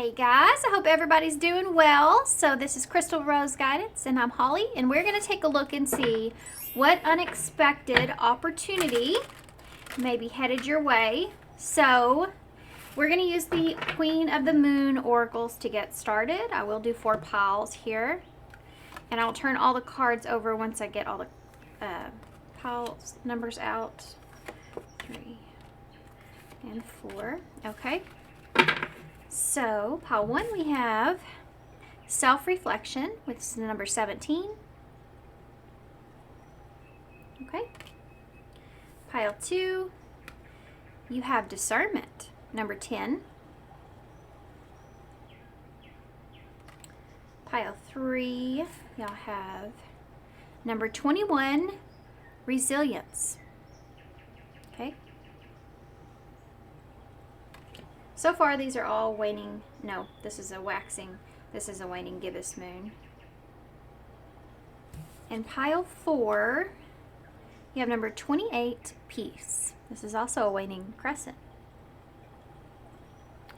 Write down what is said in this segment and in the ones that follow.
Hey guys, I hope everybody's doing well. So this is Crystal Rose Guidance and I'm Holly, and we're going to take a look and see what unexpected opportunity may be headed your way. So we're going to use the Queen of the Moon oracles to get started. I will do 4 piles here, and I'll turn all the cards over once I get all the piles numbers out. 3 and 4. Okay. So, pile 1 we have self-reflection, which is the number 17. Okay. Pile 2, you have discernment, number 10. Pile 3, y'all have number 21, resilience. Okay. So far, these are all waning. No, this is a waxing. This is a waning gibbous moon. In pile 4, you have number 28, peace. This is also a waning crescent.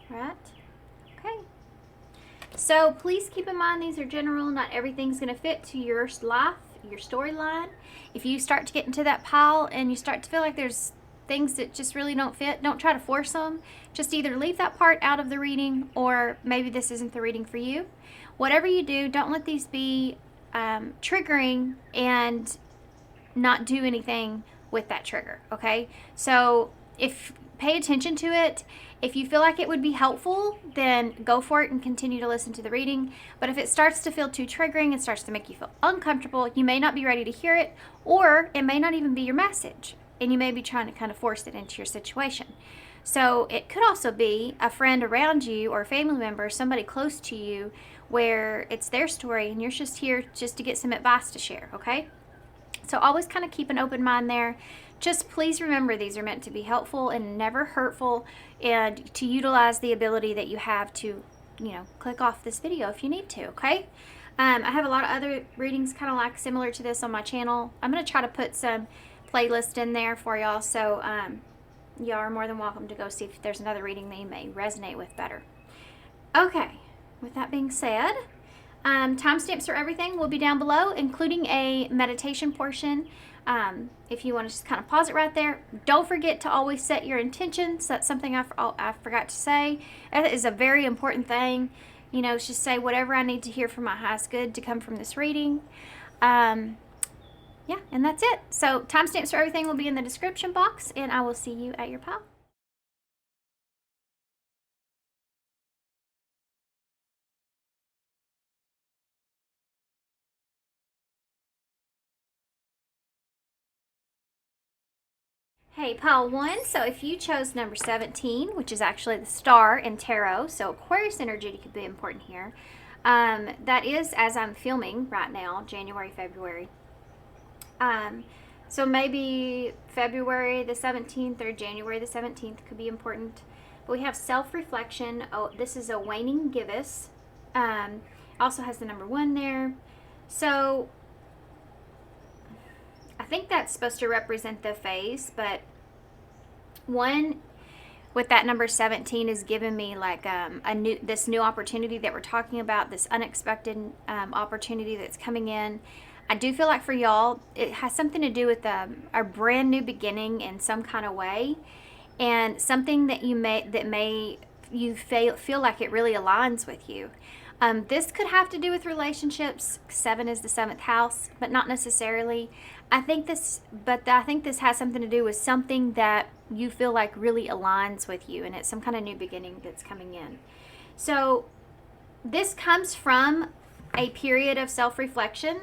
Right? Okay. So please keep in mind these are general. Not everything's going to fit to your life, your storyline. If you start to get into that pile and you start to feel like there's things that just really don't fit, don't try to force them. Just either leave that part out of the reading, or maybe this isn't the reading for you. Whatever you do, don't let these be triggering and not do anything with that trigger, okay? So pay attention to it. If you feel like it would be helpful, then go for it and continue to listen to the reading. But if it starts to feel too triggering, it starts to make you feel uncomfortable, you may not be ready to hear it, or it may not even be your message, and you may be trying to kind of force it into your situation. So it could also be a friend around you or a family member, somebody close to you, where it's their story and you're just here just to get some advice to share, okay? So always kind of keep an open mind there. Just please remember these are meant to be helpful and never hurtful, and to utilize the ability that you have to, click off this video if you need to, okay? I have a lot of other readings kind of like similar to this on my channel. I'm going to try to put some playlist in there for y'all, so y'all are more than welcome to go see if there's another reading that you may resonate with better. Okay, with that being said, timestamps for everything will be down below, including a meditation portion. If you want to just kind of pause it right there. Don't forget to always set your intentions. That's something I forgot to say. That is a very important thing. Just say whatever I need to hear from my highest good to come from this reading. Yeah, and that's it. So timestamps for everything will be in the description box, and I will see you at your pile. Hey, pile 1, so if you chose number 17, which is actually the star in tarot, so Aquarius energy could be important here. That is, as I'm filming right now, January, February. So maybe February the 17th or January the 17th could be important. But we have self-reflection. Oh, this is a waning gibbous. Also has the number 1 there. So I think that's supposed to represent the phase, but 1 with that number 17 is giving me like this new opportunity that we're talking about, this unexpected opportunity that's coming in. I do feel like for y'all, it has something to do with a brand new beginning in some kind of way, and something that you feel like it really aligns with you. This could have to do with relationships. 7 is the 7th house, but not necessarily. I think this has something to do with something that you feel like really aligns with you, and it's some kind of new beginning that's coming in. So this comes from a period of self-reflection.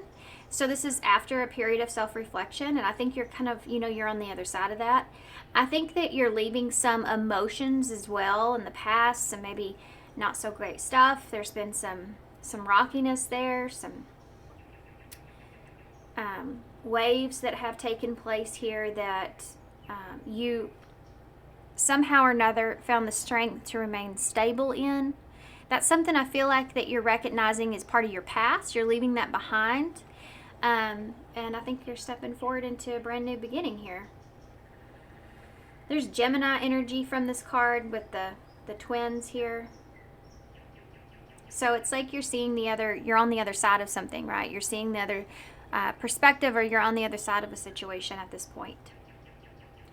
So this is after a period of self-reflection, and I think you're kind of, you're on the other side of that. I think that you're leaving some emotions as well in the past, some maybe not so great stuff. There's been some rockiness there, some waves that have taken place here that you somehow or another found the strength to remain stable in. That's something I feel like that you're recognizing as part of your past. You're leaving that behind. And I think you're stepping forward into a brand new beginning here. There's Gemini energy from this card with the twins here. So it's like you're seeing you're on the other side of something, right? You're seeing the other perspective, or you're on the other side of a situation at this point.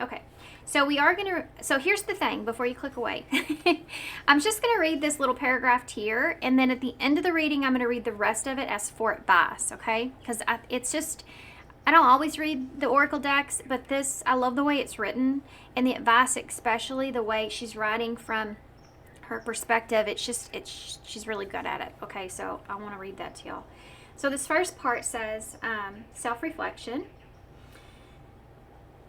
Okay, so so here's the thing before you click away. I'm just gonna read this little paragraph here, and then at the end of the reading, I'm gonna read the rest of it as for advice, okay? Because I don't always read the Oracle decks, but I love the way it's written, and the advice, especially the way she's writing from her perspective. She's really good at it. Okay, so I want to read that to y'all. So this first part says, self-reflection.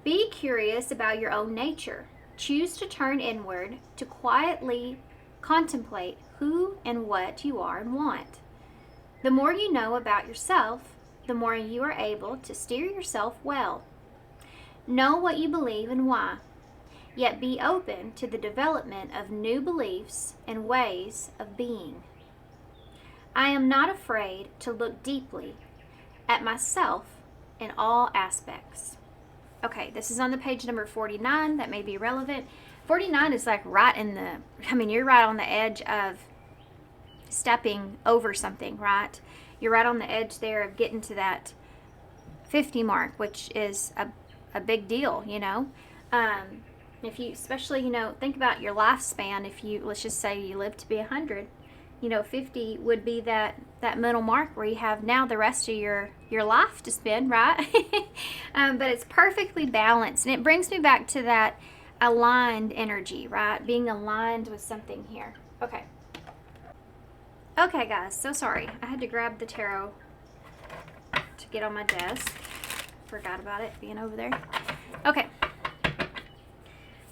Be curious about your own nature. Choose to turn inward, to quietly contemplate who and what you are and want. The more you know about yourself, the more you are able to steer yourself well. Know what you believe and why, yet be open to the development of new beliefs and ways of being. I am not afraid to look deeply at myself in all aspects. Okay, this is on the page number 49. That may be relevant. 49 is like you're right on the edge of stepping over something, right? You're right on the edge there of getting to that 50 mark, which is a big deal, you know. If you, especially, you know, think about your lifespan. Let's just say you live to be 100, 50 would be that middle mark where you have now the rest of your life to spend, right? But it's perfectly balanced, and it brings me back to that aligned energy, right? Being aligned with something here. Okay, guys, so sorry. I had to grab the tarot to get on my desk. Forgot about it being over there. Okay.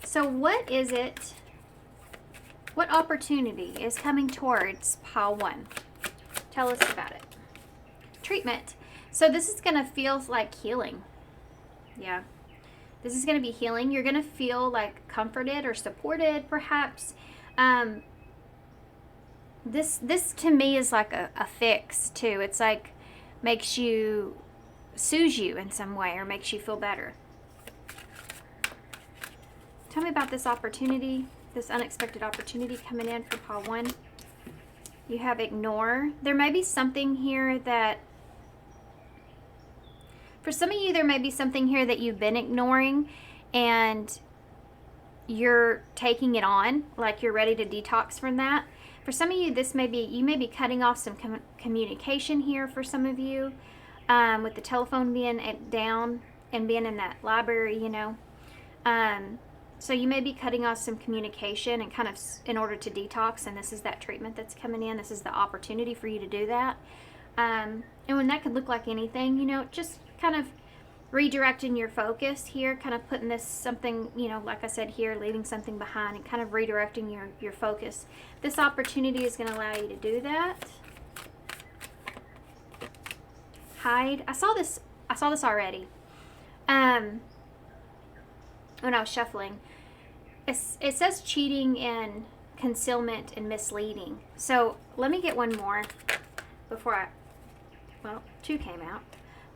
So what is it? What opportunity is coming towards pile 1? Tell us about it. Treatment. So this is going to feel like healing. Yeah. This is going to be healing. You're going to feel like comforted or supported, perhaps. This to me is like a fix too. It's like soothes you in some way, or makes you feel better. Tell me about this opportunity, this unexpected opportunity coming in for pile 1. You have ignore. There may be something here that, for some of you, there may be something here that you've been ignoring, and you're taking it on, like you're ready to detox from that. For some of you, you may be cutting off some communication here for some of you, with the telephone being down and being in that library, so you may be cutting off some communication and kind of in order to detox, and this is that treatment that's coming in. This is the opportunity for you to do that. And when that could look like anything, just kind of redirecting your focus here, kind of putting this something, like I said here, leaving something behind and kind of redirecting your focus. This opportunity is going to allow you to do that. Hide. I saw this already. When I was shuffling. It says cheating and concealment and misleading. So let me get one more before two came out.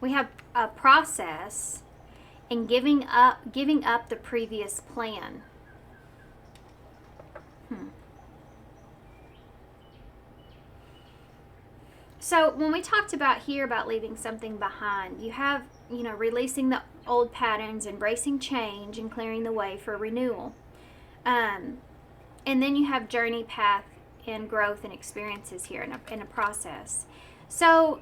We have a process and giving up the previous plan. So when we talked about leaving something behind, you have, releasing the old patterns, embracing change, and clearing the way for renewal. And then you have journey, path, and growth and experiences here in a process. So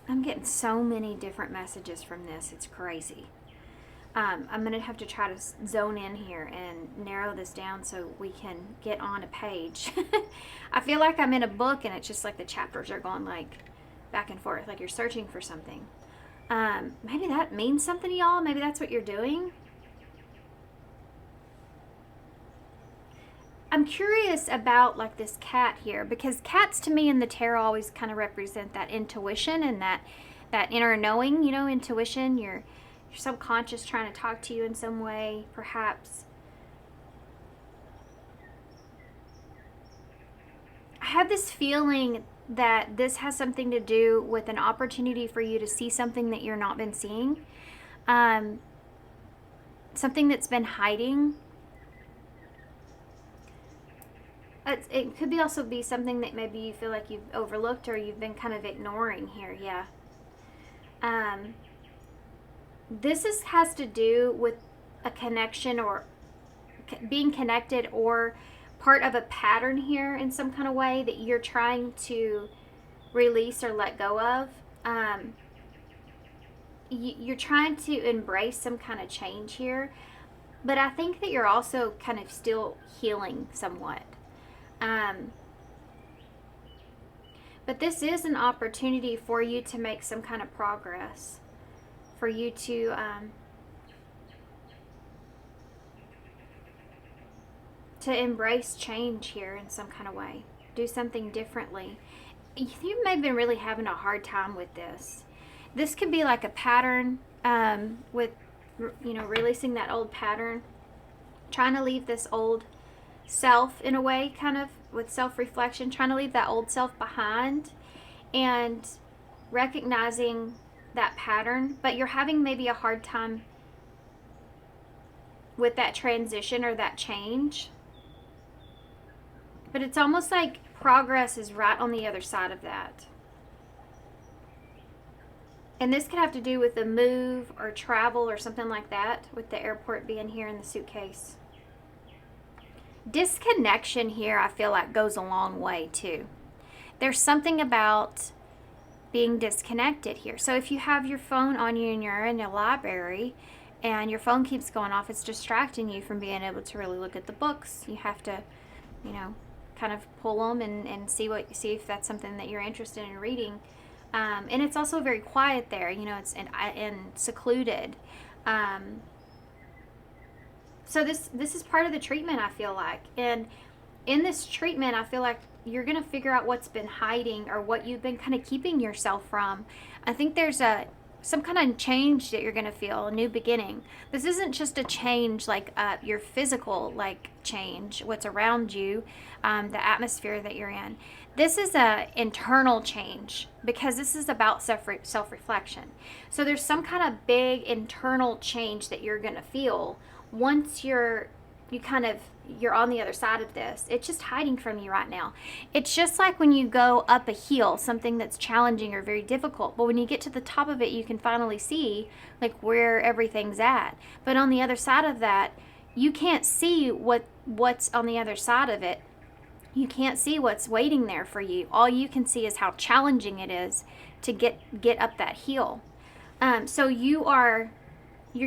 I'm getting so many different messages from this. It's crazy. I'm going to have to try to zone in here and narrow this down so we can get on a page. I feel like I'm in a book, and it's just like the chapters are going like back and forth, like you're searching for something. Maybe that means something to y'all. Maybe that's what you're doing. I'm curious about like this cat here, because cats to me in the tarot always kind of represent that intuition and that inner knowing, intuition, your subconscious trying to talk to you in some way, perhaps. I have this feeling that this has something to do with an opportunity for you to see something that you've not been seeing, something that's been hiding It could be also be something that maybe you feel like you've overlooked or you've been kind of ignoring here. Yeah. This has to do with a connection or being connected or part of a pattern here in some kind of way that you're trying to release or let go of. You're trying to embrace some kind of change here, but I think that you're also kind of still healing somewhat. But this is an opportunity for you to make some kind of progress, for you to embrace change here in some kind of way, do something differently. You may have been really having a hard time with this. This could be like a pattern with, releasing that old pattern, trying to leave this old self in a way, kind of with self-reflection, trying to leave that old self behind and recognizing that pattern, but you're having maybe a hard time with that transition or that change. But it's almost like progress is right on the other side of that. And this could have to do with a move or travel or something like that, with the airport being here in the suitcase. Disconnection here, I feel like, goes a long way too. There's something about being disconnected here. So if you have your phone on you and you're in the library and your phone keeps going off, it's distracting you from being able to really look at the books. You have to, kind of pull them and see if that's something that you're interested in reading. And it's also very quiet there. It's and secluded. So this is part of the treatment, I feel like. And in this treatment, I feel like you're going to figure out what's been hiding or what you've been kind of keeping yourself from. I think there's some kind of change that you're going to feel, a new beginning. This isn't just a change like your physical change, what's around you, the atmosphere that you're in. This is a internal change because this is about self-reflection. So there's some kind of big internal change that you're going to feel once you're on the other side of this. It's just hiding from you right now. It's just like when you go up a hill, something that's challenging or very difficult, but when you get to the top of it, you can finally see where everything's at. But on the other side of that, you can't see what's on the other side of it. You can't see what's waiting there for you. All you can see is how challenging it is to get up that hill. So you're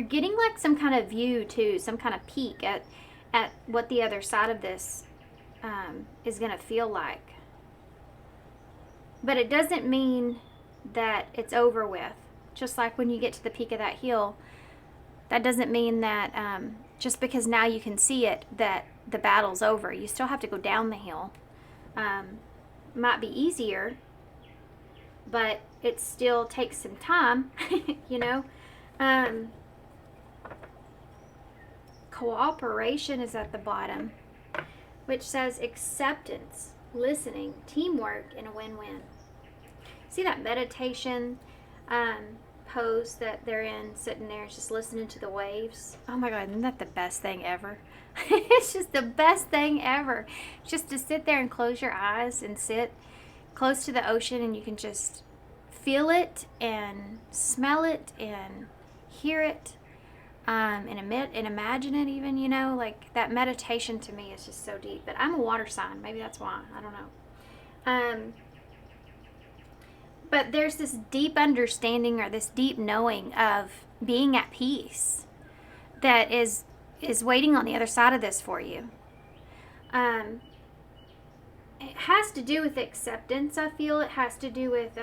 getting some kind of view too, some kind of peek at what the other side of this is going to feel like. But it doesn't mean that it's over with. Just like when you get to the peak of that hill, that doesn't mean that just because now you can see it, that the battle's over. You still have to go down the hill. Might be easier, but it still takes some time, Cooperation is at the bottom, which says acceptance, listening, teamwork, and a win-win. See that meditation pose that they're in, sitting there just listening to the waves? Oh my God, isn't that the best thing ever? It's just the best thing ever. Just to sit there and close your eyes and sit close to the ocean, and you can just feel it and smell it and hear it. And imagine it even, that meditation to me is just so deep. But I'm a water sign. Maybe that's why. I don't know. But there's this deep understanding or this deep knowing of being at peace that is waiting on the other side of this for you. It has to do with acceptance, I feel. It has to do with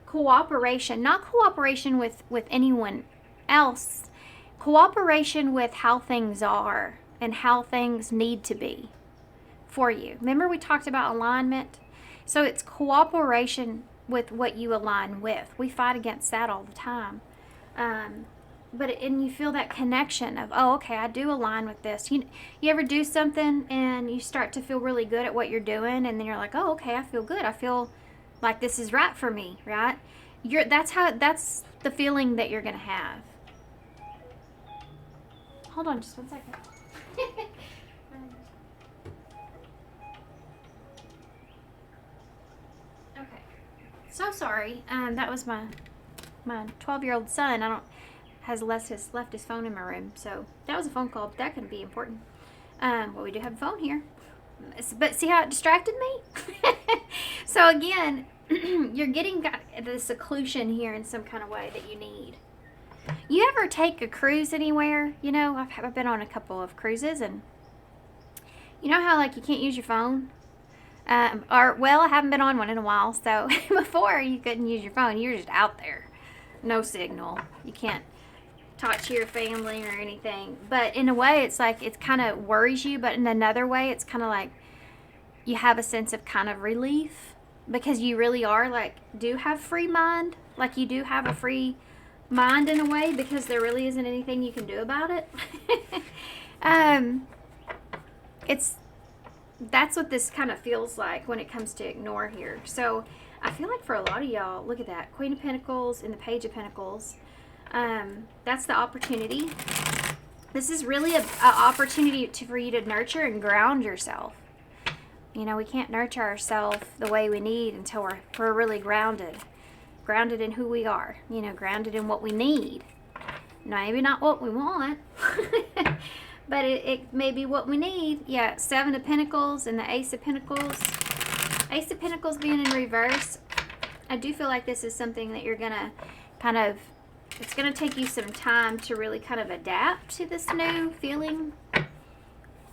cooperation. Not cooperation with anyone else, cooperation with how things are and how things need to be for you. Remember we talked about alignment? So it's cooperation with what you align with. We fight against that all the time. But you feel that connection of, oh, okay, I do align with this. You ever do something and you start to feel really good at what you're doing, and then you're like, oh, okay, I feel good. I feel like this is right for me, right? That's the feeling that you're going to have. Hold on just one second. So sorry. That was my 12-year-old son. Has left his phone in my room. So that was a phone call, but that can be important. Well, we do have a phone here. But see how it distracted me? So again, you're getting the seclusion here in some kind of way that you need. You ever take a cruise anywhere? You know, I've been on a couple of cruises, and you know how like you can't use your phone? Well, I haven't been on one in a while, so before you couldn't use your phone. You're just out there. No signal. You can't talk to your family or anything. But in a way, it's like it kind of worries you, but in another way, it's kind of like you have a sense of kind of relief because you really are like, do have free mind. Like you do have a free mind in a way because there really isn't anything you can do about it. That's what this kind of feels like when it comes to ignore here. So I feel like for a lot of y'all, look at that. Queen of Pentacles and the Page of Pentacles. That's the opportunity. This is really an opportunity for you to nurture and ground yourself. You know, we can't nurture ourselves the way we need until we're really grounded. Grounded in who we are. You know, grounded in what we need. Maybe not what we want. But it may be what we need. Yeah, Seven of Pentacles and the Ace of Pentacles. Ace of Pentacles being in reverse. I do feel like this is something that you're going to kind of, it's going to take you some time to really kind of adapt to this new feeling,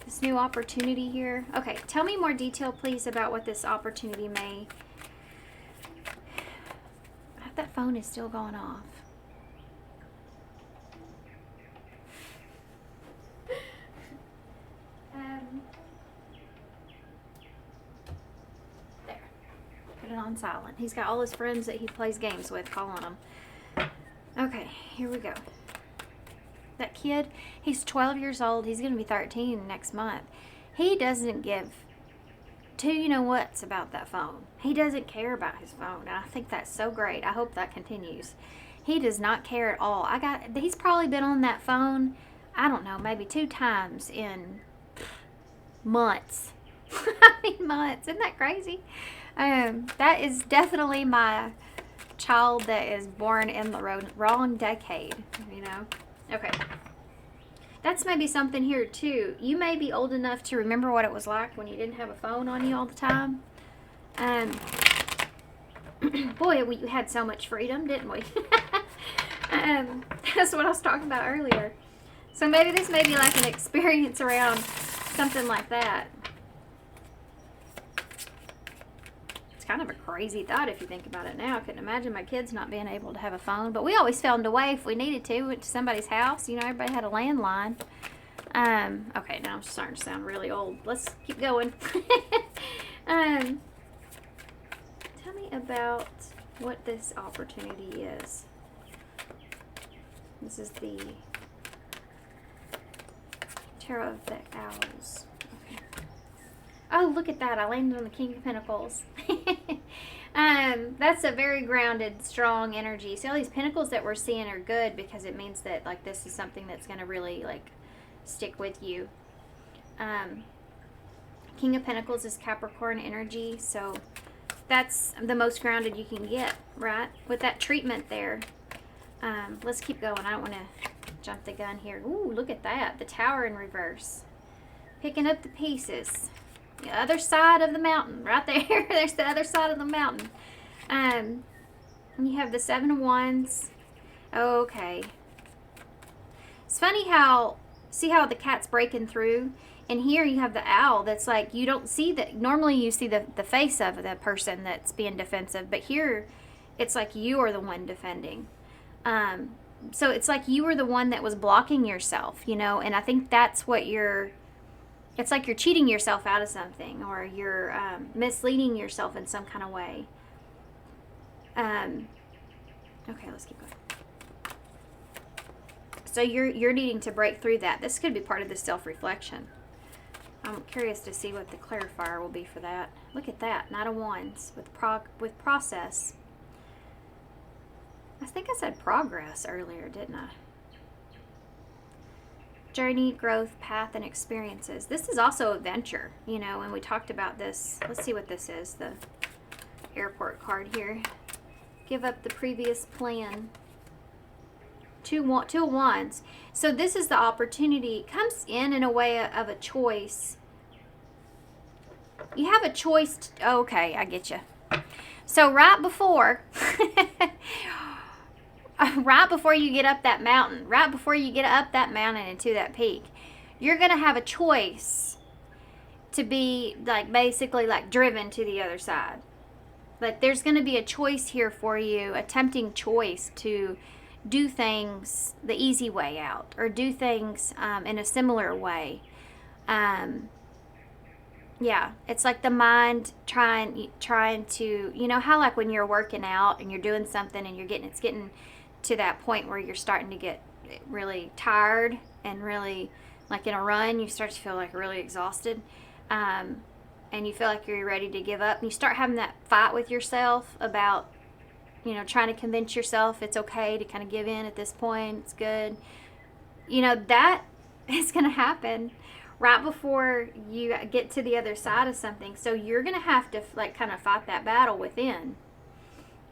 this new opportunity here. Okay, tell me more detail, please, about what this opportunity may. That phone is still going off. There. Put it on silent. He's got all his friends that he plays games with calling him. Okay, here we go. That kid, he's 12 years old. He's going to be 13 next month. He doesn't give two you-know-whats about that phone. He doesn't care about his phone, and I think that's so great. I hope that continues. He does not care at all. He's probably been on that phone, I don't know, maybe 2 times in months. I mean, months. Isn't that crazy? That is definitely my child that is born in the wrong decade, you know? Okay. That's maybe something here, too. You may be old enough to remember what it was like when you didn't have a phone on you all the time. Boy, we had so much freedom, didn't we? That's what I was talking about earlier. So maybe this may be like an experience around something like that. It's kind of a crazy thought if you think about it now. I couldn't imagine my kids not being able to have a phone. But we always found a way if we needed to. We went to somebody's house. You know, everybody had a landline. Okay, now I'm starting to sound really old. Let's keep going. Tell me about what this opportunity is. This is the Tarot of the Owls. Okay. Oh, look at that. I landed on the King of Pentacles. That's a very grounded, strong energy. See, all these pentacles that we're seeing are good because it means that, like, this is something that's going to really, like, stick with you. King of Pentacles is Capricorn energy, so that's the most grounded you can get, right? With that treatment there. Let's keep going. I don't want to jump the gun here. Ooh, look at that. The Tower in reverse. Picking up the pieces. The other side of the mountain. Right there. There's the other side of the mountain. And you have the Seven of Wands. Okay. It's funny how, see how the cat's breaking through? And here you have the owl that's like, you don't see that. Normally you see the face of the person that's being defensive. But here, it's like you are the one defending. So it's like you were the one that was blocking yourself, you know, and I think that's what it's like you're cheating yourself out of something, or you're misleading yourself in some kind of way. Okay, let's keep going. So you're needing to break through that. This could be part of the self-reflection. I'm curious to see what the clarifier will be for that. Look at that, Knight of Wands with process. I think I said progress earlier, didn't I? Journey, growth, path, and experiences. This is also a venture, you know, and we talked about this. Let's see what this is, the airport card here. Give up the previous plan. Two of Wands. So this is the opportunity. It comes in a way of a choice. You have a choice. Okay, I get you. So right before, right before you get up that mountain, right before you get up that mountain and to that peak, you're going to have a choice to be like basically like driven to the other side. Like there's going to be a choice here for you, a tempting choice to do things the easy way out, or do things in a similar way. Yeah, it's like the mind trying to, you know how like when you're working out and you're doing something and it's getting to that point where you're starting to get really tired and really like in a run, you start to feel like really exhausted. And you feel like you're ready to give up, and you start having that fight with yourself about, you know, trying to convince yourself it's okay to kind of give in at this point, it's good. You know, that is going to happen right before you get to the other side of something. So you're going to have to like kind of fight that battle within.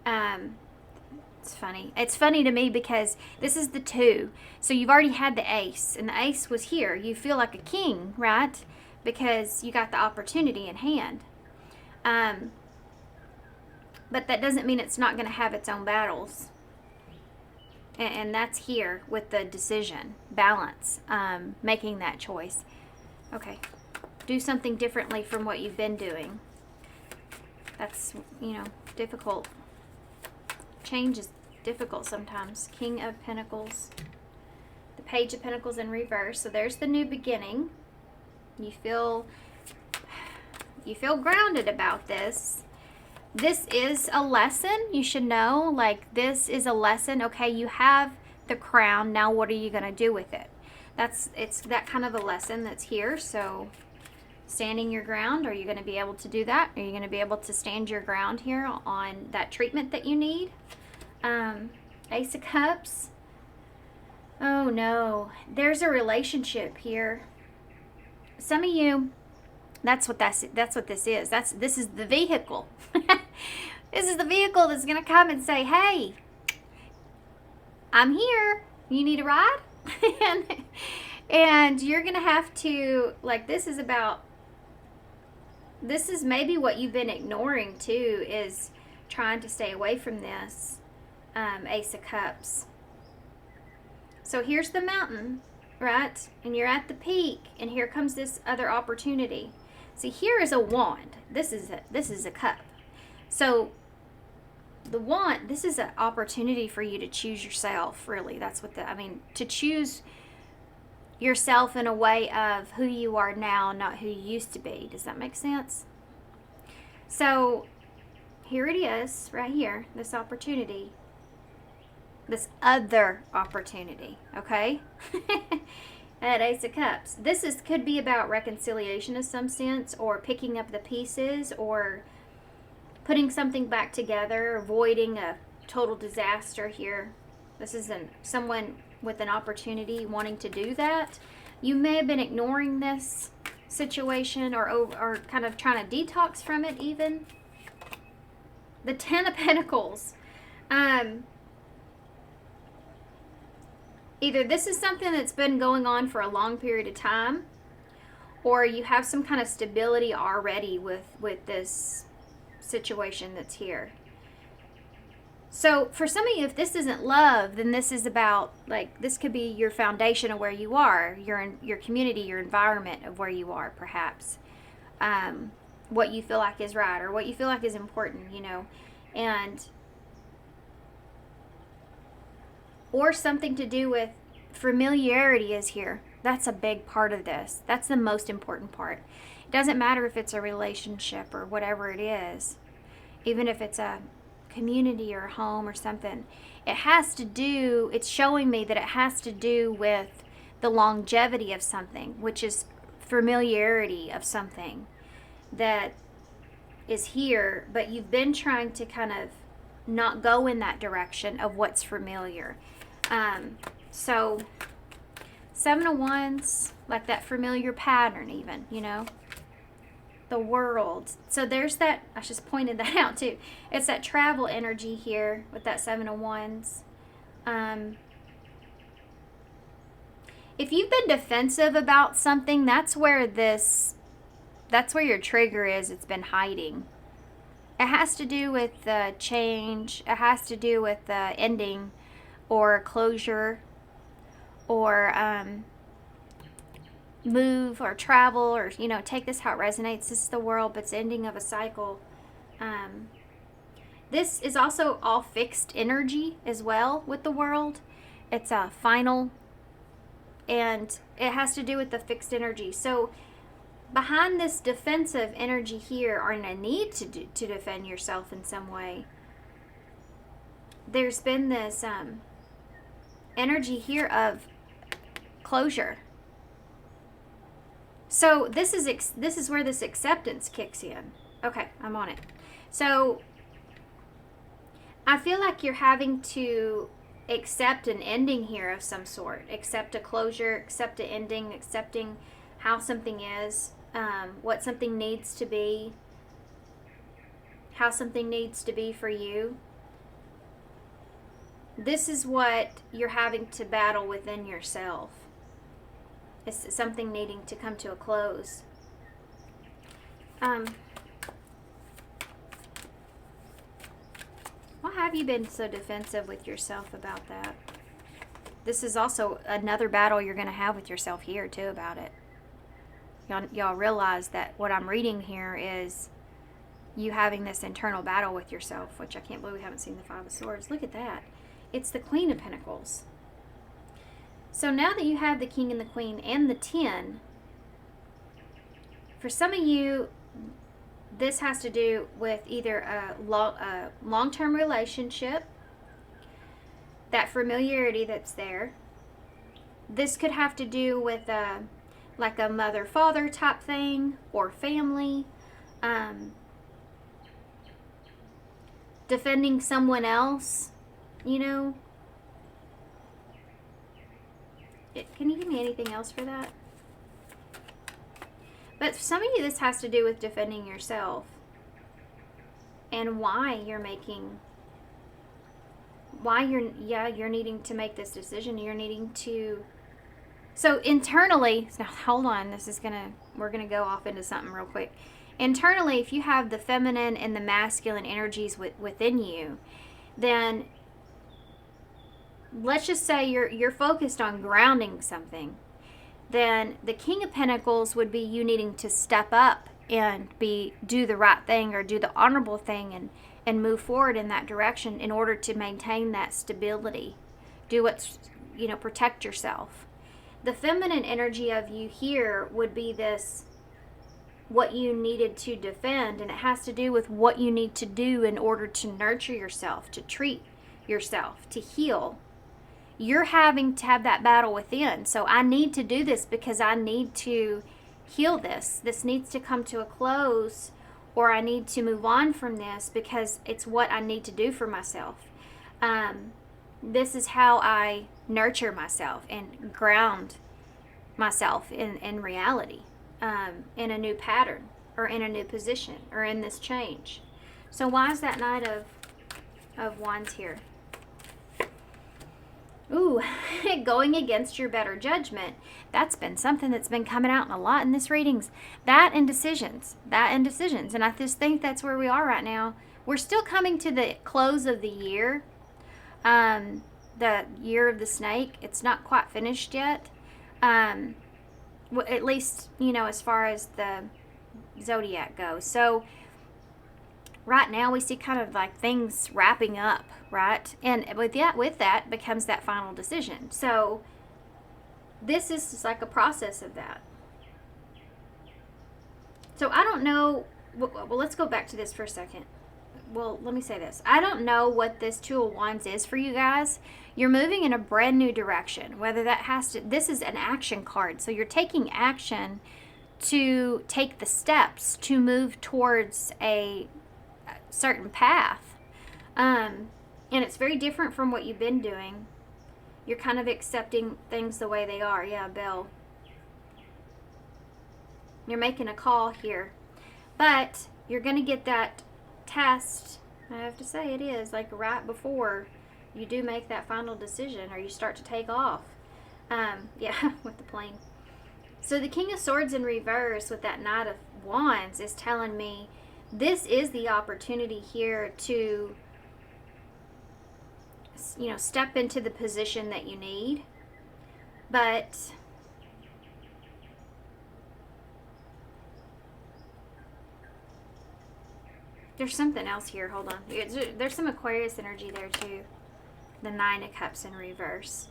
It's funny. It's funny to me because this is the 2. So you've already had the ace, and the ace was here. You feel like a king, right? Because you got the opportunity in hand. But that doesn't mean it's not going to have its own battles. And that's here with the decision, balance, making that choice. Okay, do something differently from what you've been doing. That's, you know, difficult. Change is difficult sometimes. King of Pentacles. The Page of Pentacles in reverse. So there's the new beginning. You feel grounded about this. This is a lesson. You should know, like, this is a lesson. Okay, you have the crown. Now what are you going to do with it? It's that kind of a lesson that's here. So standing your ground, are you going to be able to do that? Are you going to be able to stand your ground here on that treatment that you need? Ace of Cups. Oh no, there's a relationship here. Some of you, that's what this is. This is the vehicle. This is the vehicle that's going to come and say, hey, I'm here. You need a ride? and you're going to have to, like, this is maybe what you've been ignoring too, is trying to stay away from this. Ace of Cups. So here's the mountain, right? And you're at the peak, and here comes this other opportunity. See, here is a wand. This is a cup. So the wand, this is an opportunity for you to choose yourself, really. That's what to choose yourself in a way of who you are now, not who you used to be. Does that make sense? So here it is, right here, this opportunity. This other opportunity, okay? At Ace of Cups. This could be about reconciliation in some sense, or picking up the pieces, or putting something back together, avoiding a total disaster here. This is someone with an opportunity wanting to do that. You may have been ignoring this situation, or kind of trying to detox from it even. The 10 of Pentacles. Either this is something that's been going on for a long period of time, or you have some kind of stability already with this situation that's here. So for some of you, if this isn't love, then this is about, like, this could be your foundation of where you are, your community, your environment of where you are, perhaps. What you feel like is right, or what you feel like is important, you know. Or something to do with familiarity is here. That's a big part of this. That's the most important part. It doesn't matter if it's a relationship or whatever it is. Even if it's a community or a home or something. It's showing me that it has to do with the longevity of something, which is familiarity of something that is here, but you've been trying to kind of not go in that direction of what's familiar. So 7 of Wands, like that familiar pattern even, you know. the world. So there's that, I just pointed that out too. It's that travel energy here with that 7 of Wands. If you've been defensive about something, that's where your trigger is. It's been hiding. It has to do with change. It has to do with ending or closure or move or travel or, take this how it resonates. This is the world, but it's the ending of a cycle. This is also all fixed energy as well with the world. It's a final, and it has to do with the fixed energy. So behind this defensive energy here, or in a need to defend yourself in some way, there's been this energy here of closure. So this is where this acceptance kicks in. Okay, I'm on it. So I feel like you're having to accept an ending here of some sort. Accept a closure, accept an ending, accepting how something is, what something needs to be, how something needs to be for you. This is what you're having to battle within yourself. It's something needing to come to a close. Why have you been so defensive with yourself about that? This is also another battle you're going to have with yourself here too about it. Y'all realize that what I'm reading here is you having this internal battle with yourself, which I can't believe we haven't seen the Five of Swords. Look at that. It's the Queen of Pentacles. So now that you have the King and the Queen and the 10, for some of you, this has to do with either a long-term relationship, that familiarity that's there. This could have to do with like a mother-father type thing, or family, defending someone else, Can you give me anything else for that? But for some of you, this has to do with defending yourself and why you're needing to make this decision. You're needing to, so internally, now hold on, we're gonna go off into something real quick. Internally, if you have the feminine and the masculine energies within you, then let's just say you're focused on grounding something. Then the King of Pentacles would be you needing to step up and do the right thing or do the honorable thing and move forward in that direction in order to maintain that stability. Do what's, protect yourself. The feminine energy of you here would be this, what you needed to defend, and it has to do with what you need to do in order to nurture yourself, to treat yourself, to heal. You're having to have that battle within. So I need to do this because I need to heal this. This needs to come to a close, or I need to move on from this because it's what I need to do for myself. This is how I nurture myself and ground myself in reality, in a new pattern or in a new position or in this change. So why is that Knight of Wands here? Ooh, going against your better judgment. That's been something that's been coming out a lot in this readings. That and decisions. And I just think that's where we are right now. We're still coming to the close of the year. The year of the snake. It's not quite finished yet. At least, as far as the zodiac goes. So right now we see kind of like things wrapping up, right? And with that becomes that final decision. So this is just like a process of that. So I don't know, well, let's go back to this for a second. Well, let me say this. I don't know what this Two of Wands is for you guys. You're moving in a brand new direction. Whether that this is an action card. So you're taking action to take the steps to move towards a certain path. And it's very different from what you've been doing. You're kind of accepting things the way they are. Yeah, Belle. You're making a call here. But you're going to get that test, I have to say it is, like right before you do make that final decision or you start to take off. Yeah, with the plane. So the King of Swords in reverse with that Knight of Wands is telling me this is the opportunity here to, step into the position that you need. But there's something else here. Hold on. There's some Aquarius energy there too. The Nine of Cups in reverse.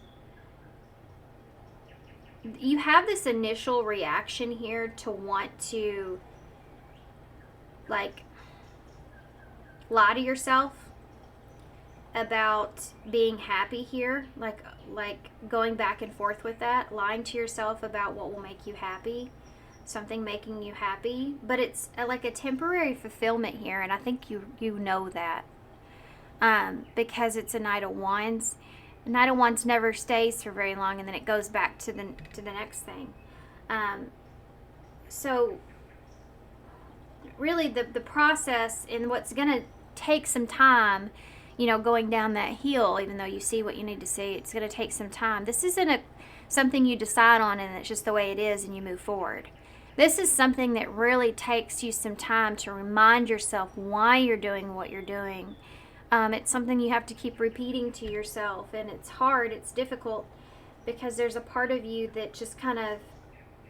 You have this initial reaction here to want to, like, lie to yourself about being happy here, like going back and forth with that, lying to yourself about what will make you happy, something making you happy, but it's like a temporary fulfillment here, and I think you know that, because it's a Knight of Wands. The Knight of Wands never stays for very long, and then it goes back to the next thing. So really the process and what's going to take some time, going down that hill, even though you see what you need to see, it's going to take some time. This isn't something you decide on and it's just the way it is and you move forward. This is something that really takes you some time to remind yourself why you're doing what you're doing. It's something you have to keep repeating to yourself, and it's hard, it's difficult, because there's a part of you that just kind of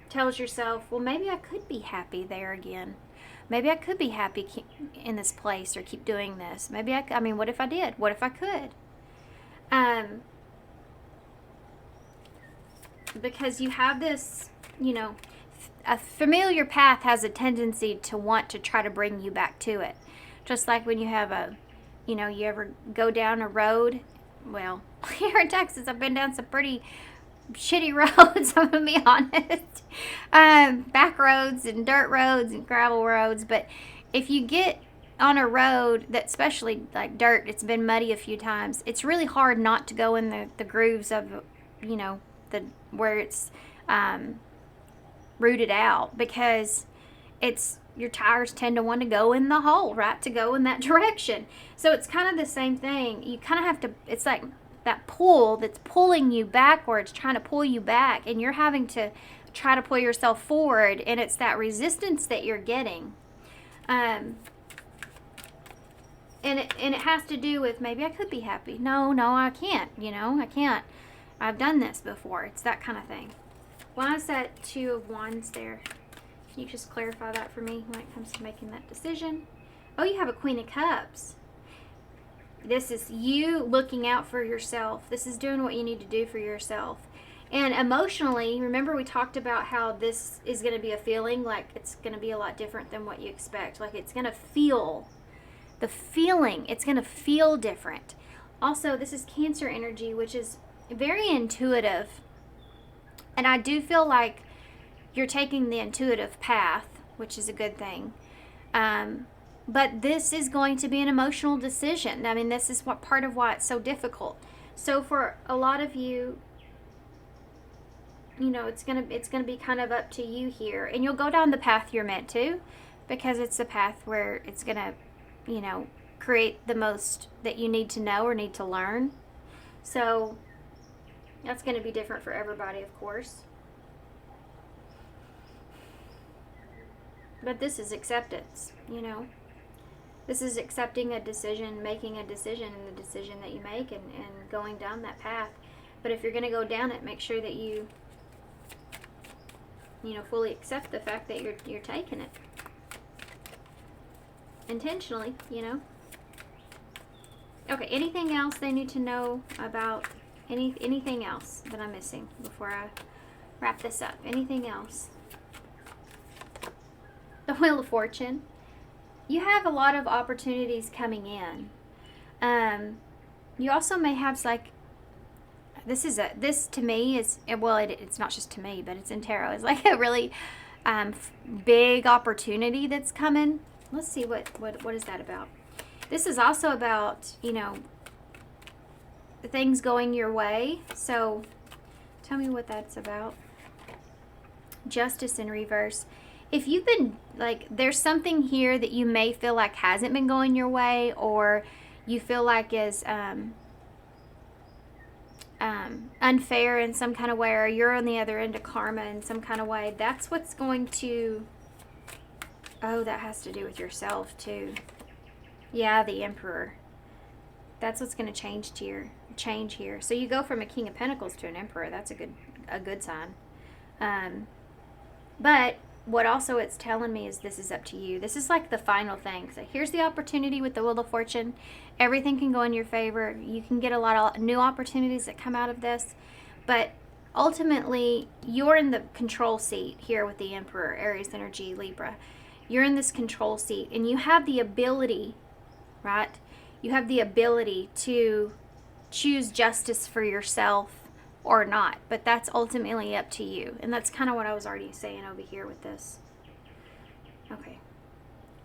tells yourself, well, maybe I could be happy there again. Maybe I could be happy in this place or keep doing this. Maybe what if I did? What if I could? Because you have this, a familiar path has a tendency to want to try to bring you back to it. Just like when you have you ever go down a road. Well, here in Texas, I've been down some pretty shitty roads, I'm gonna be honest. Back roads and dirt roads and gravel roads. But if you get on a road that's especially like dirt, it's been muddy a few times, it's really hard not to go in the grooves of, where it's rooted out, because your tires tend to want to go in the hole, right? To go in that direction. So it's kind of the same thing. You kind of have to, it's like that pull that's pulling you backwards, trying to pull you back, and you're having to try to pull yourself forward, and it's that resistance that you're getting. And it has to do with, maybe I could be happy. No, I can't, I can't. I've done this before. It's that kind of thing. Why is that Two of Wands there? Can you just clarify that for me when it comes to making that decision? Oh, you have a Queen of Cups. This is you looking out for yourself. This is doing what you need to do for yourself. And emotionally, remember we talked about how this is going to be a feeling, like it's going to be a lot different than what you expect. Like it's going to feel, the feeling, it's going to feel different. Also, this is Cancer energy, which is very intuitive. And I do feel like you're taking the intuitive path, which is a good thing. But this is going to be an emotional decision. I mean, this is part of why it's so difficult. So for a lot of you, it's gonna be kind of up to you here, and you'll go down the path you're meant to, because it's the path where it's gonna, create the most that you need to know or need to learn. So that's going to be different for everybody, of course. But this is acceptance, This is accepting a decision, making a decision, and the decision that you make, and going down that path. But if you're going to go down it, make sure that you, fully accept the fact that you're taking it. Intentionally, Okay, anything else they need to know about, anything else that I'm missing before I wrap this up? Anything else? The Wheel of Fortune. You have a lot of opportunities coming in. You also may have this to me is, well, it's not just to me, but it's in tarot. It's like a really big opportunity that's coming. Let's see what is that about. This is also about, things going your way. So tell me what that's about. Justice in reverse. if you've been, like, there's something here that you may feel like hasn't been going your way, or you feel like is unfair in some kind of way, or you're on the other end of karma in some kind of way, that's what's going to, oh, that has to do with yourself too. Yeah, the Emperor. That's what's going to change here. So you go from a King of Pentacles to an Emperor. That's a good sign. But what also it's telling me is this is up to you. This is like the final thing. So here's the opportunity with the Wheel of Fortune. Everything can go in your favor. You can get a lot of new opportunities that come out of this. But ultimately, you're in the control seat here with the Emperor, Aries energy, Libra. You're in this control seat, and you have the ability, right? You have the ability to choose justice for yourself or not, but that's ultimately up to you. And that's kind of what I was already saying over here with this. Okay.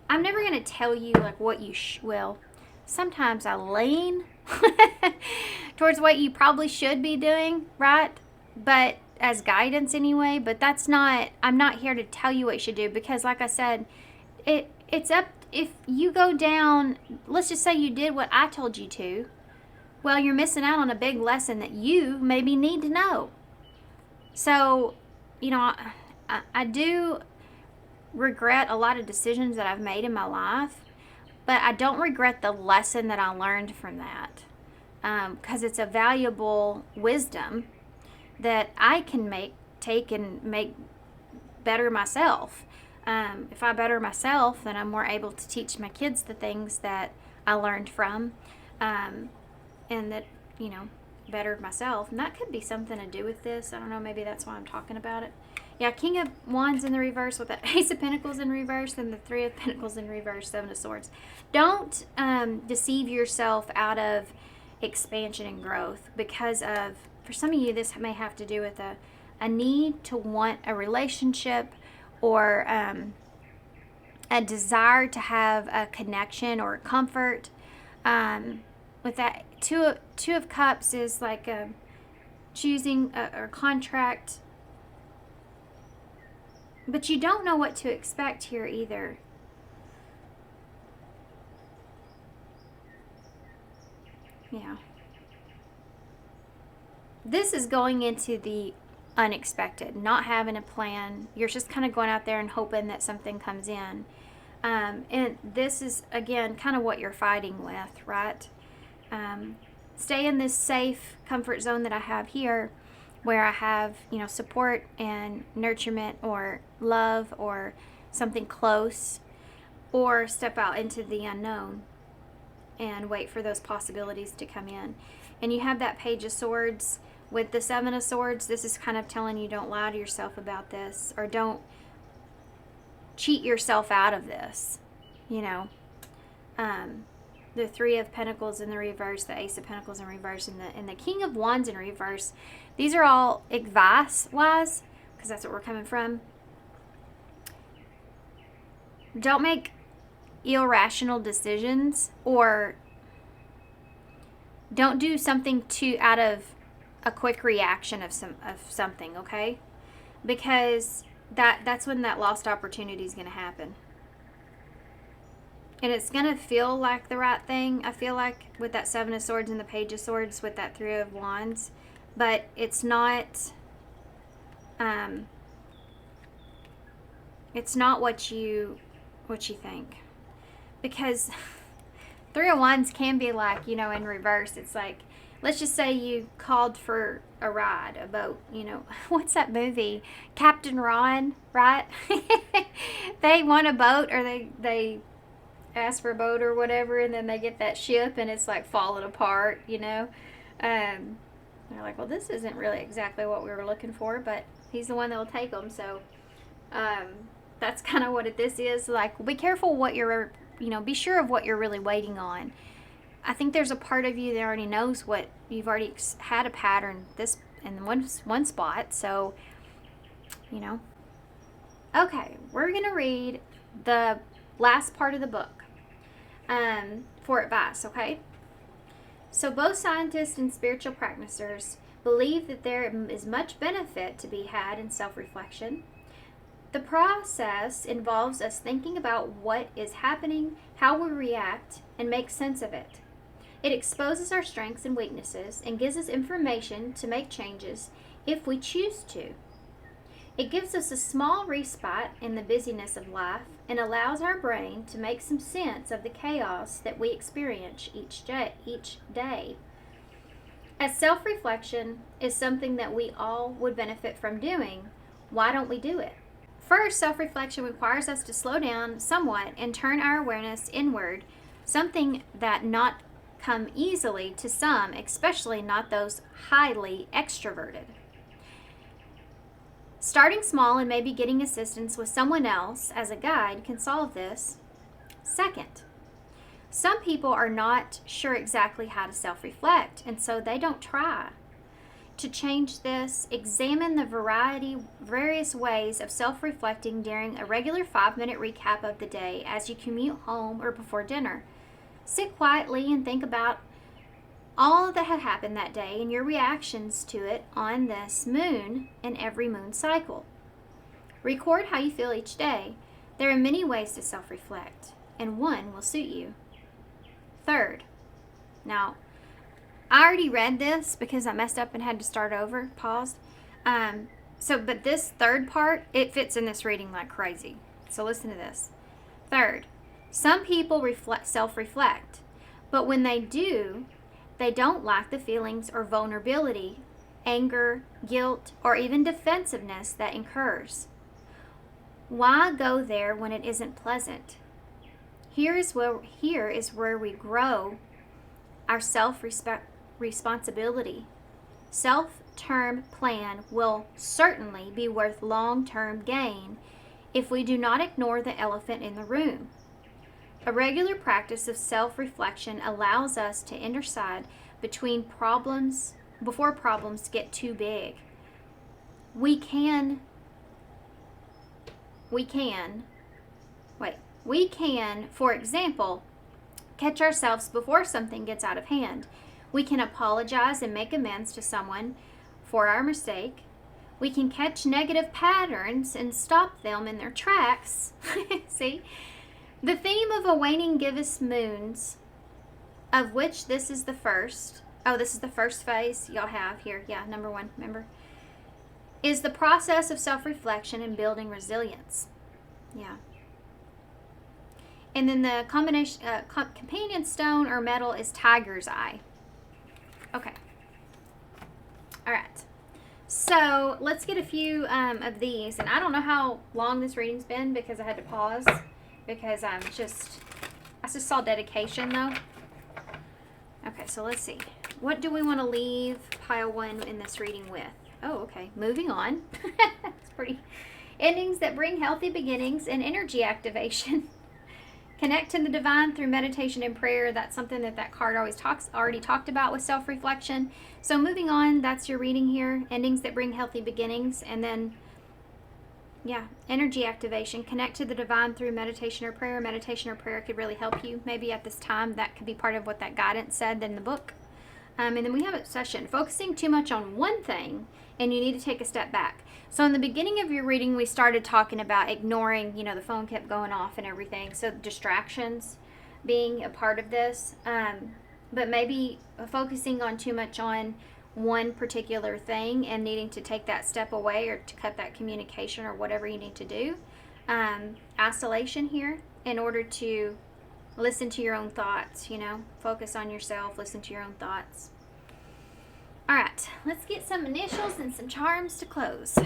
I'm never going to tell you like what you well, sometimes I lean towards what you probably should be doing, right? But as guidance anyway, but that's not, I'm not here to tell you what you should do, because like I said, it's up, if you go down, let's just say you did what I told you to, well, you're missing out on a big lesson that you maybe need to know. So, you know, I do regret a lot of decisions that I've made in my life, but I don't regret the lesson that I learned from that, because it's a valuable wisdom that I can take and make better myself. If I better myself, then I'm more able to teach my kids the things that I learned from, and that, you know, bettered myself. And that could be something to do with this. I don't know, maybe that's why I'm talking about it. Yeah, King of Wands in the reverse with the Ace of Pentacles in reverse and the Three of Pentacles in reverse, Seven of Swords. Don't deceive yourself out of expansion and growth, because of, for some of you, this may have to do with a need to want a relationship, or a desire to have a connection or comfort. With that, two of Cups is like choosing a contract, but you don't know what to expect here either. Yeah. This is going into the unexpected, not having a plan. You're just kind of going out there and hoping that something comes in. And this is, again, kind of what you're fighting with, right? Stay in this safe comfort zone that I have here, where I have, you know, support and nurturement or love or something close, or step out into the unknown and wait for those possibilities to come in. And you have that Page of Swords with the Seven of Swords. This is kind of telling you, don't lie to yourself about this, or don't cheat yourself out of this, you know. The Three of Pentacles in the reverse, the Ace of Pentacles in reverse, and the King of Wands in reverse. These are all advice-wise, because that's what we're coming from. Don't make irrational decisions, or don't do something out of a quick reaction of something, okay? Because that's when that lost opportunity is going to happen. And it's going to feel like the right thing, I feel like, with that Seven of Swords and the Page of Swords with that Three of Wands. But it's not, it's not what you think. Because Three of Wands can be like, you know, in reverse. It's like, let's just say you called for a ride, a boat, you know. What's that movie? Captain Ron, right? They want a boat, or they ask for a boat or whatever, and then they get that ship and it's like falling apart, you know. They're like, well, this isn't really exactly what we were looking for, but he's the one that will take them. So that's kind of what this is. Like, be careful what you're, you know, be sure of what you're really waiting on. I think there's a part of you that already knows what you've already had a pattern this in one spot. So, you know. Okay, we're going to read the last part of the book for advice, okay? So both scientists and spiritual practitioners believe that there is much benefit to be had in self-reflection. The process involves us thinking about what is happening, how we react, and make sense of it. It exposes our strengths and weaknesses and gives us information to make changes if we choose to. It gives us a small respite in the busyness of life and allows our brain to make some sense of the chaos that we experience each day. As self-reflection is something that we all would benefit from doing, why don't we do it? First, self-reflection requires us to slow down somewhat and turn our awareness inward, something that not come easily to some, especially not those highly extroverted. Starting small and maybe getting assistance with someone else as a guide can solve this. Second, some people are not sure exactly how to self-reflect, and so they don't try. To change this, examine the various ways of self-reflecting during a regular 5-minute recap of the day as you commute home or before dinner. Sit quietly and think about all that had happened that day and your reactions to it on this moon and every moon cycle. Record how you feel each day. There are many ways to self-reflect, and one will suit you. Third, now, I already read this because I messed up and had to start over, paused. But this third part, it fits in this reading like crazy. So listen to this. Third, some people self-reflect, but when they do, they don't like the feelings or vulnerability, anger, guilt, or even defensiveness that incurs. Why go there when it isn't pleasant? Here is where we grow our self-responsibility. Self-term plan will certainly be worth long-term gain if we do not ignore the elephant in the room. A regular practice of self-reflection allows us to intercede between problems before problems get too big. We can, for example, catch ourselves before something gets out of hand. We can apologize and make amends to someone for our mistake. We can catch negative patterns and stop them in their tracks. See? The theme of a waning gibbous moons, of which this is the first. Oh, this is the first phase y'all have here. Yeah, number 1, remember? Is the process of self-reflection and building resilience. Yeah. And then the companion stone or metal is tiger's eye. Okay. All right. So let's get a few of these. And I don't know how long this reading's been because I had to pause because I just saw dedication though. Okay, so let's see. What do we want to leave pile 1 in this reading with? Oh, okay. Moving on. It's pretty. Endings that bring healthy beginnings and energy activation. Connect to the divine through meditation and prayer. That's something that card already talked about with self-reflection. So moving on, that's your reading here. Endings that bring healthy beginnings. And then, yeah, energy activation. Connect to the divine through meditation or prayer. Meditation or prayer could really help you. Maybe at this time, that could be part of what that guidance said in the book. And then we have a session. Focusing too much on one thing, and you need to take a step back. So in the beginning of your reading, we started talking about ignoring, the phone kept going off and everything. So distractions being a part of this. But maybe focusing on too much on one particular thing and needing to take that step away or to cut that communication or whatever you need to do. Isolation here in order to listen to your own thoughts, focus on yourself, listen to your own thoughts. All right, let's get some initials and some charms to close.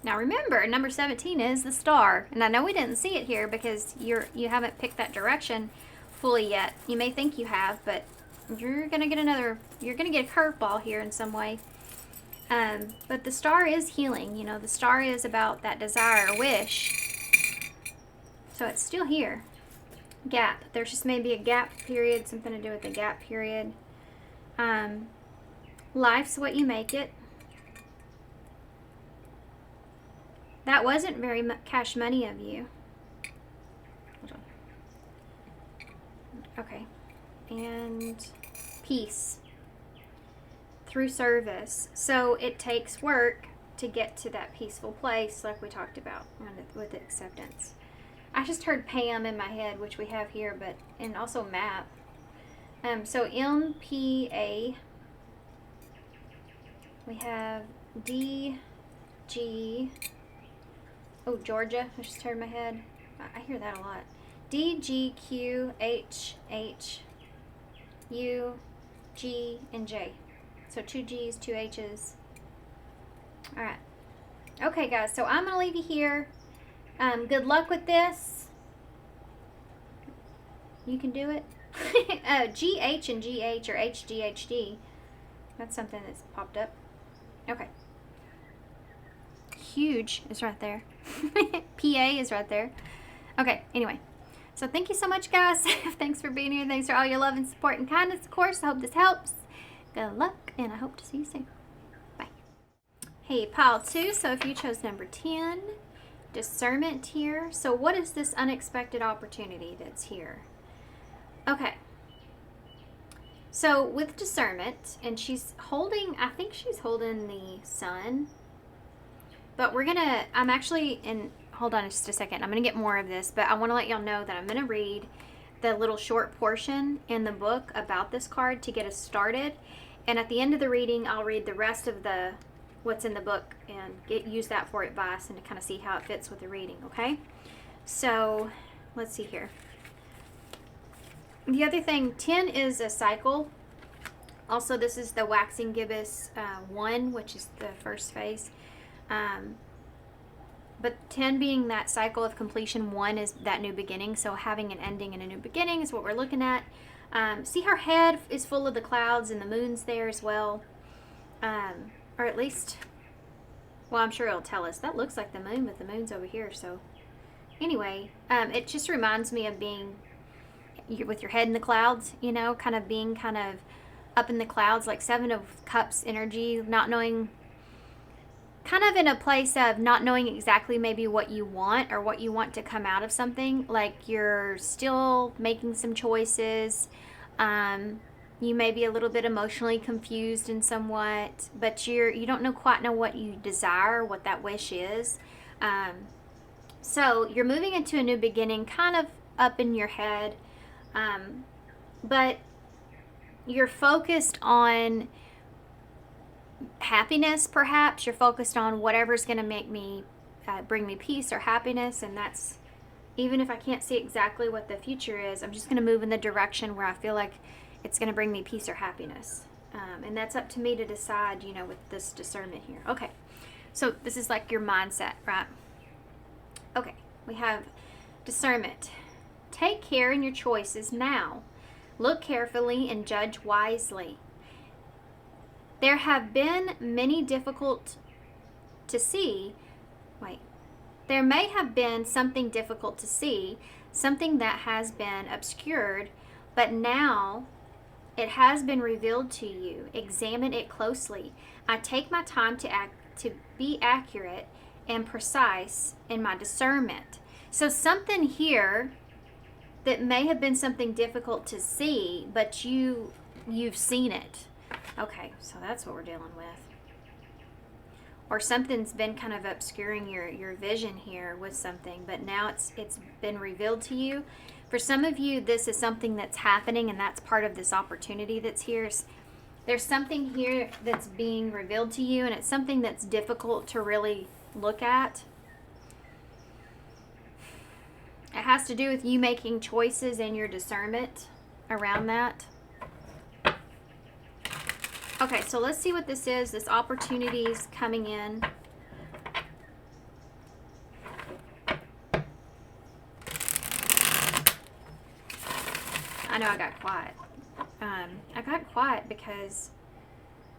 Now remember, number 17 is the star. And I know we didn't see it here because you haven't picked that direction fully yet. You may think you have, but you're going to get a curveball here in some way. But the star is healing. The star is about that desire or wish. So it's still here. Gap. There's just maybe a gap period, something to do with the gap period. Life's what you make it. That wasn't very cash money of you. Hold on. Okay. And peace through service. So it takes work to get to that peaceful place like we talked about with acceptance. I just heard Pam in my head, which we have here, but and also map. So MPA, we have DG, oh, Georgia, I just heard in my head. I hear that a lot. DGQHH, U, G, and J. So 2 G's, 2 H's. All right. Okay, guys, so I'm going to leave you here. Good luck with this. You can do it. GH and GH or HGHD. That's something that's popped up. Okay. Huge is right there. PA is right there. Okay, anyway. So thank you so much, guys. Thanks for being here. Thanks for all your love and support and kindness, of course. I hope this helps. Good luck, and I hope to see you soon. Bye. Hey, pile 2. So if you chose number 10, discernment here. So what is this unexpected opportunity that's here? Okay. So with discernment, and she's holding, I think she's holding the sun. But I'm actually hold on just a second. I'm going to get more of this, but I want to let y'all know that I'm going to read the little short portion in the book about this card to get us started. And at the end of the reading, I'll read the rest of what's in the book and use that for advice and to kind of see how it fits with the reading, okay? So, let's see here. The other thing, 10 is a cycle. Also, this is the waxing gibbous 1, which is the first phase. But 10 being that cycle of completion, 1 is that new beginning. So having an ending and a new beginning is what we're looking at. See, her head is full of the clouds and the moon's there as well. Or at least, well, I'm sure it'll tell us. That looks like the moon, but the moon's over here. So anyway, it just reminds me of being with your head in the clouds, you know, kind of being kind of up in the clouds, like 7 of Cups energy, not knowing, kind of in a place of not knowing exactly maybe what you want or what you want to come out of something. Like you're still making some choices. You may be a little bit emotionally confused in somewhat, but you don't quite know what you desire, what that wish is. So you're moving into a new beginning, kind of up in your head, but you're focused on happiness. Perhaps you're focused on whatever's going to make me bring me peace or happiness, and that's, even if I can't see exactly what the future is, I'm just going to move in the direction where I feel like it's going to bring me peace or happiness, and that's up to me to decide, you know, with this discernment here. Okay, so this is like your mindset, right? Okay, we have discernment. Take care in your choices now. Look carefully and judge wisely. There have been many difficult to see. There may have been something difficult to see, something that has been obscured, but now it has been revealed to you. Examine it closely. I take my time to be accurate and precise in my discernment. So something here that may have been something difficult to see, but you've seen it. Okay, so that's what we're dealing with. Or something's been kind of obscuring your vision here with something, but now it's been revealed to you. For some of you, this is something that's happening, and that's part of this opportunity that's here. There's something here that's being revealed to you, and it's something that's difficult to really look at. It has to do with you making choices and your discernment around that. Okay, so let's see what this is. This opportunity is coming in. I know I got quiet. I got quiet because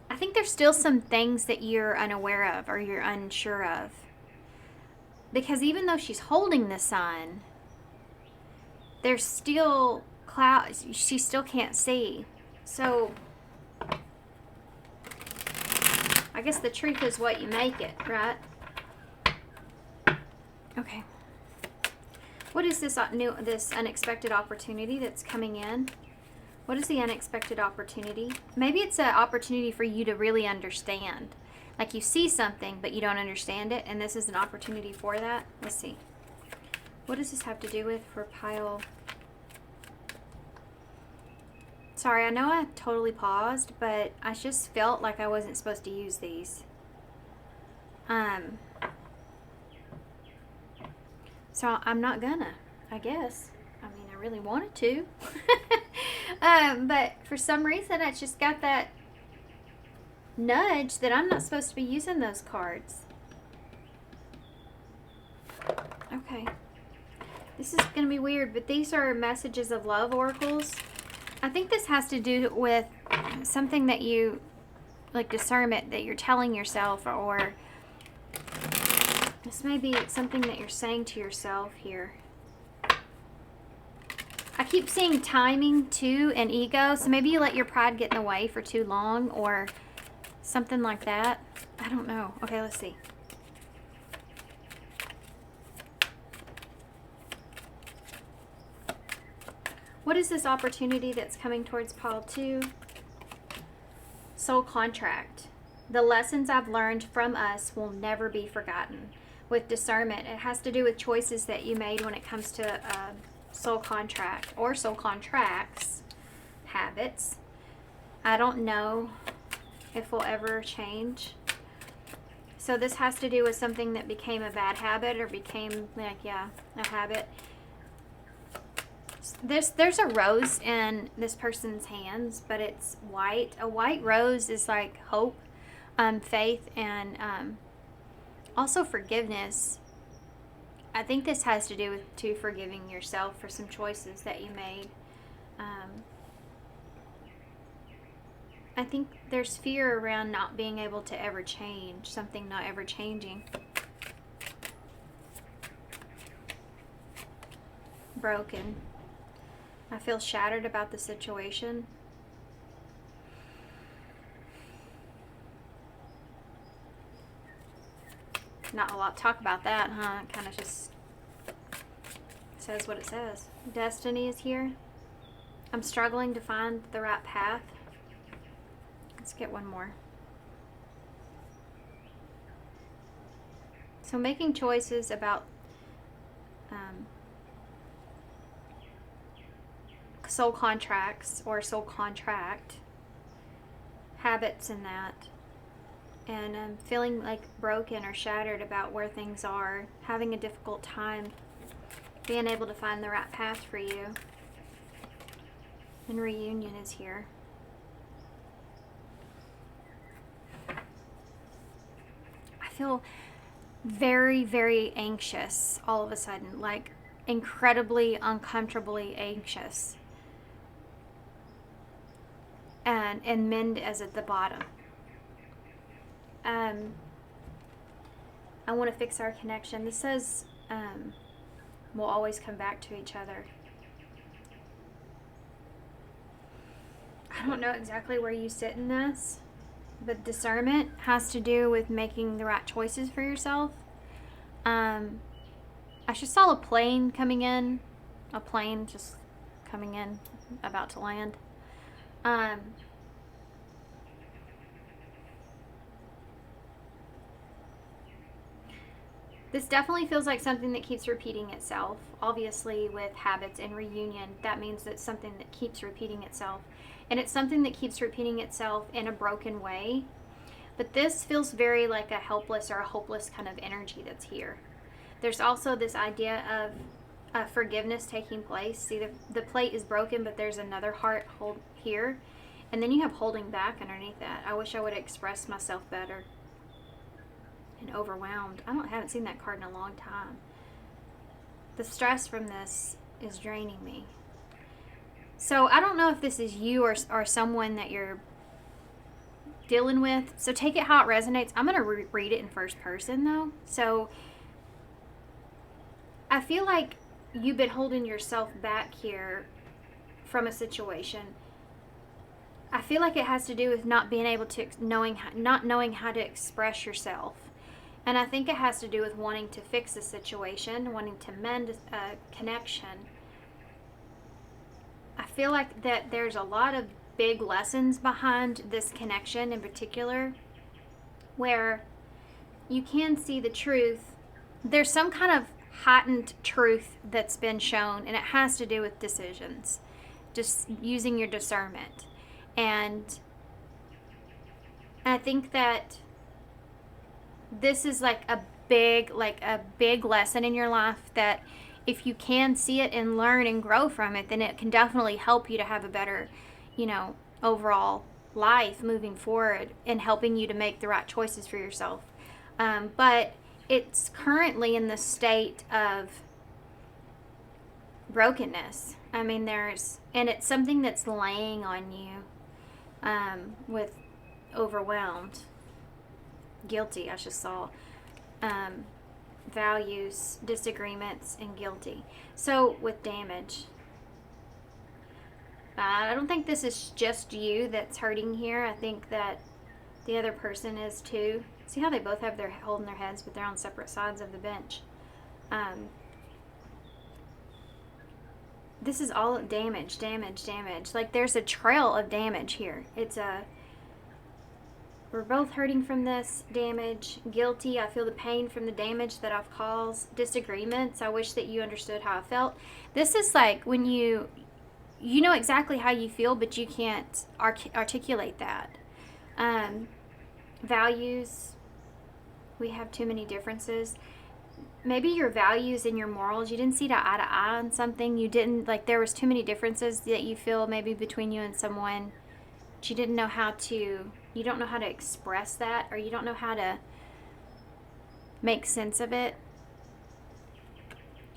I think there's still some things that you're unaware of or you're unsure of. Because even though she's holding the sun, there's still clouds. She still can't see. So I guess the truth is what you make it, right? Okay. What is this unexpected opportunity that's coming in? What is the unexpected opportunity? Maybe it's an opportunity for you to really understand. Like you see something, but you don't understand it, and this is an opportunity for that. Let's see. What does this have to do with for pile? Sorry, I know I totally paused, but I just felt like I wasn't supposed to use these. So I'm not gonna, I guess. I mean, I really wanted to. But for some reason, I just got that nudge that I'm not supposed to be using those cards. Okay. This is going to be weird, but these are messages of love oracles. I think this has to do with something that you, like discernment, that you're telling yourself, or this may be something that you're saying to yourself here. I keep seeing timing too and ego, so maybe you let your pride get in the way for too long or something like that. I don't know. Okay, let's see. What is this opportunity that's coming towards pile 2? Soul contract. The lessons I've learned from us will never be forgotten. With discernment, it has to do with choices that you made when it comes to soul contract or soul contracts, habits. I don't know if we'll ever change. So this has to do with something that became a bad habit or became a habit. There's a rose in this person's hands, but it's white. A white rose is like hope, faith, and also forgiveness. I think this has to do with forgiving yourself for some choices that you made. I think there's fear around not being able to ever change, something not ever changing. Broken. I feel shattered about the situation. Not a lot to talk about that, huh? It kind of just says what it says. Destiny is here. I'm struggling to find the right path. Let's get one more. So making choices about soul contracts or soul contract, habits and that, and feeling like broken or shattered about where things are, having a difficult time being able to find the right path for you. And reunion is here. I feel very, very anxious all of a sudden, like incredibly uncomfortably anxious. And mend as at the bottom. I want to fix our connection. This says we'll always come back to each other. I don't know exactly where you sit in this, but discernment has to do with making the right choices for yourself. I just saw a plane coming in. A plane just coming in, about to land. This definitely feels like something that keeps repeating itself. Obviously, with habits and reunion, that means it's something that keeps repeating itself. And it's something that keeps repeating itself in a broken way. But this feels very like a helpless or a hopeless kind of energy that's here. There's also this idea of forgiveness taking place. See, the plate is broken, but there's another heart hold here. And then you have holding back underneath that. I wish I would have expressed myself better. And overwhelmed. I haven't seen that card in a long time. The stress from this is draining me. So I don't know if this is you or someone that you're dealing with. So take it how it resonates. I'm going to read it in first person though. So I feel like you've been holding yourself back here from a situation. I feel like it has to do with not being able to not knowing how to express yourself. And I think it has to do with wanting to fix a situation, wanting to mend a connection. I feel like that there's a lot of big lessons behind this connection in particular. where you can see the truth. There's some kind of heightened truth that's been shown, and it has to do with decisions, just using your discernment. And I think that this is like a big lesson in your life, that if you can see it and learn and grow from it, then it can definitely help you to have a better, overall life moving forward, and helping you to make the right choices for yourself. But it's currently in the state of brokenness. I mean, and it's something that's laying on you, with overwhelmed, guilty, I just saw, values, disagreements, and guilty. So with damage, I don't think this is just you that's hurting here. I think that the other person is too. See how they both have their holding their heads, but they're on separate sides of the bench. This is all damage. Like, there's a trail of damage here. We're both hurting from this damage. Guilty. I feel the pain from the damage that I've caused. Disagreements. I wish that you understood how I felt. This is like when you know exactly how you feel, but you can't articulate that. Values. We have too many differences. Maybe your values and your morals, you didn't see eye to eye on something. You didn't, like, there was too many differences that you feel maybe between you and someone. But you don't know how to express that, or you don't know how to make sense of it.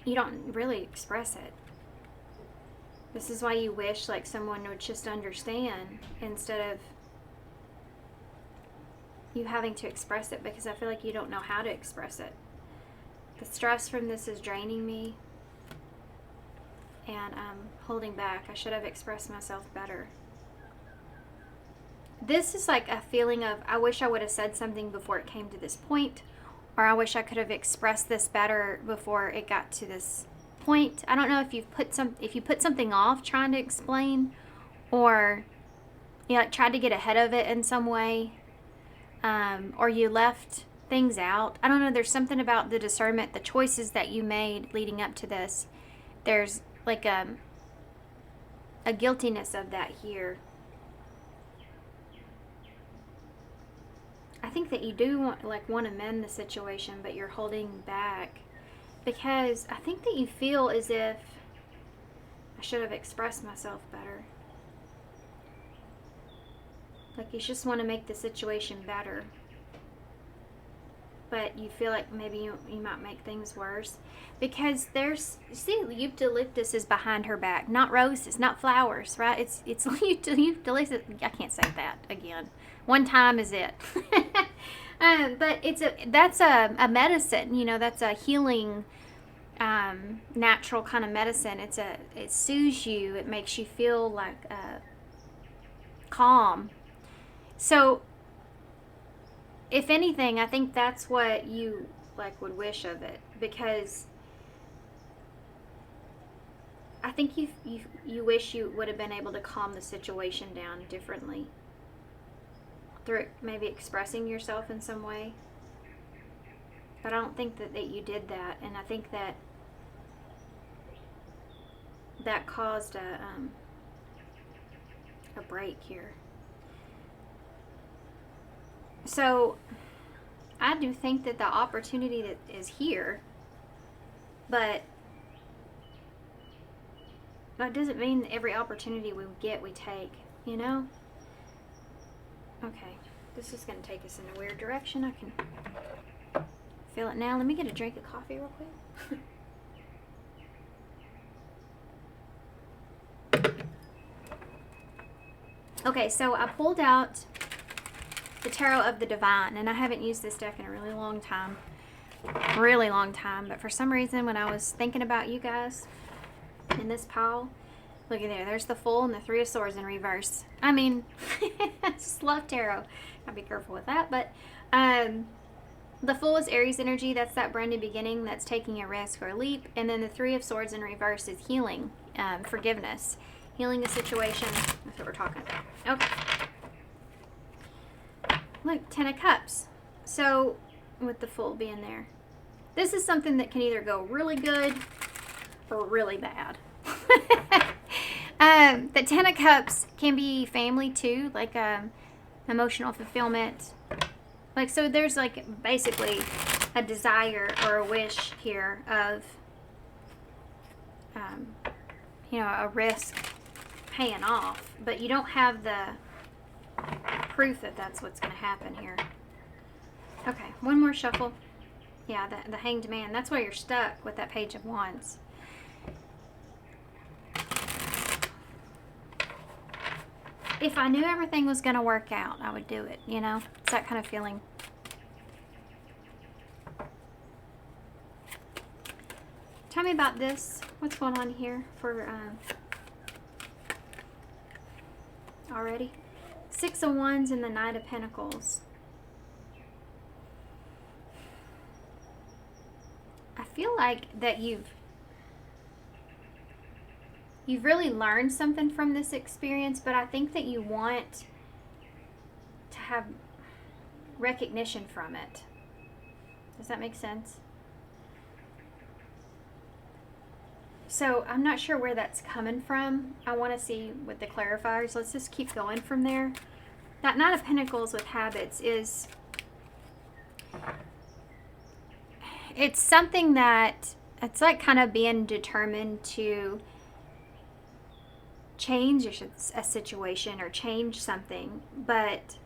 You don't really express it. This is why you wish, like, someone would just understand, instead of you having to express it, because I feel like you don't know how to express it. The stress from this is draining me, and I'm holding back. I should have expressed myself better. This is like a feeling of, I wish I would have said something before it came to this point, or I wish I could have expressed this better before it got to this point. I don't know if you put something off trying to explain, or you tried to get ahead of it in some way, or you left things out. I don't know. There's something about the discernment, the choices that you made leading up to this. There's like a guiltiness of that here. I think that you do want to mend the situation, but you're holding back because I think that you feel as if I should have expressed myself better. Like, you just want to make the situation better, but you feel like maybe you might make things worse, because eucalyptus is behind her back, not roses, not flowers, right? It's eucalyptus. I can't say that again. One time is it. But that's a medicine, that's a healing, natural kind of medicine. It soothes you. It makes you feel like calm. So, if anything, I think that's what you would wish of it, because I think you wish you would have been able to calm the situation down differently through maybe expressing yourself in some way. But I don't think that you did that, and I think that caused a break here. So, I do think that the opportunity that is here, but that doesn't mean every opportunity we get, we take, Okay, this is going to take us in a weird direction. I can feel it now. Let me get a drink of coffee real quick. Okay, so I pulled out the Tarot of the Divine, and I haven't used this deck in a really long time, but for some reason when I was thinking about you guys in this pile, look at there's the Fool and the Three of Swords in reverse. I mean, I just love tarot. Gotta be careful with that, but the Fool is Aries energy. That's that brand new beginning, that's taking a risk or a leap, and then the Three of Swords in reverse is healing, forgiveness, healing a situation. That's what we're talking about. Okay. Look, Ten of Cups. So, with the Fool being there, this is something that can either go really good or really bad. The Ten of Cups can be family too, like emotional fulfillment. Like, so there's like basically a desire or a wish here of, you know, a risk paying off, but you don't have the proof that that's what's going to happen here. Okay, one more shuffle. Yeah, the Hanged Man. That's why you're stuck with that Page of Wands. If I knew everything was going to work out, I would do it, you know? It's that kind of feeling. Tell me about this. What's going on here for already? Six of Wands and the Knight of Pentacles. I feel like that you've really learned something from this experience, but I think that you want to have recognition from it. Does that make sense? So I'm not sure where that's coming from. I want to see with the clarifiers. Let's just keep going from there. That Knight of Pentacles with habits is, it's something that, it's like kind of being determined to change a situation or change something, but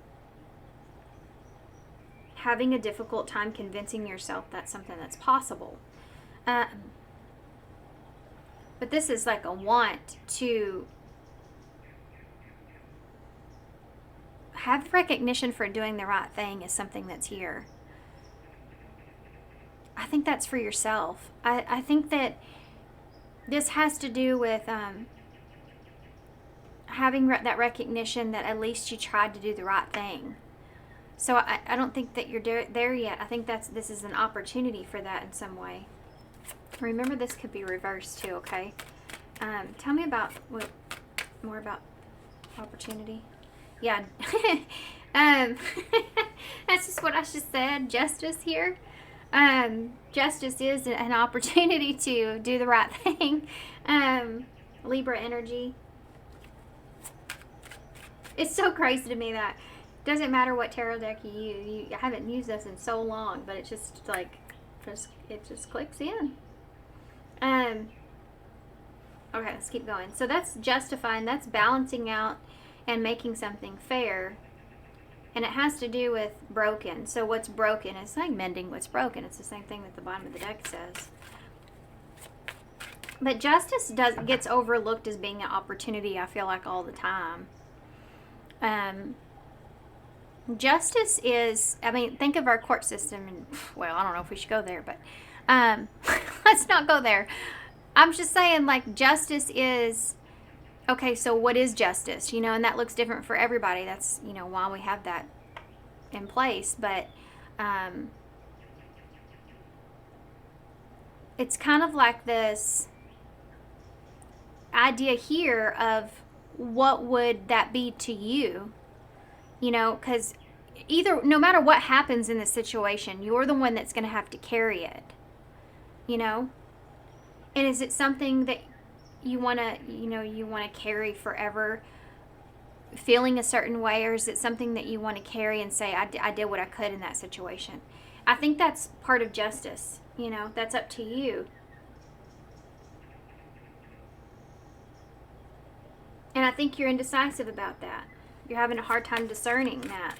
having a difficult time convincing yourself that's something that's possible. But this is like a want to have recognition for doing the right thing is something that's here. I think that's for yourself. I think that this has to do with having that recognition that at least you tried to do the right thing. So I don't think that you're there yet. I think this is an opportunity for that in some way. Remember, this could be reversed too, okay? Tell me about more about opportunity. Yeah. That's just what I just said. Justice here. Justice is an opportunity to do the right thing. Libra energy. It's so crazy to me that it doesn't matter what tarot deck you use. I haven't used this in so long, but it's just like, it just clicks in. Okay, let's keep going. So that's justifying, that's balancing out and making something fair. And it has to do with broken. So what's broken, it's like mending what's broken. It's the same thing that the bottom of the deck says. But justice gets overlooked as being an opportunity, I feel like, all the time. Justice is, I mean, think of our court system, and, well, I don't know if we should go there, but let's not go there. I'm just saying, like, justice is, okay, so what is justice? You know, and that looks different for everybody. That's, you know, why we have that in place. But it's kind of like this idea here of what would that be to you? You know, because no matter what happens in the situation, you're the one that's going to have to carry it. You know? And is it something that you want to, you know, you want to carry forever, feeling a certain way, or is it something that you want to carry and say, I did what I could in that situation? I think that's part of justice. You know, that's up to you. And I think you're indecisive about that. You're having a hard time discerning that.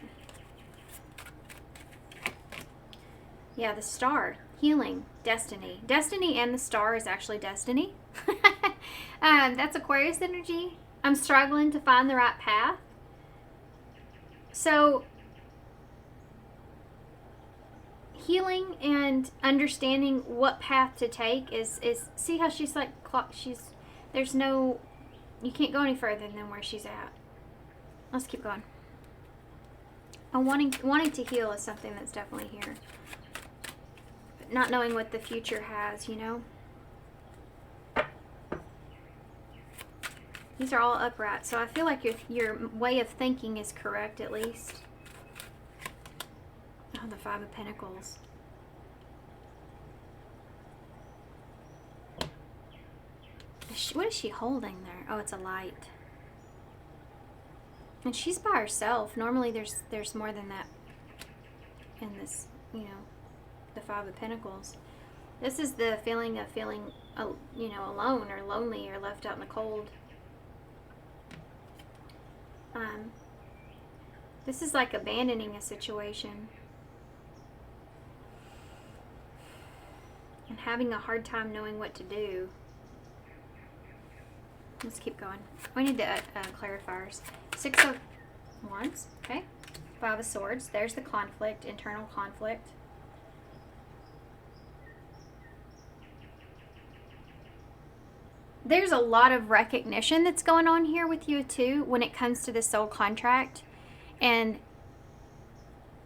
Yeah, the Star. Healing. Destiny. Destiny and the Star is actually destiny. That's Aquarius energy. I'm struggling to find the right path. So, healing and understanding what path to take is see how she's like, there's no, you can't go any further than where she's at. Let's keep going. Wanting to heal is something that's definitely here. But not knowing what the future has, you know. These are all upright, so I feel like your way of thinking is correct at least. Oh, the Five of Pentacles. What is she holding there? Oh, it's a light. And she's by herself. Normally there's more than that in this, the Five of Pentacles. This is the feeling of feeling, alone or lonely or left out in the cold. This is like abandoning a situation and having a hard time knowing what to do. Let's keep going. We need the clarifiers. Six of Wands, okay. Five of Swords. There's the conflict, internal conflict. There's a lot of recognition that's going on here with you too when it comes to the soul contract, and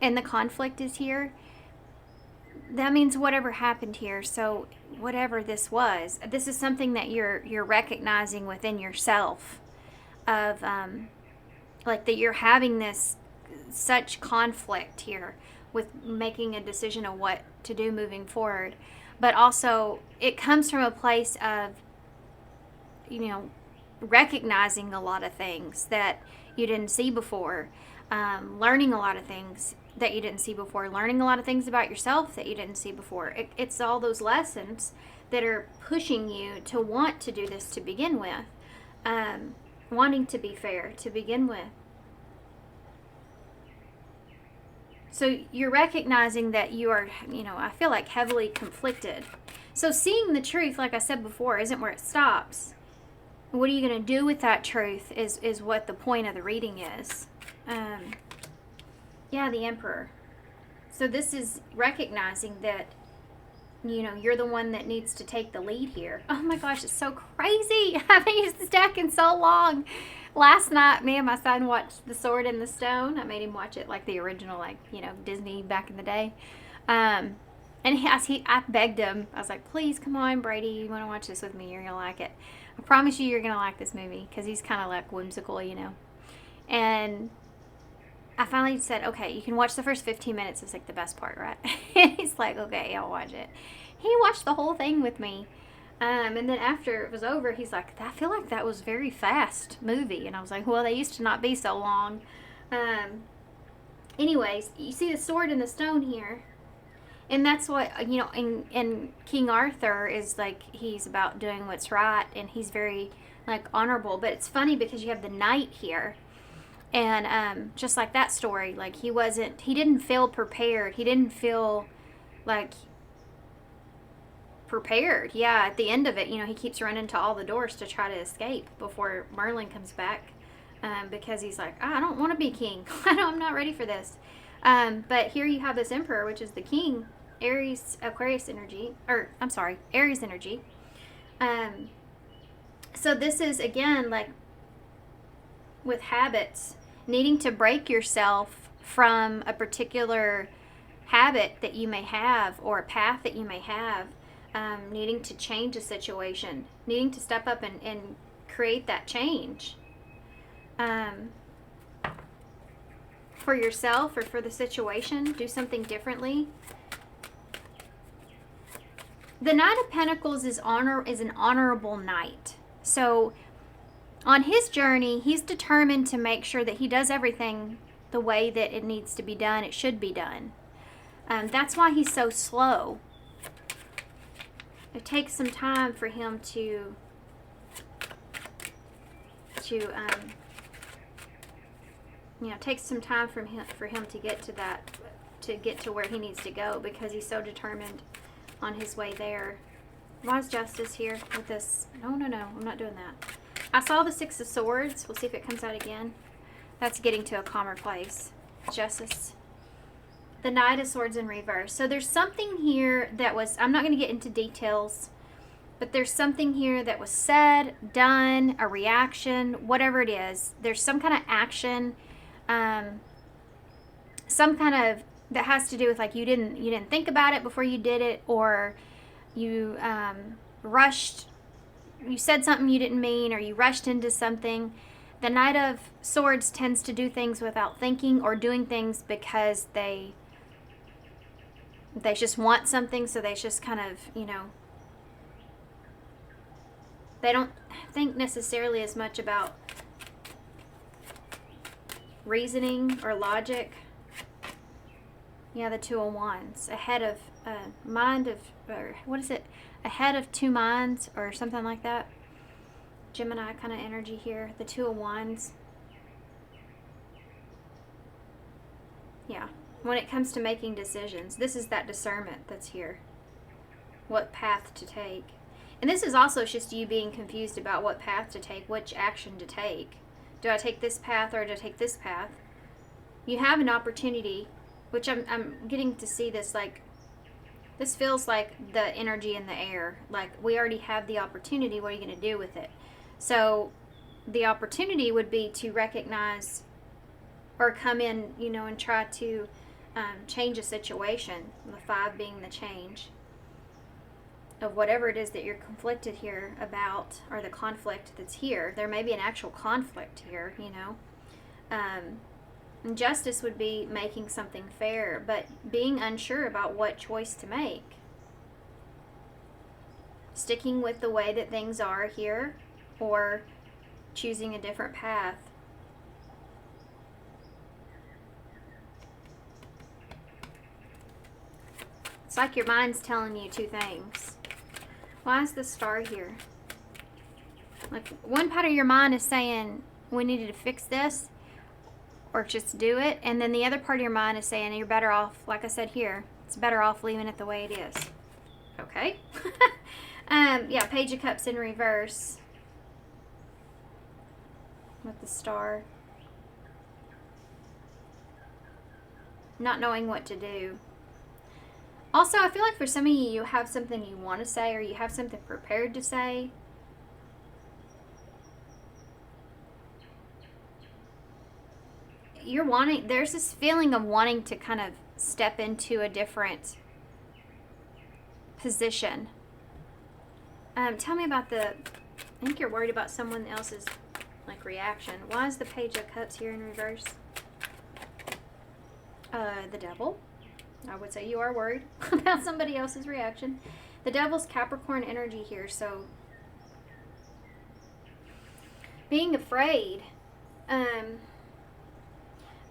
the conflict is here. That means whatever happened here. So whatever this was, this is something that you're recognizing within yourself, of like that you're having this such conflict here with making a decision of what to do moving forward. But also it comes from a place of recognizing a lot of things that you didn't see before, learning a lot of things that you didn't see before, learning a lot of things about yourself that you didn't see before. It's all those lessons that are pushing you to want to do this to begin with, wanting to be fair to begin with. So you're recognizing that you are, I feel like heavily conflicted. So seeing the truth, like I said before, isn't where it stops. What are you going to do with that truth is what the point of the reading is. Yeah, the Emperor. So this is recognizing that, you're the one that needs to take the lead here. Oh my gosh, it's so crazy. I haven't used this deck in so long. Last night, me and my son watched The Sword in the Stone. I made him watch it like the original, Disney back in the day. And I begged him. I was like, please, come on, Brady. You want to watch this with me? You're going to like it. I promise you, you're going to like this movie. Because he's kind of like whimsical, And I finally said, okay, you can watch the first 15 minutes. It's like the best part, right? He's like, okay, I'll watch it. He watched the whole thing with me. And then after it was over, he's like, I feel like that was a very fast movie. And I was like, well, they used to not be so long. Anyways, you see the sword and the stone here. And that's what, and King Arthur is like, he's about doing what's right. And he's very, honorable. But it's funny because you have the knight here. And just like that story, he didn't feel prepared. He didn't feel prepared. Yeah, at the end of it, he keeps running to all the doors to try to escape before Merlin comes back, because he's like, I don't want to be king. I'm not ready for this. But here you have this emperor, which is the king, Aries energy. So this is, again, with habits, needing to break yourself from a particular habit that you may have or a path that you may have, needing to change a situation, needing to step up and create that change for yourself or for the situation. Do something differently. The Knight of Pentacles is an honorable knight. So on his journey, he's determined to make sure that he does everything the way that it needs to be done, it should be done. That's why he's so slow. It takes some time for him to takes some time for him to get to that, to get to where he needs to go, because he's so determined on his way there. Why is Justice here with this? No, I'm not doing that. I saw the Six of Swords. We'll see if it comes out again. That's getting to a calmer place. Justice. The Knight of Swords in reverse. So there's something here that was, I'm not going to get into details, but there's something here that was said, done, a reaction, whatever it is. There's some kind of action, some kind of, that has to do with you didn't think about it before you did it, or you rushed. You said something you didn't mean, or you rushed into something. The Knight of Swords tends to do things without thinking, or doing things because they They just want something, so they just kind of, they don't think necessarily as much about reasoning or logic. Yeah, the Two of Wands. Ahead of or what is it? Ahead of two minds or something like that. Gemini kind of energy here. The Two of Wands. Yeah. When it comes to making decisions, this is that discernment that's here. What path to take. And this is also just you being confused about what path to take, which action to take. Do I take this path or do I take this path? You have an opportunity, which I'm getting to see this, like, this feels like the energy in the air. Like, we already have the opportunity. What are you going to do with it? So the opportunity would be to recognize or come in, and try to change a situation. The 5 being the change of whatever it is that you're conflicted here about, or the conflict that's here. There may be an actual conflict here, And justice would be making something fair, but being unsure about what choice to make. Sticking with the way that things are here, or choosing a different path. It's like your mind's telling you two things. Why is the star here? Like, one part of your mind is saying, we needed to fix this, or just do it. And then the other part of your mind is saying, you're better off, like I said here, it's better off leaving it the way it is. Okay. Yeah, Page of Cups in reverse. With the star. Not knowing what to do. Also, I feel like for some of you, you have something you want to say, or you have something prepared to say. There's this feeling of wanting to kind of step into a different position. Tell me about I think you're worried about someone else's, like, reaction. Why is the Page of Cups here in reverse? The Devil. I would say you are worried about somebody else's reaction. The Devil's Capricorn energy here, so being afraid. I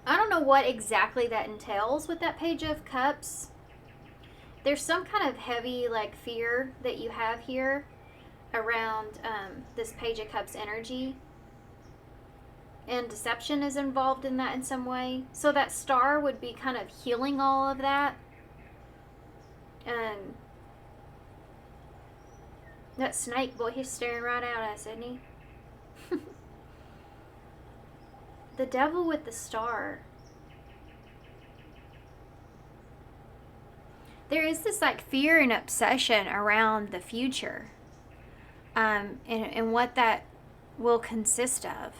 don't know what exactly that entails with that Page of Cups. There's some kind of heavy, like, fear that you have here around this Page of Cups energy. And deception is involved in that in some way. So that star would be kind of healing all of that. And that snake, boy, he's staring right at us, isn't he? The Devil with the star. There is this, like, fear and obsession around the future. And what that will consist of.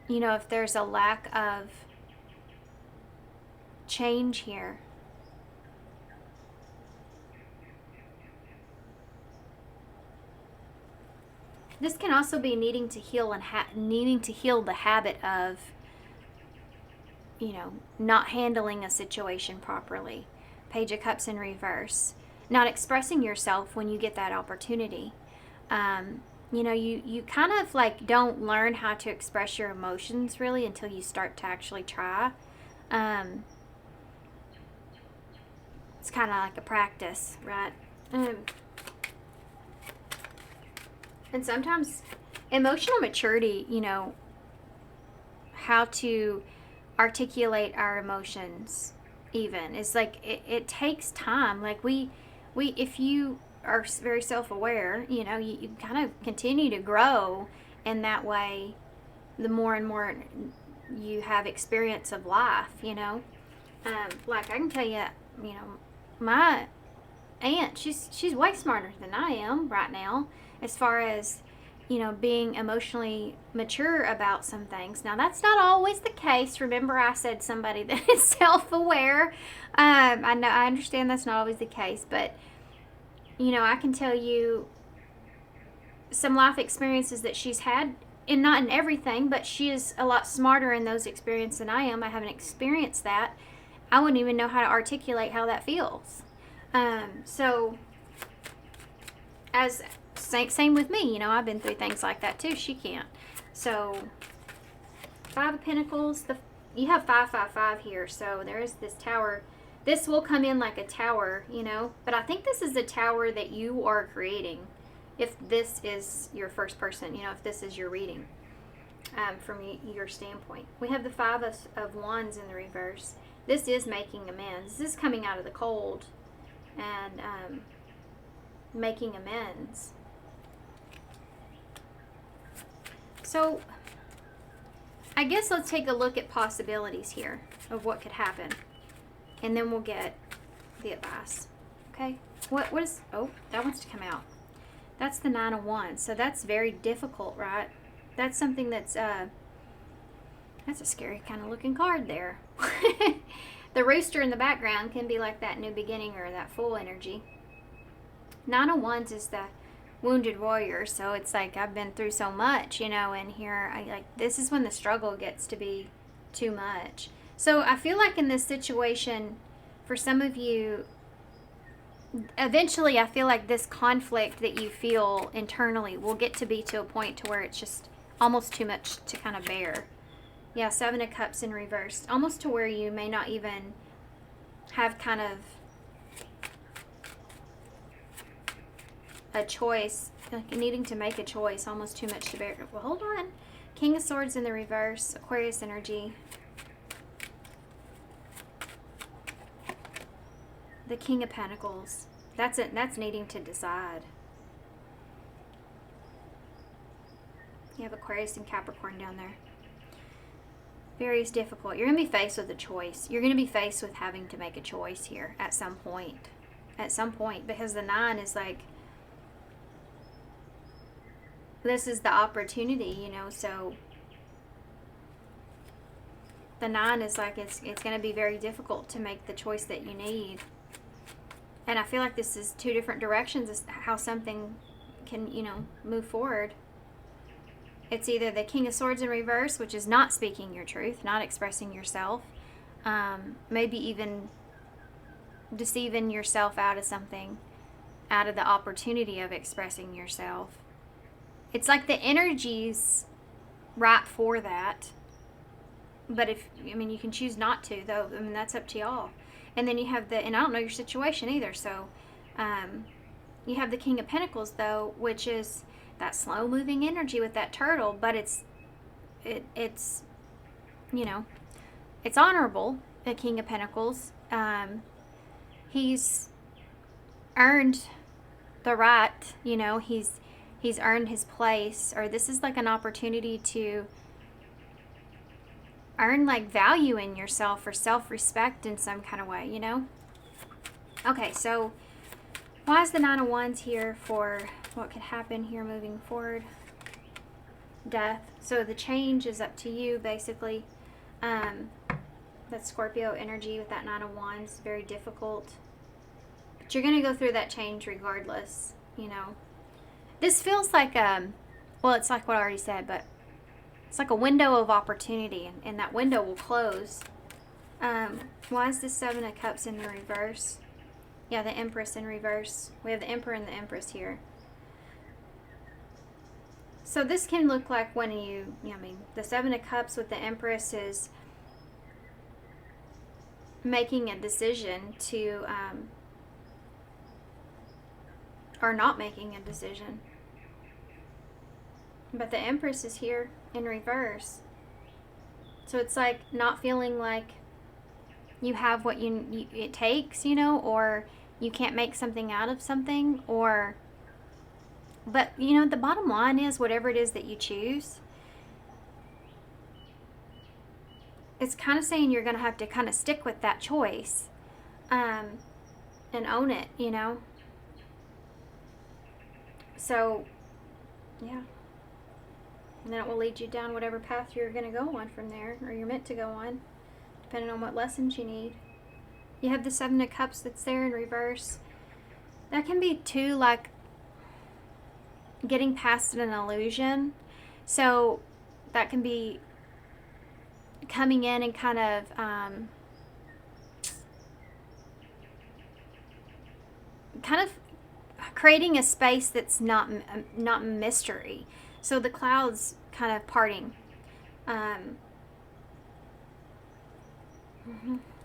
If there's a lack of change here. This can also be needing to heal and needing to heal the habit of, not handling a situation properly. Page of Cups in reverse. Not expressing yourself when you get that opportunity. You kind of, like, don't learn how to express your emotions really until you start to actually try. It's kind of like a practice, right? And sometimes emotional maturity, how to articulate our emotions even is like, it takes time. Like, if you are very self-aware, you kind of continue to grow in that way the more and more you have experience of life, like, I can tell you, my aunt, she's way smarter than I am right now as far as, being emotionally mature about some things. Now, that's not always the case. Remember, I said somebody that is self-aware. I understand that's not always the case, but I can tell you some life experiences that she's had, and not in everything, but she is a lot smarter in those experiences than I am. I haven't experienced that. I wouldn't even know how to articulate how that feels. So as same with me, you know, I've been through things like that too. She can't. So 5 of Pentacles, you have 555 here, so there is this tower. This will come in like a tower, you know, but I think this is the tower that you are creating. If this is your first person, you know, if this is your reading, from your standpoint. We have the 5 of Wands in the reverse. This is making amends. This is coming out of the cold and making amends. So I guess let's take a look at possibilities here of what could happen. And then we'll get the advice. Okay? What is, oh, that wants to come out. That's the 9 of Wands. So that's very difficult, right? That's something that's a scary kind of looking card there. The rooster in the background can be like that new beginning or that full energy. 9 of Wands is the wounded warrior, so it's like I've been through so much, you know, and here this is when the struggle gets to be too much. So I feel like in this situation, for some of you, eventually I feel like this conflict that you feel internally will get to be to a point to where it's just almost too much to kind of bear. Yeah, 7 of Cups in reverse, almost to where you may not even have kind of a choice, like needing to make a choice, almost too much to bear. Well, hold on. King of Swords in the reverse, Aquarius energy. The King of Pentacles. That's it. That's needing to decide. You have Aquarius and Capricorn down there. Very difficult. You're going to be faced with a choice. You're going to be faced with having to make a choice here at some point. At some point. Because the 9 is like, this is the opportunity, you know, so the 9 is like it's going to be very difficult to make the choice that you need. And I feel like this is 2 different directions as how something can, you know, move forward. It's either the King of Swords in reverse, which is not speaking your truth, not expressing yourself, maybe even deceiving yourself out of something, out of the opportunity of expressing yourself. It's like the energy's right for that. But you can choose not to, though. I mean, that's up to y'all. And then you have and I don't know your situation either, so you have the King of Pentacles, though, which is that slow-moving energy with that turtle, but it's you know, it's honorable, the King of Pentacles. He's earned the right, you know, he's earned his place, or this is like an opportunity to earn like value in yourself or self-respect in some kind of way, you know? Okay, so why is the 9 of Wands here for what could happen here moving forward? Death. So the change is up to you, basically. That Scorpio energy with that 9 of Wands, very difficult. But you're going to go through that change regardless, you know? This feels like, well, it's like what I already said, but it's like a window of opportunity, and that window will close. Why is the 7 of Cups in the reverse? Yeah, the Empress in reverse. We have the Emperor and the Empress here. So this can look like when the 7 of Cups with the Empress is making a decision to, or not making a decision. But the Empress is here in reverse. So it's like not feeling like you have what it takes, you know, or you can't make something out of something, but you know, the bottom line is whatever it is that you choose, it's kind of saying you're going to have to kind of stick with that choice, and own it, you know. So, yeah. And then it will lead you down whatever path you're going to go on from there, or you're meant to go on, depending on what lessons you need. You have the 7 of Cups that's there in reverse. That can be too, like, getting past an illusion. So that can be coming in and kind of kind of creating a space that's not mystery. So the clouds kind of parting.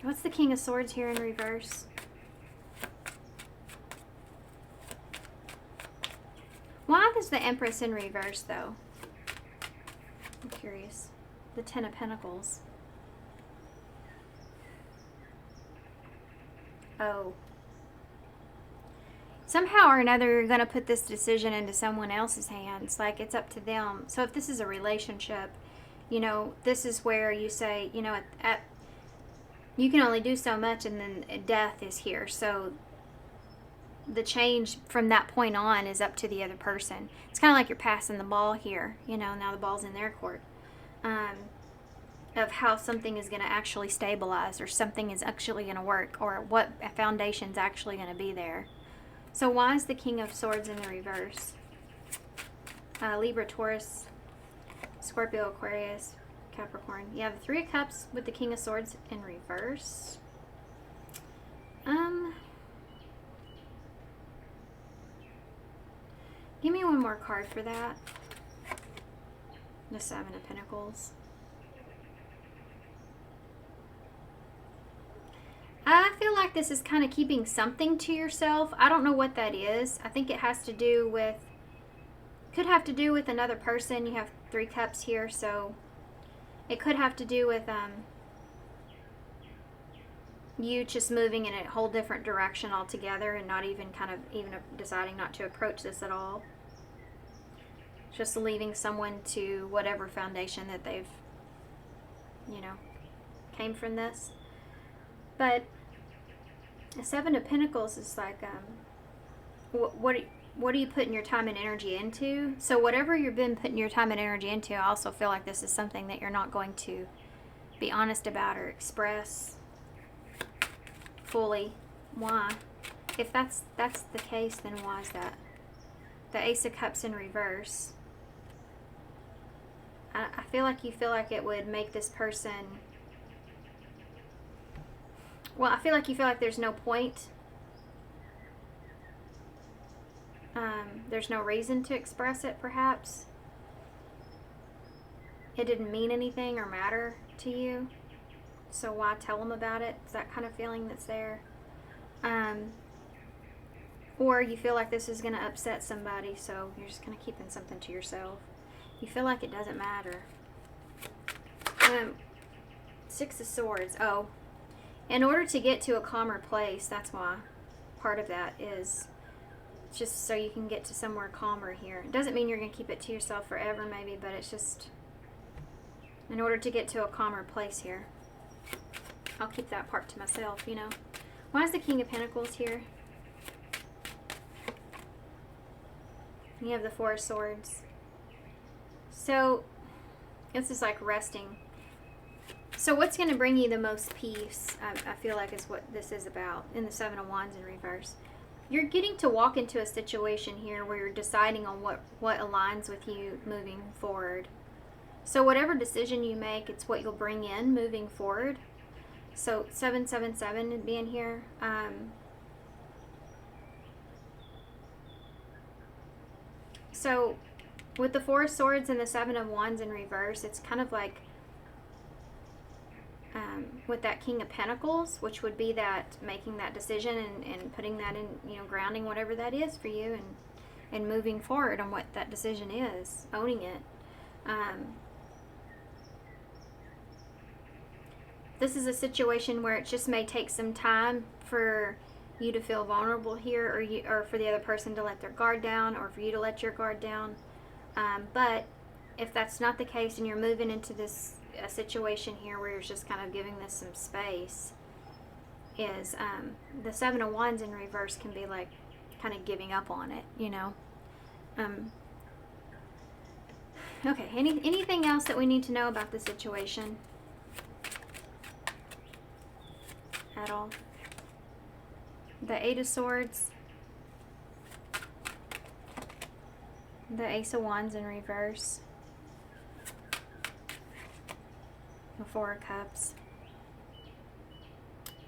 What's the King of Swords here in reverse? Why is the Empress in reverse, though? I'm curious. The Ten of Pentacles. Oh. Somehow or another, you're going to put this decision into someone else's hands. Like, it's up to them. So if this is a relationship, you know, this is where you say, you know, you can only do so much, and then death is here. So the change from that point on is up to the other person. It's kind of like you're passing the ball here, you know, now the ball's in their court, of how something is going to actually stabilize, or something is actually going to work, or what foundation's actually going to be there. So why is the King of Swords in the reverse? Libra, Taurus, Scorpio, Aquarius, Capricorn. You have the Three of Cups with the King of Swords in reverse. Give me one more card for that. The Seven of Pentacles. I feel like this is kind of keeping something to yourself. I don't know what that is. I think it has to do with, could have to do with another person. You have Three Cups here, so it could have to do with you just moving in a whole different direction altogether, and not even even deciding not to approach this at all. Just leaving someone to whatever foundation that they've, you know, came from this. But the Seven of Pentacles is like, what are you putting your time and energy into? So whatever you've been putting your time and energy into, I also feel like this is something that you're not going to be honest about or express fully. Why? If that's the case, then why is that? The Ace of Cups in reverse. I feel like you feel like it would make this person... Well, I feel like you feel like there's no point. There's no reason to express it, perhaps. It didn't mean anything or matter to you. So why tell them about it? It's that kind of feeling that's there. Or you feel like this is going to upset somebody, so you're just kind of keeping something to yourself. You feel like it doesn't matter. Six of Swords. Oh. In order to get to a calmer place, that's why. Part of that is just so you can get to somewhere calmer here. It doesn't mean you're going to keep it to yourself forever, maybe, but it's just in order to get to a calmer place here. I'll keep that part to myself, you know. Why is the King of Pentacles here? You have the Four of Swords. So, this is like resting. So what's going to bring you the most peace, I feel like, is what this is about in the Seven of Wands in reverse. You're getting to walk into a situation here where you're deciding on what aligns with you moving forward. So whatever decision you make, it's what you'll bring in moving forward. So 777 being here. So with the Four of Swords and the Seven of Wands in reverse, it's kind of like with that King of Pentacles, which would be that making that decision and putting that in, you know, grounding whatever that is for you, and moving forward on what that decision is, owning it. This is a situation where it just may take some time for you to feel vulnerable here, or for the other person to let their guard down, or for you to let your guard down. But if that's not the case, and you're moving into this a situation here where you're just kind of giving this some space, is the Seven of Wands in reverse can be like kind of giving up on it, you know. Okay, anything else that we need to know about the situation at all? The Eight of Swords, the Ace of Wands in reverse, the Four of Cups,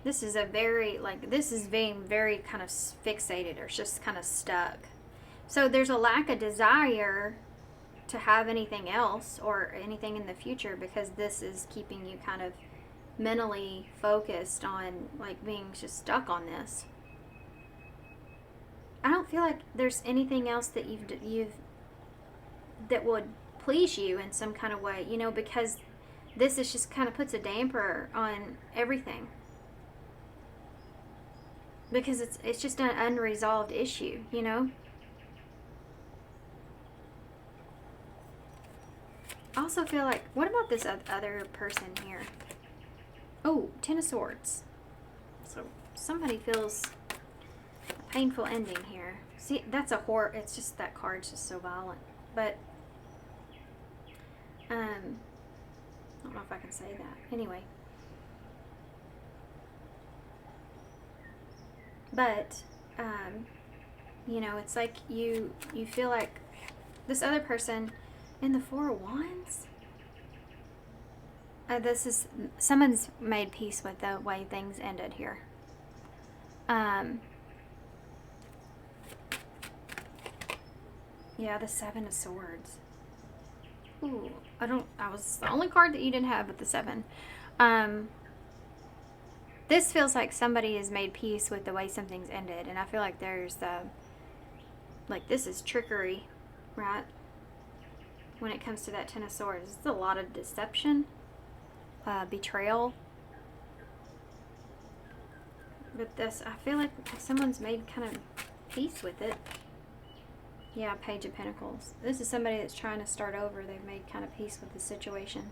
This is a very, like, this is being very kind of fixated or just kind of stuck. So there's a lack of desire to have anything else or anything in the future, because this is keeping you kind of mentally focused on, like, being just stuck on this. I don't feel like there's anything else that you've that would please you in some kind of way, you know, because this is just kind of puts a damper on everything, because it's just an unresolved issue, you know. I also feel like, what about this other person here? Oh, Ten of Swords. So somebody feels a painful ending here. See, that's a horror. It's just that card's just so violent. But I don't know if I can say that. Anyway. But you know, it's like you feel like this other person in the Four of Wands. This is, someone's made peace with the way things ended here. Yeah, the Seven of Swords. Ooh, I was the only card that you didn't have with the Seven. This feels like somebody has made peace with the way something's ended, and I feel like there's like, this is trickery, right? When it comes to that Ten of Swords, it's a lot of deception, betrayal. But this, I feel like someone's made kind of peace with it. Yeah, Page of Pentacles. This is somebody that's trying to start over. They've made kind of peace with the situation,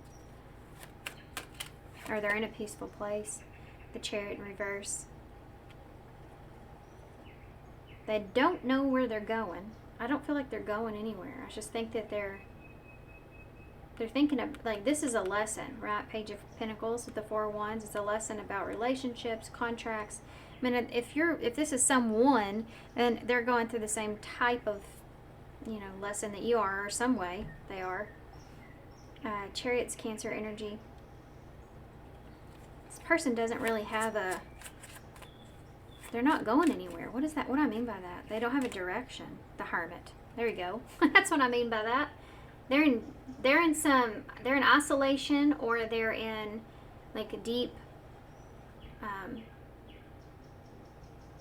or they're in a peaceful place. The Chariot in reverse. They don't know where they're going. I don't feel like they're going anywhere. I just think that they're thinking of, like, this is a lesson, right? Page of Pentacles with the Four of Wands. It's a lesson about relationships, contracts. I mean, if this is someone and they're going through the same type of, you know, lesson that you are, or some way they are. Chariot's Cancer energy. This person doesn't really have they're not going anywhere. What is that? What do I mean by that? They don't have a direction. The Hermit. There you go. That's what I mean by that. They're in isolation, or they're in like a deep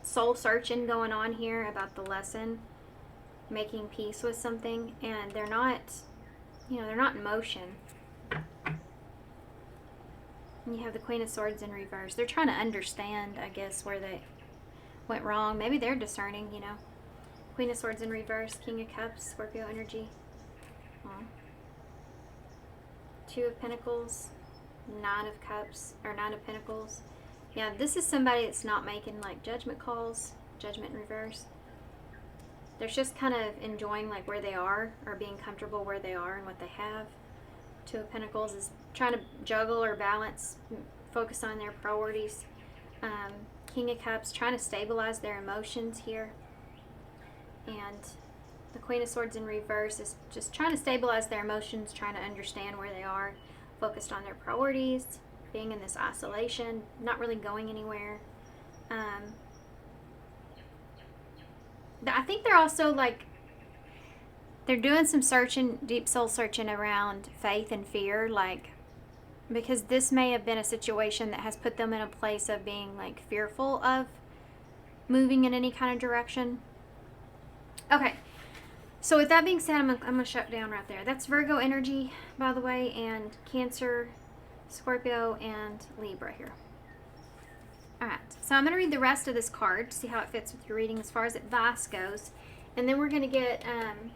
soul searching going on here about the lesson, making peace with something, and they're not, you know, they're not in motion. And you have the Queen of Swords in reverse. They're trying to understand, I guess, where they went wrong. Maybe they're discerning, you know. Queen of Swords in reverse, King of Cups, Scorpio energy. Two of Pentacles, Nine of Cups, or Nine of Pentacles. Yeah, this is somebody that's not making, like, judgment calls. Judgment in reverse. They're just kind of enjoying, like, where they are, or being comfortable where they are and what they have. Two of Pentacles is trying to juggle or balance, focus on their priorities. King of Cups, trying to stabilize their emotions here. And the Queen of Swords in reverse is just trying to stabilize their emotions, trying to understand where they are, focused on their priorities, being in this isolation, not really going anywhere. I think they're also, like, they're doing some searching, deep soul searching around faith and fear, like, because this may have been a situation that has put them in a place of being, like, fearful of moving in any kind of direction. Okay. So with that being said, I'm going to shut down right there. That's Virgo energy, by the way, and Cancer, Scorpio, and Libra here. Alright, so I'm going to read the rest of this card to see how it fits with your reading as far as advice goes. And then we're going to get, I'm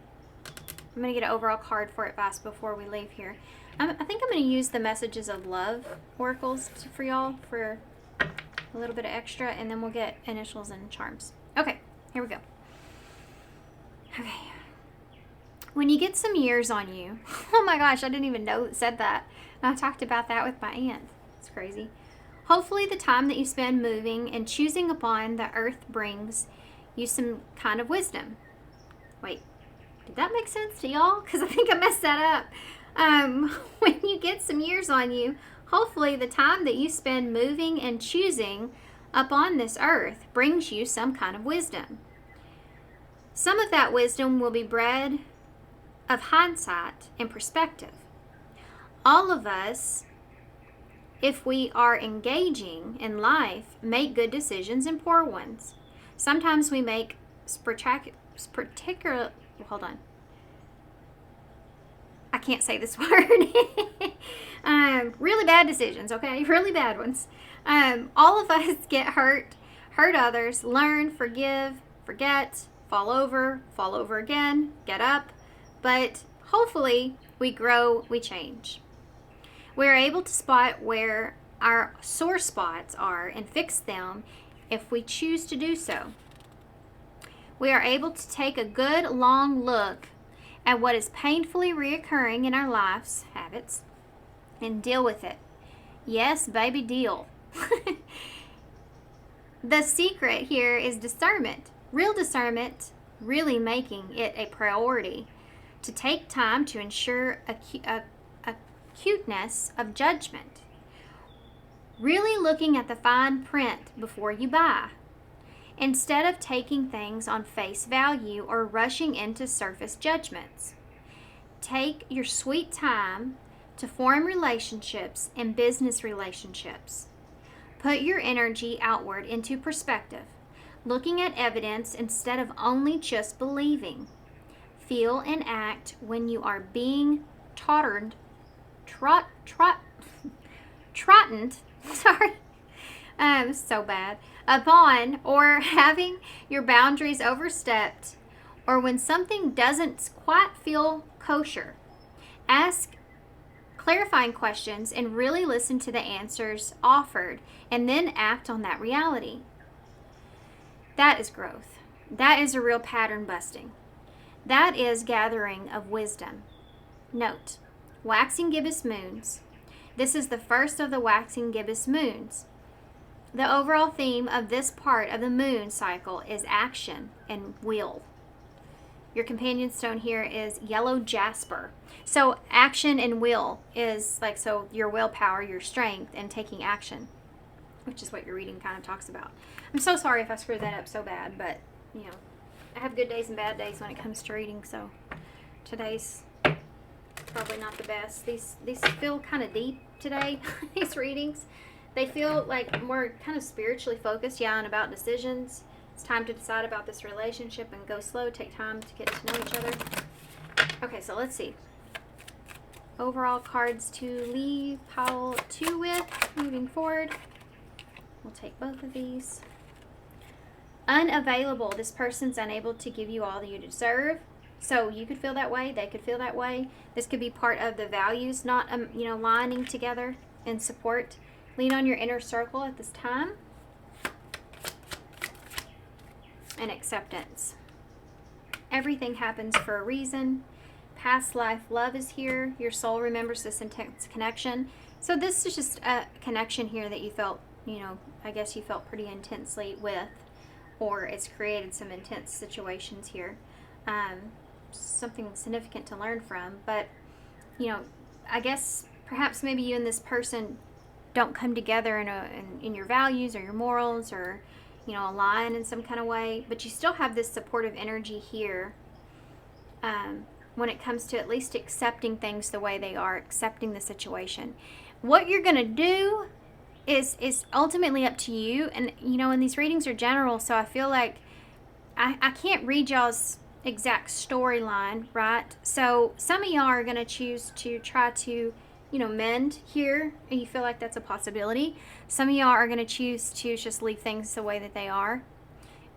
going to get an overall card for advice before we leave here. I think I'm going to use the Messages of Love oracles for y'all for a little bit of extra, and then we'll get initials and charms. Okay, here we go. Okay. When you get some years on you, oh my gosh, I didn't even know it said that. I talked about that with my aunt. It's crazy. Hopefully the time that you spend moving and choosing upon the earth brings you some kind of wisdom. Wait, did that make sense to y'all? Because I think I messed that up. When you get some years on you, Hopefully, the time that you spend moving and choosing upon this earth brings you some kind of wisdom. Some of that wisdom will be bred of hindsight and perspective. All of us, if we are engaging in life, make good decisions and poor ones. Sometimes we make hold on. I can't say this word. Really bad decisions, okay? Really bad ones. All of us get hurt others, learn, forgive, forget, fall over again, get up. But hopefully we grow, we change. We're able to spot where our sore spots are and fix them if we choose to do so. We are able to take a good long look at what is painfully reoccurring in our lives, habits, and deal with it. Yes, baby, deal. The secret here is discernment. Real discernment, really making it a priority to take time to ensure acuteness of judgment. Really looking at the fine print before you buy, instead of taking things on face value or rushing into surface judgments. Take your sweet time to form relationships and business relationships. Put your energy outward into perspective, looking at evidence instead of only just believing. Feel and act when you are being trodden, sorry, so bad, upon, or having your boundaries overstepped, or when something doesn't quite feel kosher. Ask clarifying questions and really listen to the answers offered, and then act on that reality. That is growth. That is a real pattern busting. That is gathering of wisdom. Note, waxing gibbous moons. This is the first of the waxing gibbous moons. The overall theme of this part of the moon cycle is action and will. Your companion stone here is yellow jasper. So action and will is like, so your willpower, your strength, and taking action, which is what your reading kind of talks about. I'm so sorry if I screwed that up so bad, but you know, I have good days and bad days when it comes to reading, so today's probably not the best. These feel kind of deep today, these readings. They feel like more kind of spiritually focused, and about decisions. It's time to decide about this relationship and go slow, take time to get to know each other. Okay, so let's see. Overall cards to leave pile 2 with, moving forward. We'll take both of these. Unavailable. This person's unable to give you all that you deserve. So you could feel that way. They could feel that way. This could be part of the values not, lining together in support. Lean on your inner circle at this time. And acceptance. Everything happens for a reason. Past life love is here. Your soul remembers this intense connection. So this is just a connection here that you felt, I guess you felt pretty intensely with, or it's created some intense situations here. Something significant to learn from. But, I guess perhaps maybe you and this person don't come together in your values or your morals, or align in some kind of way, but you still have this supportive energy here when it comes to at least accepting things the way they are, accepting the situation. What you're going to do is ultimately up to you, and and these readings are general, so I feel like I can't read y'all's exact storyline, right? So some of y'all are going to choose to try to mend here, and you feel like that's a possibility. Some of y'all are going to choose to just leave things the way that they are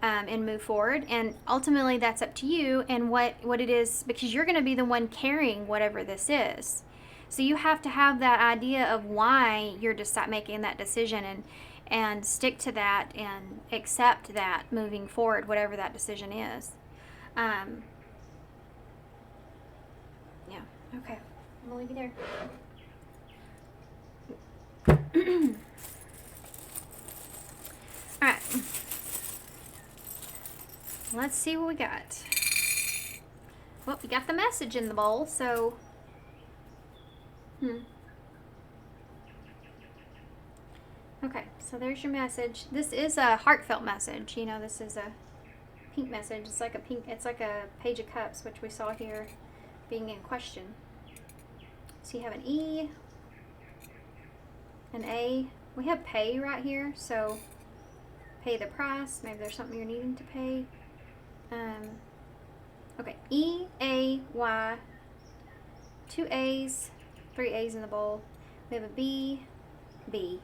and move forward. And ultimately, that's up to you and what it is, because you're going to be the one carrying whatever this is. So you have to have that idea of why you're making that decision, and stick to that and accept that moving forward, whatever that decision is. Yeah. Okay. I'm going to leave you there. All right, let's see what we got. Well, we got the message in the bowl, so Okay, so there's your message. This is a heartfelt message. You know, this is a pink message. It's like a page of cups, which we saw here being in question. So you have an E, an A. We have pay right here, so pay the price. Maybe there's something you're needing to pay. Okay, E, A, Y, 2 A's, 3 A's in the bowl. We have a B, B,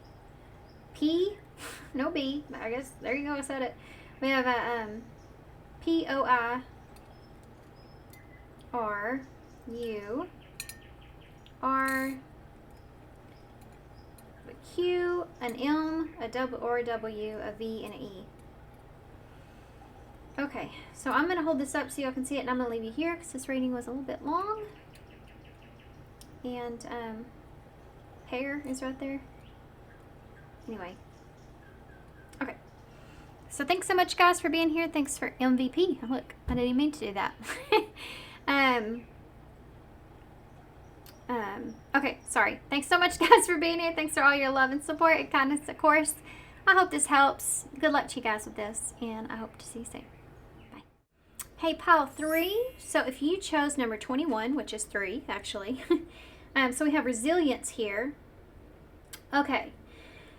P, no B, I guess, there you go, I said it. We have a P, O, I, R, U, R, a Q, an M, a W or a W, a V, and an E. Okay, so I'm going to hold this up so y'all can see it, and I'm going to leave you here because this reading was a little bit long. And hair is right there. Anyway. Okay. So thanks so much, guys, for being here. Thanks for MVP. Oh, look, I didn't even mean to do that. Okay, sorry. Thanks so much, guys, for being here. Thanks for all your love and support and kindness, of course. I hope this helps. Good luck to you guys with this, and I hope to see you soon. Bye. Hey, pile 3. So if you chose number 21, which is 3, actually, so we have resilience here. Okay,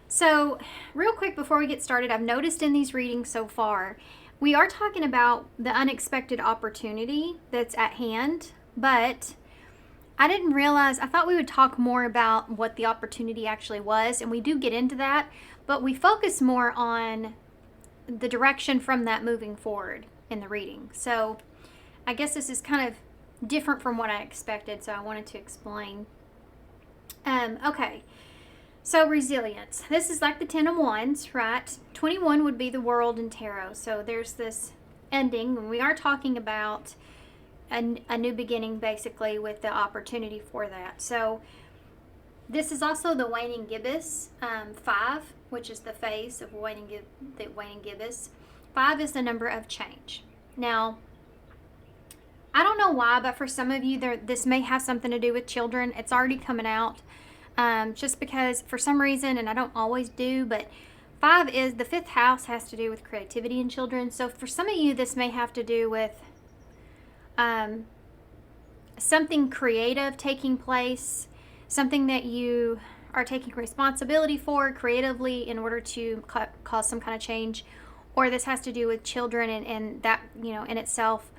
so real quick before we get started, I've noticed in these readings so far, we are talking about the unexpected opportunity that's at hand, but I didn't realize, I thought we would talk more about what the opportunity actually was, and we do get into that, but we focus more on the direction from that moving forward in the reading. So I guess this is kind of different from what I expected, so I wanted to explain. Okay, so resilience. This is like the 10 of Wands, right? 21 would be the world in tarot. So there's this ending, and we are talking about a new beginning, basically, with the opportunity for that. So this is also the waning gibbous, 5, which is the face of the waning gibbous. 5 is the number of change. Now, I don't know why, but for some of you, this may have something to do with children. It's already coming out, just because for some reason, and I don't always do, but 5 is the 5th house, has to do with creativity in children. So for some of you, this may have to do with something creative taking place, something that you are taking responsibility for creatively in order to cause some kind of change, or this has to do with children and that, you know, in itself,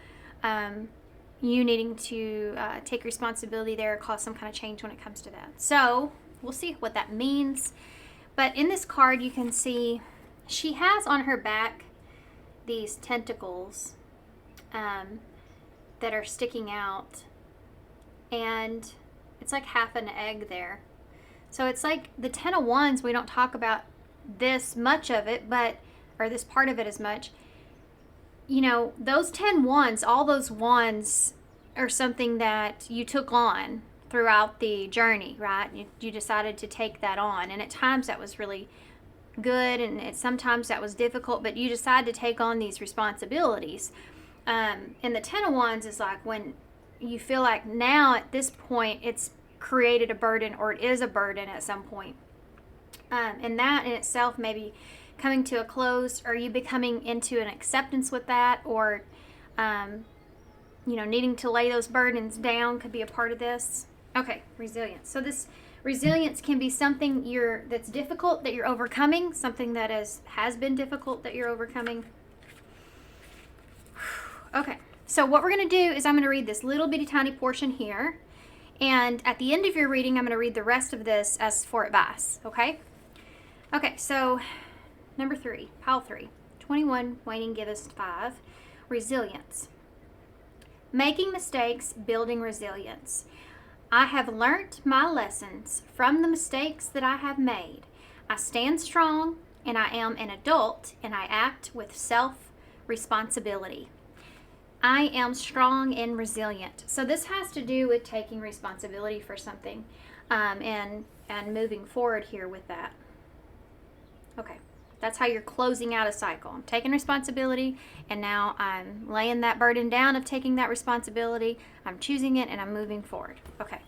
you needing to take responsibility there, cause some kind of change when it comes to that. So we'll see what that means. But in this card, you can see she has on her back these tentacles that are sticking out, and it's like half an egg there. So it's like the 10 of Wands, we don't talk about this much of it, but, or this part of it as much. You know, those 10 wands, all those wands are something that you took on throughout the journey, right? You decided to take that on, and at times that was really good, and sometimes that was difficult, but you decided to take on these responsibilities. And the 10 of Wands is like when you feel like now at this point it's created a burden, or it is a burden at some point. And that in itself maybe coming to a close, or you becoming into an acceptance with that, or you know, needing to lay those burdens down could be a part of this. Okay, resilience. So this resilience can be something that's difficult that you're overcoming, something that has been difficult that you're overcoming. Okay, so what we're going to do is I'm going to read this little bitty tiny portion here, and at the end of your reading, I'm going to read the rest of this as for advice, okay? Okay, so number 3, pile 3, 21, waning gibbous 5, resilience. Making mistakes, building resilience. I have learnt my lessons from the mistakes that I have made. I stand strong, and I am an adult, and I act with self-responsibility. I am strong and resilient. So this has to do with taking responsibility for something, and moving forward here with that. Okay, that's how you're closing out a cycle. I'm taking responsibility, and now I'm laying that burden down of taking that responsibility. I'm choosing it, and I'm moving forward. Okay,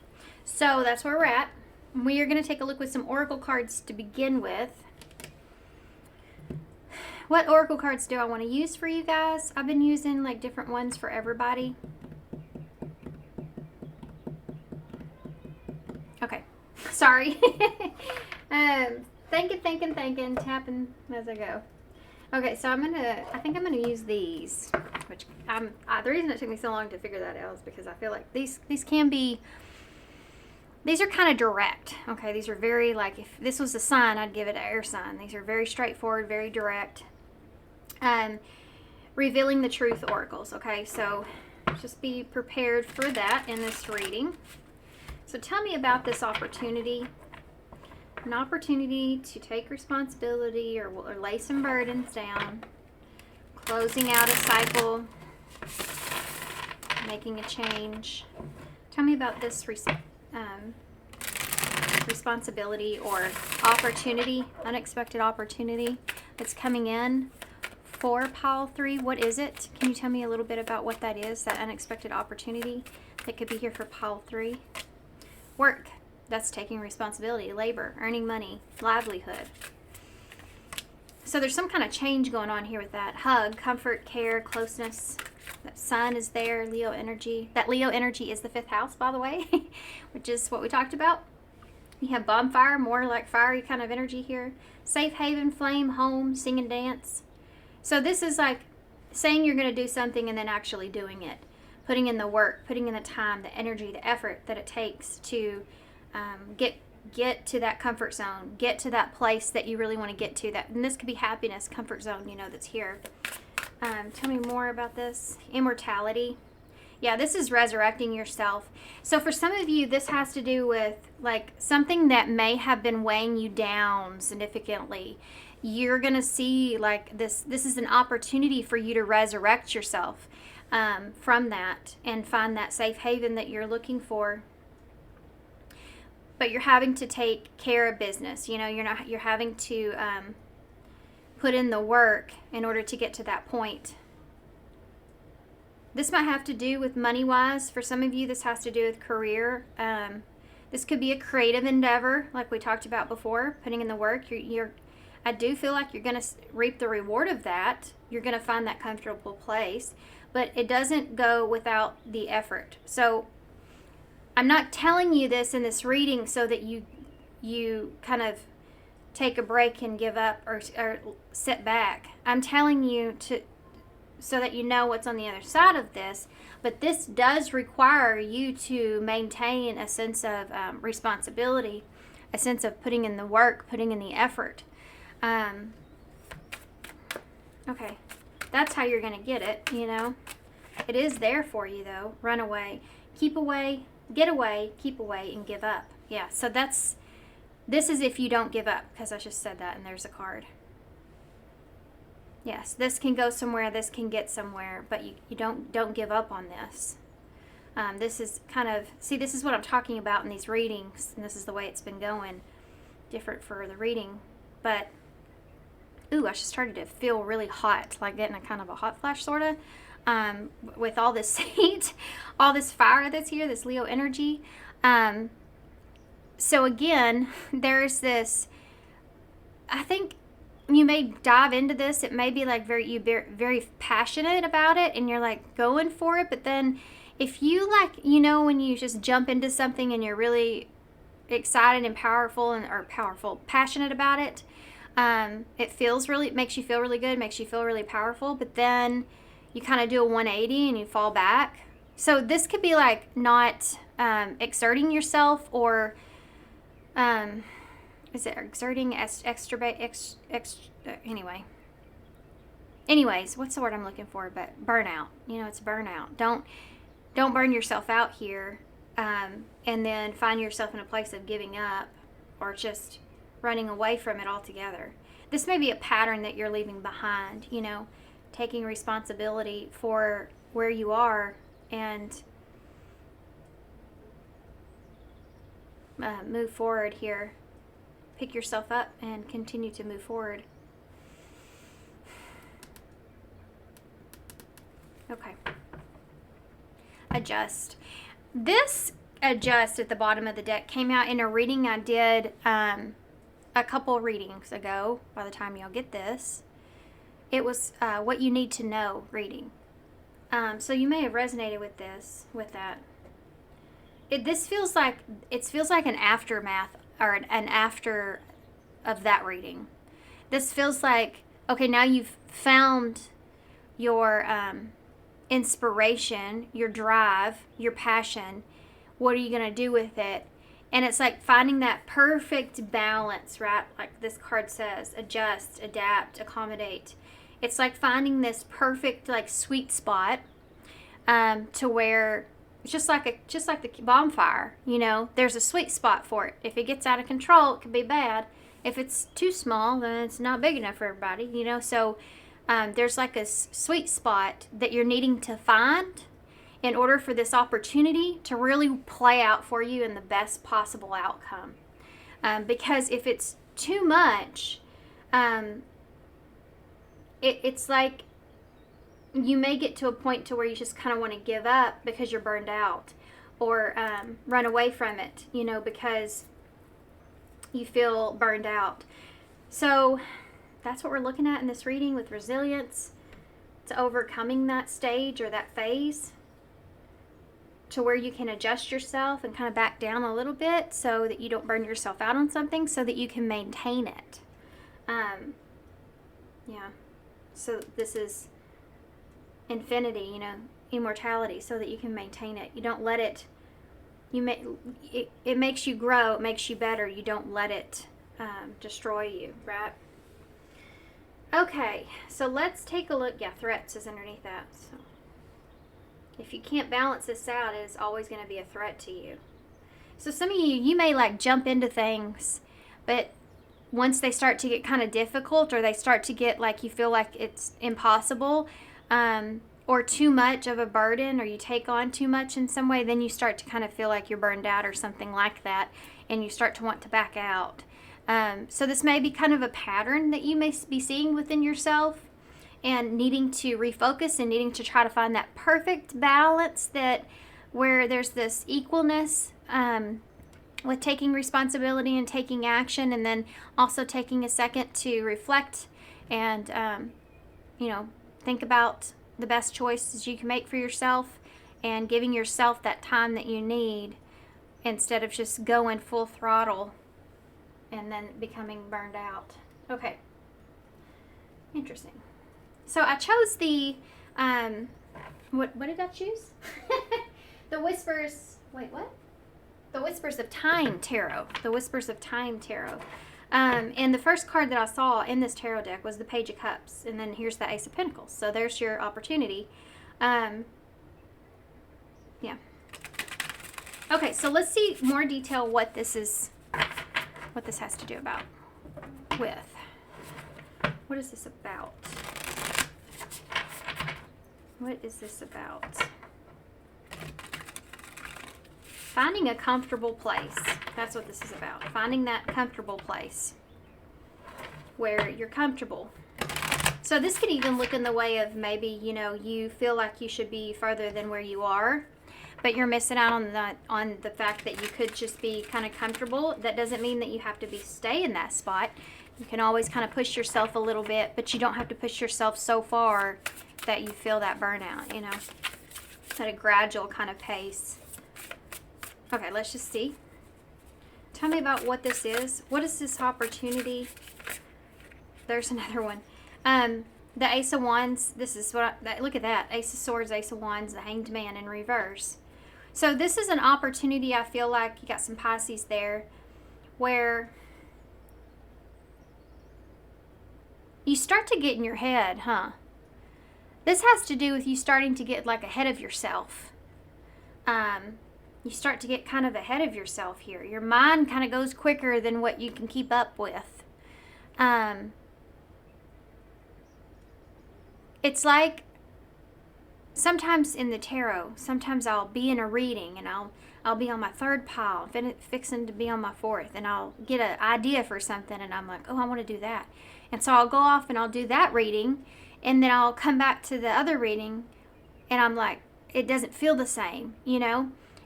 so that's where we're at. We are going to take a look with some oracle cards to begin with. What oracle cards do I want to use for you guys? I've been using like different ones for everybody. Okay, sorry. Thinking, tapping as I go. Okay, so I think I'm gonna use these, which the reason it took me so long to figure that out is because I feel like these are kind of direct. Okay, these are very, like, if this was a sign, I'd give it an air sign. These are very straightforward, very direct. Revealing the truth oracles. Okay, so just be prepared for that in this reading. So tell me about this opportunity. An opportunity to take responsibility or lay some burdens down. Closing out a cycle. Making a change. Tell me about this responsibility or opportunity, unexpected opportunity that's coming in for pile 3. What is it? Can you tell me a little bit about what that is, that unexpected opportunity that could be here for pile 3? Work. That's taking responsibility, labor, earning money, livelihood. So there's some kind of change going on here with that. Hug, comfort, care, closeness. That sun is there, Leo energy. That Leo energy is the 5th house, by the way, which is what we talked about. You have bonfire, more like fiery kind of energy here. Safe haven, flame, home, sing and dance. So this is like saying you're going to do something and then actually doing it. Putting in the work, putting in the time, the energy, the effort that it takes to get to that comfort zone, get to that place that you really want to get to. That, and this could be happiness, comfort zone, that's here. Tell me more about this. Immortality. Yeah, this is resurrecting yourself. So for some of you, this has to do with like something that may have been weighing you down significantly. You're going to see like this is an opportunity for you to resurrect yourself from that and find that safe haven that you're looking for. But you're having to take care of business. You're having to put in the work in order to get to that point. This might have to do with money-wise. For some of you, this has to do with career. This could be a creative endeavor, like we talked about before, putting in the work. I do feel like you're going to reap the reward of that. You're going to find that comfortable place. But it doesn't go without the effort. So I'm not telling you this in this reading so that you kind of take a break and give up or sit back. I'm telling you so that you know what's on the other side of this. But this does require you to maintain a sense of responsibility, a sense of putting in the work, putting in the effort. Okay, that's how you're going to get it, It is there for you, though. Run away. Keep away. Get away. Keep away and give up. Yeah, so this is if you don't give up, because I just said that, and there's a card. Yes, this can go somewhere, this can get somewhere, but you don't give up on this. This is kind of, this is what I'm talking about in these readings, and this is the way it's been going. Different for the reading, but, ooh, I just started to feel really hot, like getting a kind of a hot flash, sort of, with all this heat, all this fire that's here, this Leo energy. So again, there's this, I think you may dive into this. It may be like very passionate about it and you're like going for it. But then if you like, when you just jump into something and you're really excited and passionate about it, it makes you feel really good, makes you feel really powerful. But then you kind of do a 180 and you fall back. So this could be like not exerting yourself or is it exerting anyway. Anyways, what's the word I'm looking for? But burnout. It's burnout. Don't burn yourself out here, and then find yourself in a place of giving up or just running away from it altogether. This may be a pattern that you're leaving behind. Taking responsibility for where you are and move forward here. Pick yourself up and continue to move forward. Okay. Adjust. This adjust at the bottom of the deck came out in a reading I did a couple readings ago by the time y'all get this. it was what you need to know reading. So you may have resonated with that. This feels like an aftermath or an after of that reading. This feels like, okay, now you've found your inspiration, your drive, your passion. What are you going to do with it? And it's like finding that perfect balance, right? Like this card says, adjust, adapt, accommodate. It's like finding this perfect, like, sweet spot to where it's just like the bonfire, there's a sweet spot for it. If it gets out of control, it could be bad. If it's too small, then it's not big enough for everybody, So there's like a sweet spot that you're needing to find in order for this opportunity to really play out for you in the best possible outcome. Because if it's too much, it's like you may get to a point to where you just kind of want to give up because you're burned out, or run away from it, because you feel burned out. So that's what we're looking at in this reading with resilience. It's overcoming that stage or that phase to where you can adjust yourself and kind of back down a little bit so that you don't burn yourself out on something, so that you can maintain it. So this is infinity, immortality, so that you can maintain it. You don't let it, it makes you grow, it makes you better. You don't let it destroy you, right? Okay, so let's take a look. Yeah, threats is underneath that. So if you can't balance this out, it is always going to be a threat to you. So some of you may like jump into things, but once they start to get kind of difficult, or they start to get like you feel like it's impossible, or too much of a burden, or you take on too much in some way, then you start to kind of feel like you're burned out or something like that, and you start to want to back out. So this may be kind of a pattern that you may be seeing within yourself, and needing to refocus and needing to try to find that perfect balance, that where there's this equalness with taking responsibility and taking action, and then also taking a second to reflect and think about the best choices you can make for yourself, and giving yourself that time that you need, instead of just going full throttle and then becoming burned out. Okay. Interesting. So I chose the, what did I choose? The Whispers, wait, what? The Whispers of Time Tarot. The Whispers of Time Tarot. And the first card that I saw in this tarot deck was the Page of Cups. And then here's the Ace of Pentacles. So there's your opportunity. Yeah. Okay, so let's see more detail what this has to do with. What is this about? What is this about? Finding a comfortable place. That's what this is about. Finding that comfortable place where you're comfortable. So this could even look in the way of maybe, you feel like you should be further than where you are, but you're missing out on the fact that you could just be kind of comfortable. That doesn't mean that you have to stay in that spot. You can always kind of push yourself a little bit, but you don't have to push yourself so far that you feel that burnout, at a gradual kind of pace. Okay, let's just see. Tell me about what this is. What is this opportunity? There's another one. The Ace of Wands. This is look at that. Ace of Swords, Ace of Wands, the Hanged Man in reverse. So this is an opportunity, I feel like, you got some Pisces there, where you start to get in your head, huh? This has to do with you starting to get like ahead of yourself. You start to get kind of ahead of yourself here. Your mind kind of goes quicker than what you can keep up with. It's like sometimes in the tarot, sometimes I'll be in a reading and I'll be on my third pile, fixing to be on my fourth, and I'll get an idea for something, and I'm like, oh, I want to do that. And so I'll go off and I'll do that reading, and then I'll come back to the other reading, and I'm like, it doesn't feel the same,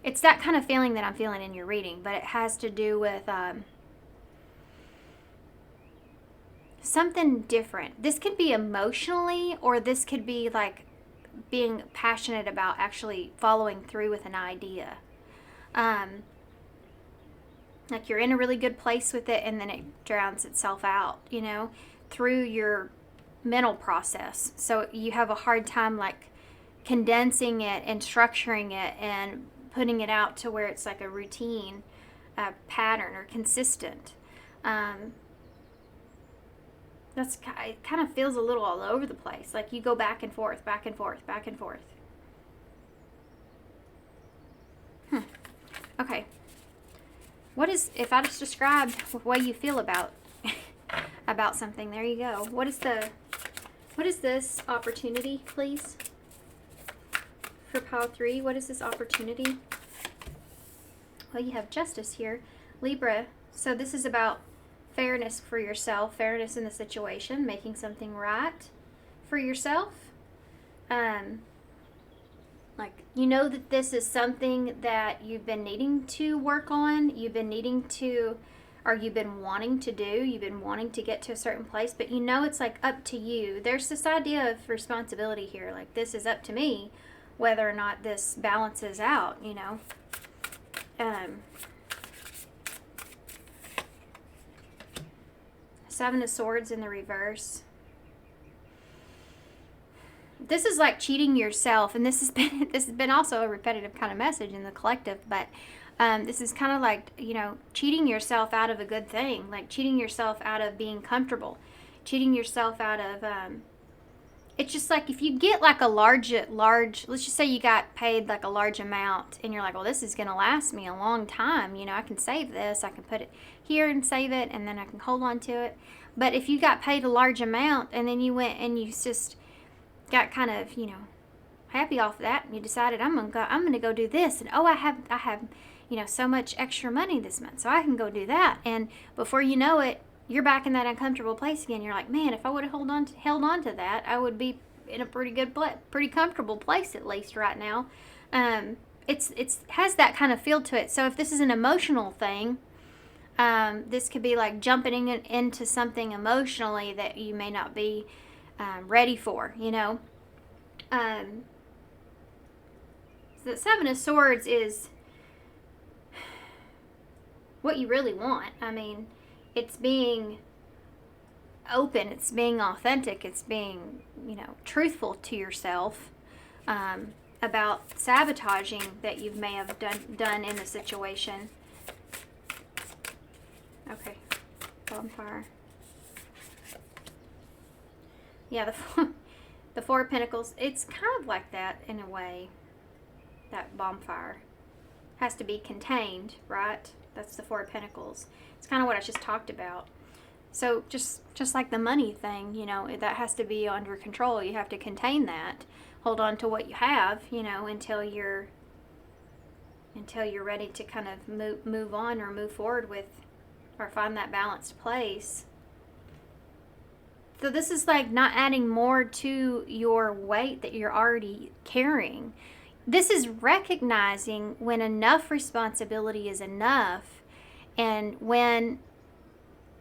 It's that kind of feeling that I'm feeling in your reading, but it has to do with something different. This could be emotionally, or this could be like being passionate about actually following through with an idea. Like you're in a really good place with it, and then it drowns itself out, through your mental process. So you have a hard time like condensing it and structuring it and putting it out to where it's like a routine pattern or consistent. It kind of feels a little all over the place. Like you go back and forth, back and forth, back and forth. Okay. What is, if I just describe the way you feel about something, there you go. What is this opportunity, please? For pile 3, what is this opportunity? Well, you have justice here. Libra, so this is about fairness for yourself, fairness in the situation, making something right for yourself. Like, that this is something that you've been needing to work on, you've been wanting to do, you've been wanting to get to a certain place, but it's like up to you. There's this idea of responsibility here, like this is up to me whether or not this balances out, Seven of Swords in the reverse. This is like cheating yourself, and this has been also a repetitive kind of message in the collective, but this is kind of like, cheating yourself out of a good thing, like cheating yourself out of being comfortable, cheating yourself out of, it's just like if you get like a large, let's just say you got paid like a large amount, and you're like, well, this is going to last me a long time, I can save this, I can put it here and save it, and then I can hold on to it. But if you got paid a large amount, and then you went and you just got kind of, happy off that, and you decided I'm gonna go do this, and I have so much extra money this month, so I can go do that, and before you know it, you're back in that uncomfortable place again. You're like, man, if I would have held on to that, I would be in a pretty comfortable place at least right now. It's has that kind of feel to it. So if this is an emotional thing, this could be like jumping into something emotionally that you may not be ready for, The Seven of Swords is what you really want. I mean, it's being open, it's being authentic, it's being, truthful to yourself about sabotaging that you may have done in the situation. Okay, bonfire. Yeah, the Four of Pentacles, it's kind of like that in a way. That bonfire has to be contained, right? That's the Four of Pentacles. It's kind of what I just talked about. So just like the money thing, that has to be under control. You have to contain that. Hold on to what you have, until you're ready to kind of move on or move forward with, or find that balanced place. So this is like not adding more to your weight that you're already carrying. This is recognizing when enough responsibility is enough, and when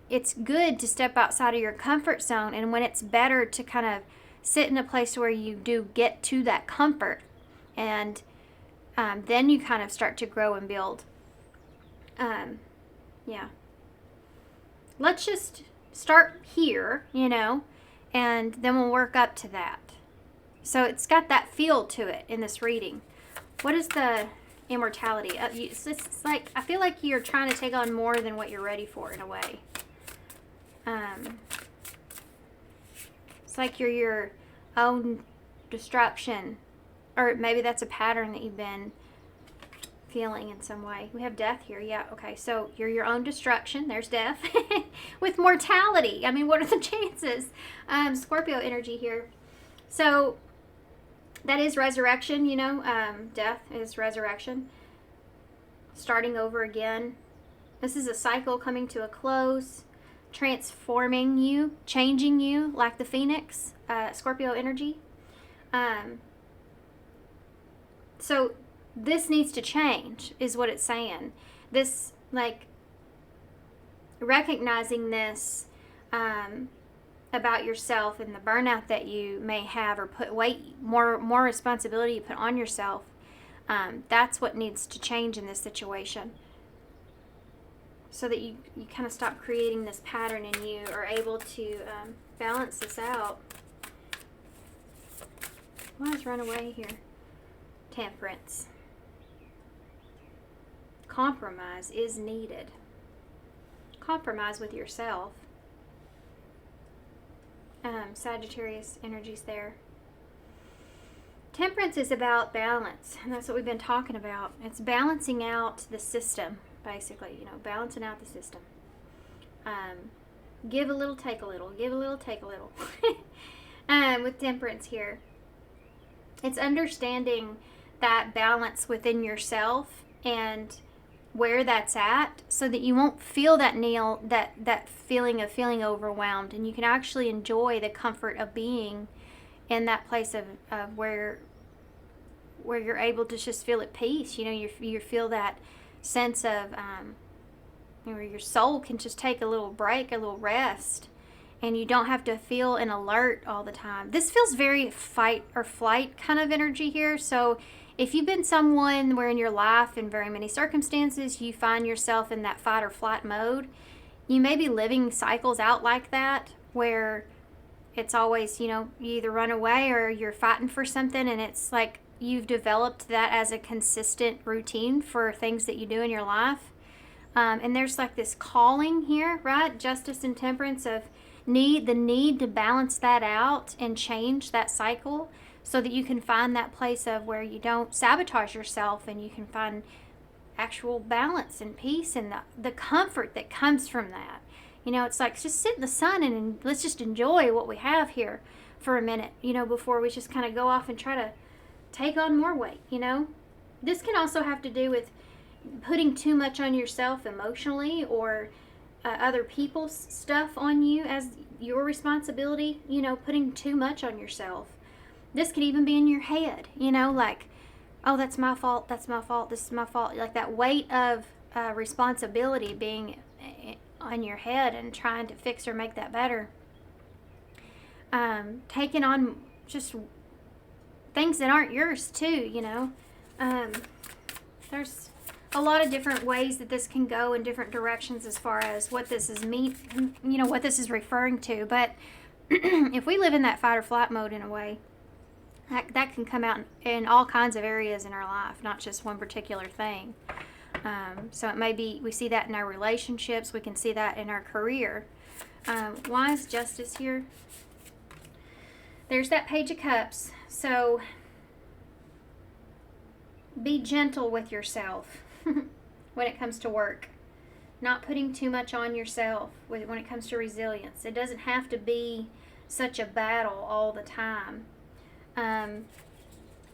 it's good to step outside of your comfort zone, and when it's better to kind of sit in a place where you do get to that comfort, and then you kind of start to grow and build. Yeah. Let's just start here, and then we'll work up to that. So it's got that feel to it in this reading. What is the immortality? It's like, I feel like you're trying to take on more than what you're ready for in a way. It's like you're your own destruction, or maybe that's a pattern that you've been feeling in some way. We have death here. Yeah, okay. So you're your own destruction. There's death. With mortality. I mean, what are the chances? Scorpio energy here. So that is resurrection, death is resurrection. Starting over again. This is a cycle coming to a close, transforming you, changing you like the phoenix, Scorpio energy. So this needs to change, is what it's saying. This, like, recognizing this about yourself and the burnout that you may have, or put more responsibility you put on yourself, that's what needs to change in this situation, so that you kind of stop creating this pattern and you are able to balance this out. Why has run away here? Temperance. Compromise is needed. Compromise with yourself. Sagittarius energies there. Temperance is about balance, and that's what we've been talking about. It's balancing out the system, basically, balancing out the system. Give a little, take a little. Give a little, take a little. With temperance here, it's understanding that balance within yourself and where that's at, so that you won't feel that feeling of feeling overwhelmed, and you can actually enjoy the comfort of being in that place of where you're able to just feel at peace. You feel that sense of where your soul can just take a little break, a little rest, and you don't have to feel an alert all the time. This feels very fight or flight kind of energy here. So if you've been someone where in your life, in very many circumstances, you find yourself in that fight or flight mode, you may be living cycles out like that, where it's always, you either run away or you're fighting for something, and it's like you've developed that as a consistent routine for things that you do in your life. And there's like this calling here, right? Justice and temperance of the need to balance that out and change that cycle, so that you can find that place of where you don't sabotage yourself, and you can find actual balance and peace and the comfort that comes from that. It's like, just sit in the sun and let's just enjoy what we have here for a minute, before we just kind of go off and try to take on more weight. This can also have to do with putting too much on yourself emotionally, or other people's stuff on you as your responsibility, putting too much on yourself. This could even be in your head, like, oh, that's my fault, this is my fault. Like that weight of responsibility being on your head and trying to fix or make that better. Taking on just things that aren't yours too, There's a lot of different ways that this can go in different directions as far as what this is what this is referring to. But if we live in that fight or flight mode in a way, that can come out in all kinds of areas in our life, not just one particular thing. So it may be, we see that in our relationships, we can see that in our career. Why is justice here? There's that Page of Cups. So be gentle with yourself when it comes to work. Not putting too much on yourself when it comes to resilience. It doesn't have to be such a battle all the time.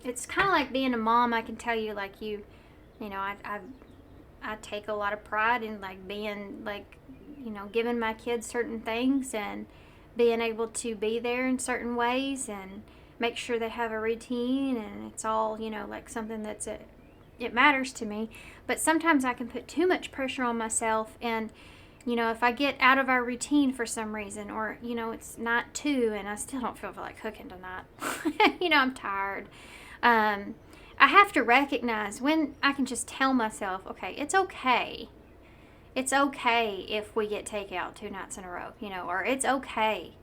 It's kind of like being a mom. I can tell you, like I take a lot of pride in like being like, giving my kids certain things and being able to be there in certain ways and make sure they have a routine, and it's all, like something that's it matters to me. But sometimes I can put too much pressure on myself, and if I get out of our routine for some reason, or it's not 2 and I still don't feel like cooking tonight, I'm tired. I have to recognize when I can just tell myself, okay, it's okay. It's okay if we get takeout 2 nights in a row, or it's okay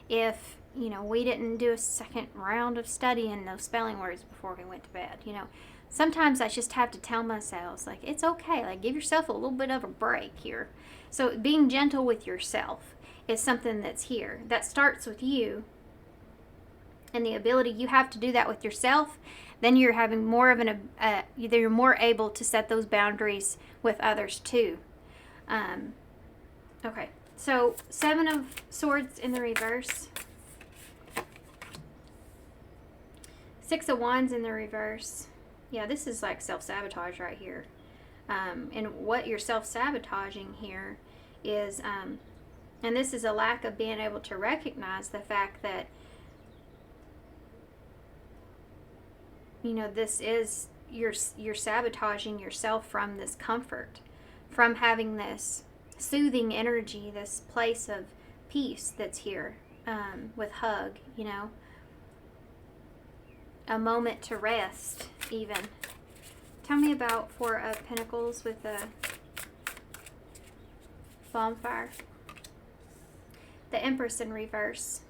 if, we didn't do a second round of studying those spelling words before we went to bed. Sometimes I just have to tell myself, like, it's okay. Like, give yourself a little bit of a break here. So being gentle with yourself is something that's here. That starts with you and the ability you have to do that with yourself. Then you're having more of you're more able to set those boundaries with others too. Okay, so 7 of Swords in the reverse. 6 of Wands in the reverse. Yeah, this is like self-sabotage right here. And what you're self-sabotaging here is, and this is a lack of being able to recognize the fact that, this is, you're sabotaging yourself from this comfort, from having this soothing energy, this place of peace that's here. with hug, you know. A moment to rest, even. Tell me about Four of Pentacles with the bonfire. The Empress in reverse.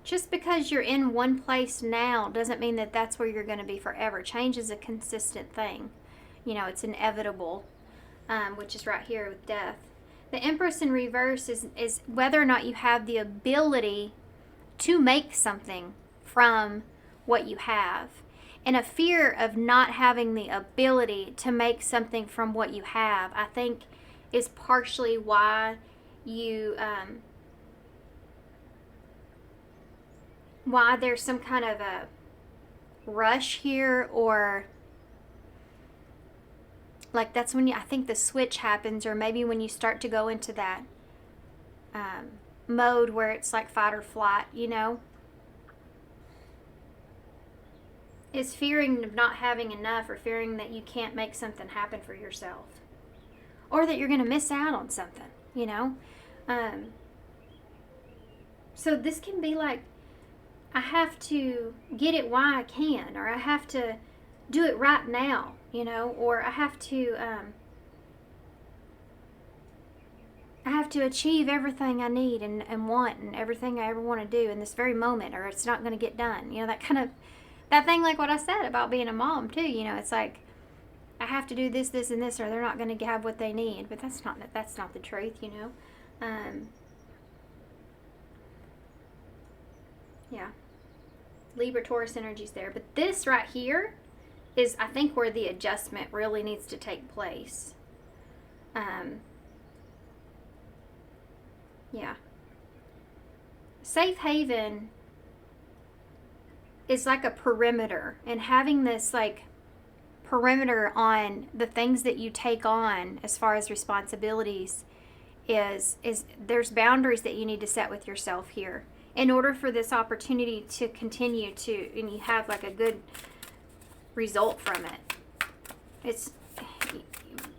Just because you're in one place now doesn't mean that that's where you're going to be forever. Change is a consistent thing. You know, it's inevitable, which is right here with death. The Empress in reverse is whether or not you have the ability to make something from what you have. And a fear of not having the ability to make something from what you have, I think, is partially why you... why there's some kind of a rush here, or like that's when I think the switch happens, or maybe when you start to go into that mode where it's like fight or flight, you know, is fearing of not having enough, or fearing that you can't make something happen for yourself, or that you're going to miss out on something, you know. So this can be like, I have to get it while I can, or I have to do it right now, you know, or I have to achieve everything I need and want, and everything I ever want to do in this very moment, or it's not going to get done. You know, that kind of, that thing like what I said about being a mom too, you know, it's like, I have to do this, this, and this, or they're not going to have what they need. But that's not the truth, you know. Yeah. Libra, Taurus energy's there. But this right here is, I think, where the adjustment really needs to take place. Yeah. Safe haven is like a perimeter, and having this like perimeter on the things that you take on as far as responsibilities is there's boundaries that you need to set with yourself here in order for this opportunity to continue to, and you have like a good result from it. It's,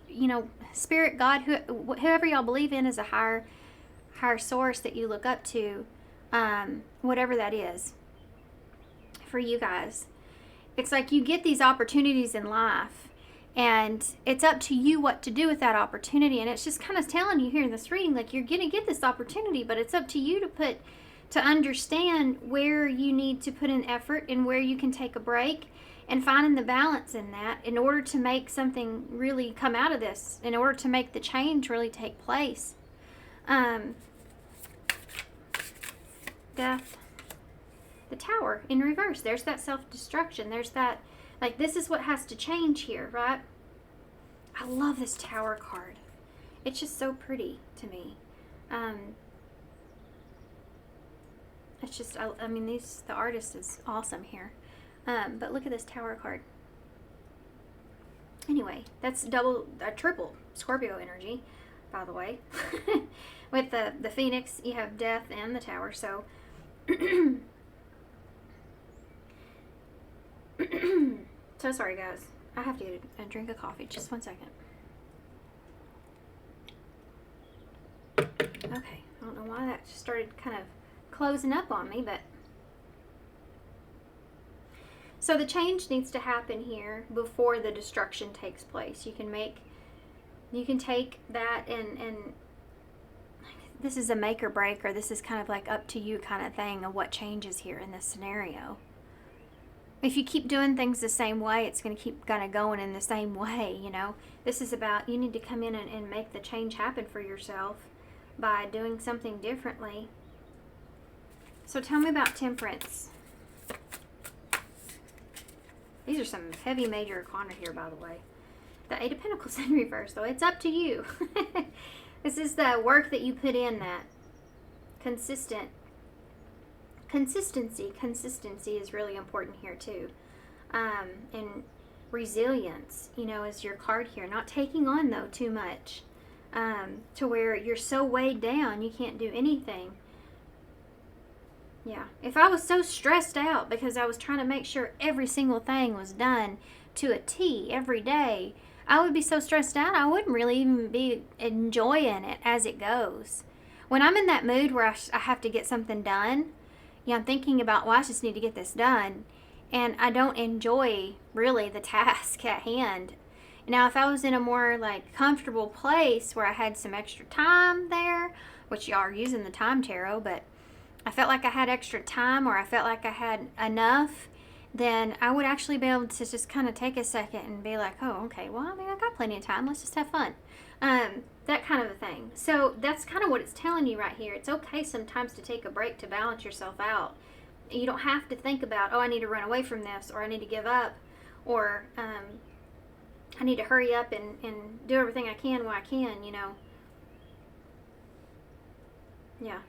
you know, spirit, God, whoever y'all believe in is a higher source that you look up to, whatever that is for you guys. It's like you get these opportunities in life, and it's up to you what to do with that opportunity. And it's just kind of telling you here in this reading, like, you're going to get this opportunity, but it's up to you to understand where you need to put in effort and where you can take a break, and finding the balance in that in order to make something really come out of this, in order to make the change really take place. Death. The Tower in reverse. There's that self-destruction. There's that, like, this is what has to change here, right? I love this Tower card. It's just so pretty to me. It's just, I mean, the artist is awesome here. But look at this Tower card. Anyway, that's triple Scorpio energy, by the way. With the Phoenix, you have Death and the Tower, so... So sorry, guys. I have to get a drink of coffee. Just 1 second. Okay. I don't know why that just started kind of closing up on me, but... So the change needs to happen here before the destruction takes place. You can take that and this is a make or break, or this is kind of like up to you kind of thing of what changes here in this scenario. If you keep doing things the same way, it's going to keep kind of going in the same way, you know. This is about, you need to come in and make the change happen for yourself by doing something differently. So tell me about Temperance. These are some heavy major arcana here, by the way. The Eight of Pentacles in reverse, though. It's up to you. This is the work that you put in, that consistency is really important here too. And resilience, you know, is your card here. Not taking on, though, too much to where you're so weighed down you can't do anything. Yeah, if I was so stressed out because I was trying to make sure every single thing was done to a T every day, I would be so stressed out, I wouldn't really even be enjoying it as it goes. When I'm in that mood where I have to get something done, I'm thinking about, well, I just need to get this done, and I don't enjoy really the task at hand. Now, if I was in a more like comfortable place where I had some extra time there, which y'all are using the time tarot, but I felt like I had extra time, or I felt like I had enough, then I would actually be able to just kind of take a second and be like, oh, okay, well, I mean, I got plenty of time. Let's just have fun. That kind of a thing. So that's kind of what it's telling you right here. It's okay sometimes to take a break to balance yourself out. You don't have to think about, oh, I need to run away from this, or I need to give up, or I need to hurry up and do everything I can while I can, Yeah.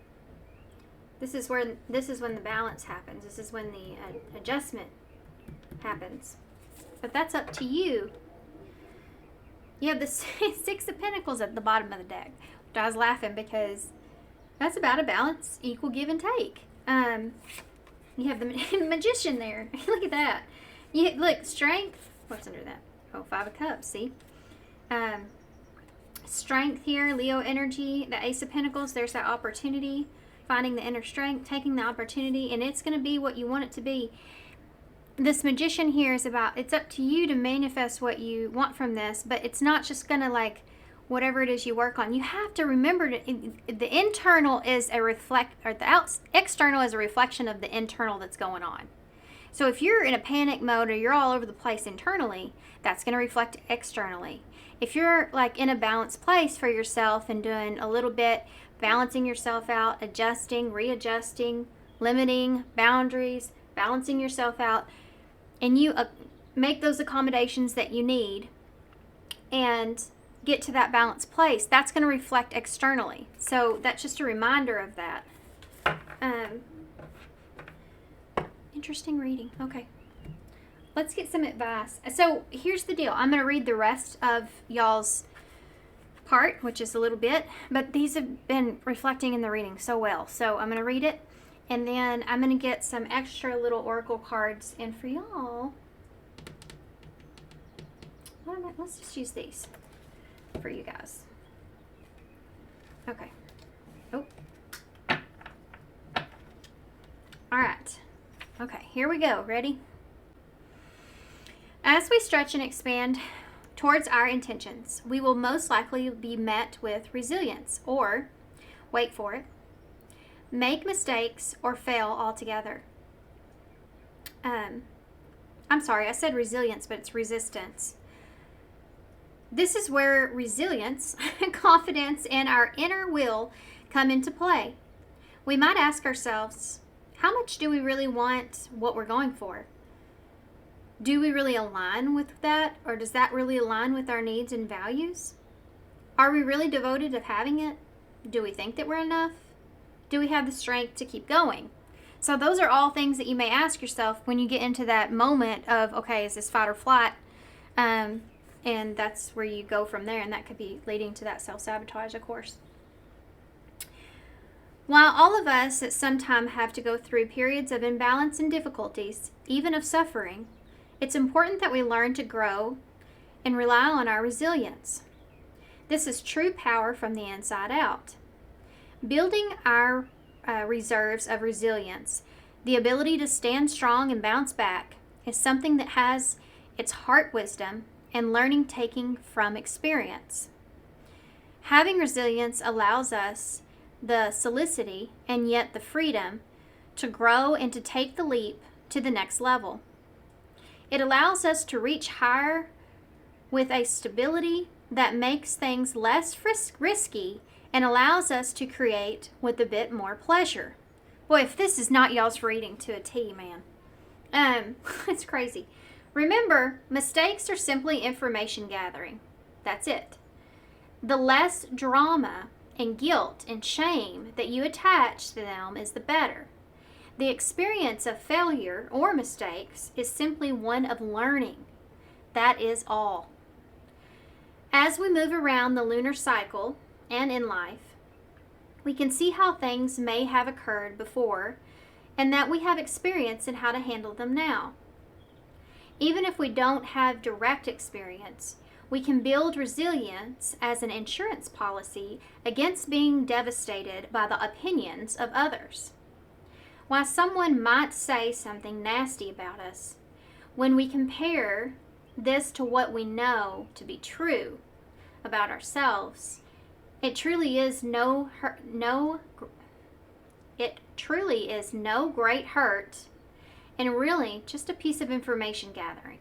This is when the balance happens. This is when the adjustment happens. But that's up to you. You have the Six of Pentacles at the bottom of the deck. I was laughing because that's about a balance, equal give and take. You have the Magician there. Look at that. Look, Strength. What's under that? Oh, Five of Cups. See? Strength here, Leo energy. The Ace of Pentacles. There's that opportunity. Finding the inner strength, taking the opportunity, and it's going to be what you want it to be. This Magician here is about, it's up to you to manifest what you want from this, but it's not just going to like whatever it is you work on. You have to remember the internal is a external is a reflection of the internal that's going on. So if you're in a panic mode or you're all over the place internally, that's going to reflect externally. If you're like in a balanced place for yourself and doing a little bit, balancing yourself out, adjusting, readjusting, limiting, boundaries, balancing yourself out, and you make those accommodations that you need and get to that balanced place, that's going to reflect externally. So that's just a reminder of that. Interesting reading. Okay. Let's get some advice. So here's the deal. I'm going to read the rest of y'all's part, which is a little bit, but these have been reflecting in the reading so well. So I'm going to read it, and then I'm going to get some extra little oracle cards in for y'all. Let's just use these for you guys. Okay. Oh. All right. Okay, here we go. Ready? As we stretch and expand towards our intentions, we will most likely be met with resilience, or, wait for it, make mistakes or fail altogether. I'm sorry, I said resilience, but it's resistance. This is where resilience, confidence, and our inner will come into play. We might ask ourselves, how much do we really want what we're going for? Do we really align with that, or does that really align with our needs and values? Are we really devoted to having it? Do we think that we're enough? Do we have the strength to keep going? So those are all things that you may ask yourself when you get into that moment of, okay, is this fight or flight? And that's where you go from there, and that could be leading to that self-sabotage, of course. While all of us at some time have to go through periods of imbalance and difficulties, even of suffering, it's important that we learn to grow and rely on our resilience. This is true power from the inside out. Building our reserves of resilience, the ability to stand strong and bounce back, is something that has its heart wisdom and learning taking from experience. Having resilience allows us the solidity and yet the freedom to grow and to take the leap to the next level. It allows us to reach higher with a stability that makes things less risky and allows us to create with a bit more pleasure. Boy, if this is not y'all's reading to a T, man. It's crazy. Remember, mistakes are simply information gathering. That's it. The less drama and guilt and shame that you attach to them is the better. The experience of failure or mistakes is simply one of learning. That is all. As we move around the lunar cycle and in life, we can see how things may have occurred before and that we have experience in how to handle them now. Even if we don't have direct experience, We can build resilience as an insurance policy against being devastated by the opinions of others. While someone might say something nasty about us, when we compare this to what we know to be true about ourselves, it truly is no great hurt, and really just a piece of information gathering.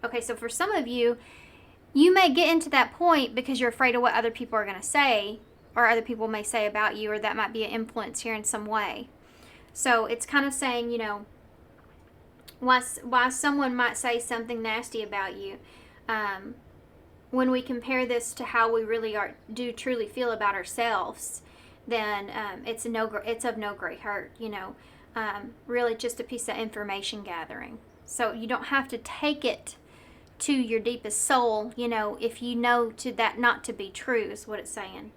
Okay, so for some of you, you may get into that point because you're afraid of what other people are going to say, or other people may say about you, or that might be an influence here in some way. So it's kind of saying, you know, why someone might say something nasty about you, when we compare this to how we really do truly feel about ourselves, then it's of no great hurt, you know. Really just a piece of information gathering. So you don't have to take it to your deepest soul, you know, if you know to that not to be true, is what it's saying.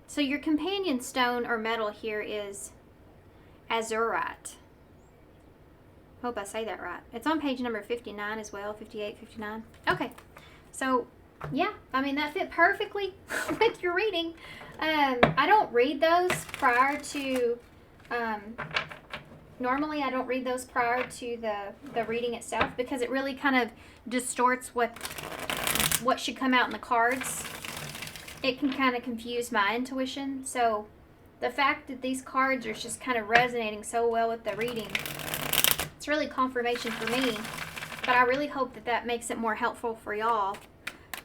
So your companion stone or metal here is azurite. Hope I say that right. It's on page number 59 as well, 58, 59. Okay, so yeah, I mean, that fit perfectly with your reading. I don't read those prior to, normally I don't read those prior to the reading itself, because it really kind of distorts what should come out in the cards. It can kind of confuse my intuition. So the fact that these cards are just kind of resonating so well with the reading, it's really confirmation for me. But I really hope that makes it more helpful for y'all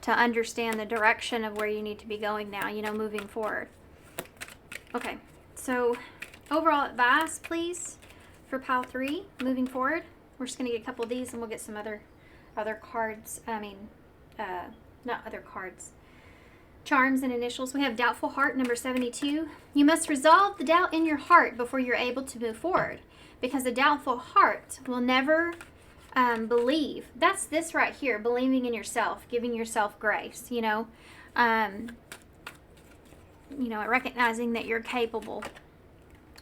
to understand the direction of where you need to be going now, you know, moving forward. Okay, so overall advice, please, for pile 3, moving forward. We're just going to get a couple of these, and we'll get some other cards. Not other cards. Charms and initials. We have doubtful heart, number 72. You must resolve the doubt in your heart before you're able to move forward, because a doubtful heart will never believe. That's this right here, believing in yourself, giving yourself grace, you know, recognizing that you're capable.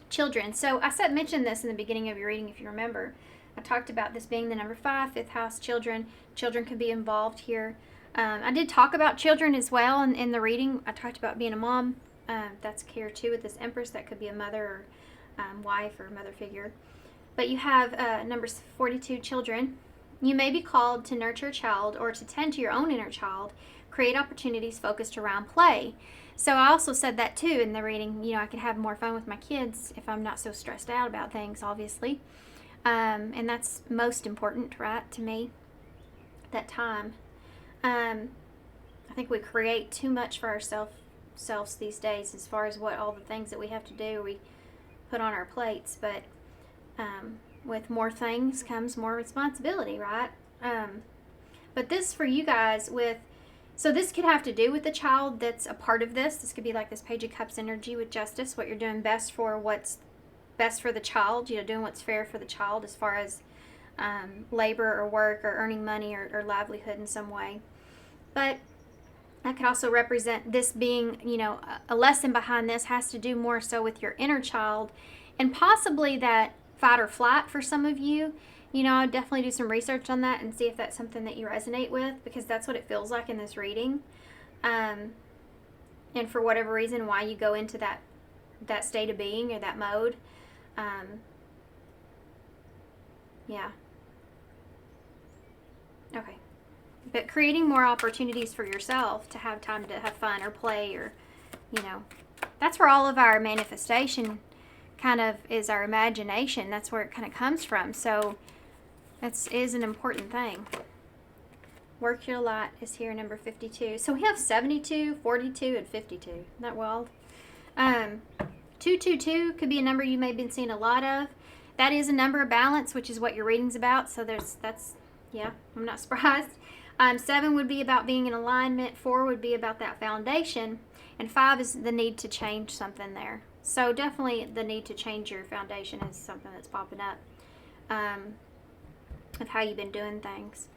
Children. So I mentioned this in the beginning of your reading, if you remember. I talked about this being the number 5, 5th house, children. Children could be involved here. I did talk about children as well in the reading. I talked about being a mom. That's here too with this Empress. That could be a mother or wife or mother figure. But you have number 42, children. You may be called to nurture a child or to tend to your own inner child. Create opportunities focused around play. So I also said that too in the reading. You know, I can have more fun with my kids if I'm not so stressed out about things, obviously. And that's most important, right, to me, that time. I think we create too much for ourselves these days, as far as what all the things that we have to do, we put on our plates. But with more things comes more responsibility, right? But this for you guys so this could have to do with the child that's a part of this. This could be like this Page of Cups energy with Justice, what you're doing best for, what's best for the child, you know, doing what's fair for the child as far as labor or work or earning money or livelihood in some way. But that could also represent this being, you know, a lesson behind this has to do more so with your inner child, and possibly that fight or flight for some of you. You know, I'd definitely do some research on that and see if that's something that you resonate with, because that's what it feels like in this reading. And for whatever reason, why you go into that state of being or that mode. Yeah. Okay. But creating more opportunities for yourself to have time to have fun or play, or, you know, that's where all of our manifestation kind of is, our imagination. That's where it kind of comes from. So that is an important thing. Work your light is here, number 52. So we have 72, 42, and 52. Isn't that wild? 222 could be a number you may have been seeing a lot of. That is a number of balance, which is what your reading's about. So yeah, I'm not surprised. 7 would be about being in alignment. 4 would be about that foundation. And 5 is the need to change something there. So definitely the need to change your foundation is something that's popping up, of how you've been doing things.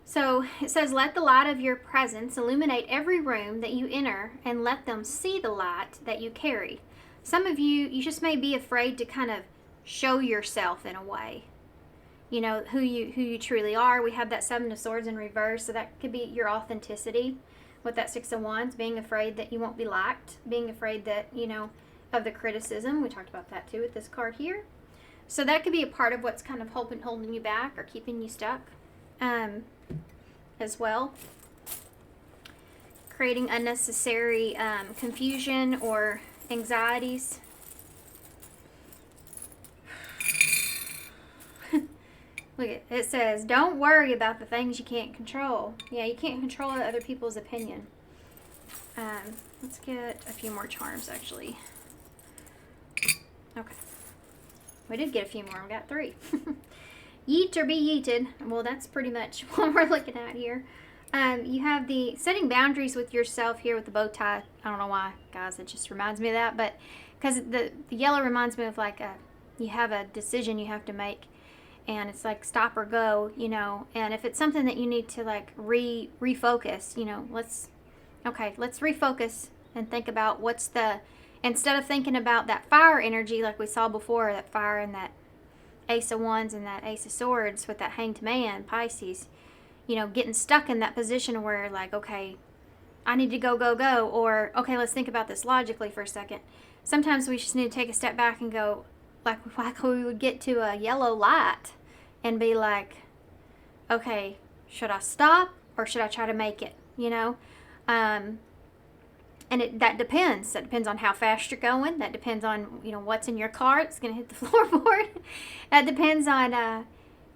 So it says, let the light of your presence illuminate every room that you enter, and let them see the light that you carry. Some of you just may be afraid to kind of show yourself in a way. you know, who you truly are. We have that Seven of Swords in reverse, so that could be your authenticity. With that Six of Wands, being afraid that you won't be liked, being afraid that, you know, of the criticism. We talked about that too with this card here. So that could be a part of what's kind of holding you back or keeping you stuck as well. Creating unnecessary confusion or anxieties. Look, it says, don't worry about the things you can't control. Yeah, you can't control other people's opinion. Let's get a few more charms, actually. Okay. We did get a few more. We got 3. Yeet or be yeeted. Well, that's pretty much what we're looking at here. You have the setting boundaries with yourself here with the bow tie. I don't know why, guys. It just reminds me of that. But because the yellow reminds me of like you have a decision you have to make. And it's like stop or go, you know. And if it's something that you need to like refocus, you know, let's refocus and think about what's the, instead of thinking about that fire energy like we saw before, that fire and that Ace of Wands and that Ace of Swords with that Hanged Man, Pisces, you know, getting stuck in that position where like, okay, I need to go, or okay, let's think about this logically for a second. Sometimes we just need to take a step back and go, like we would get to a yellow light and be like, okay, should I stop or should I try to make it, you know? And that depends. That depends on how fast you're going. That depends on, you know, what's in your car. It's going to hit the floorboard. That depends on,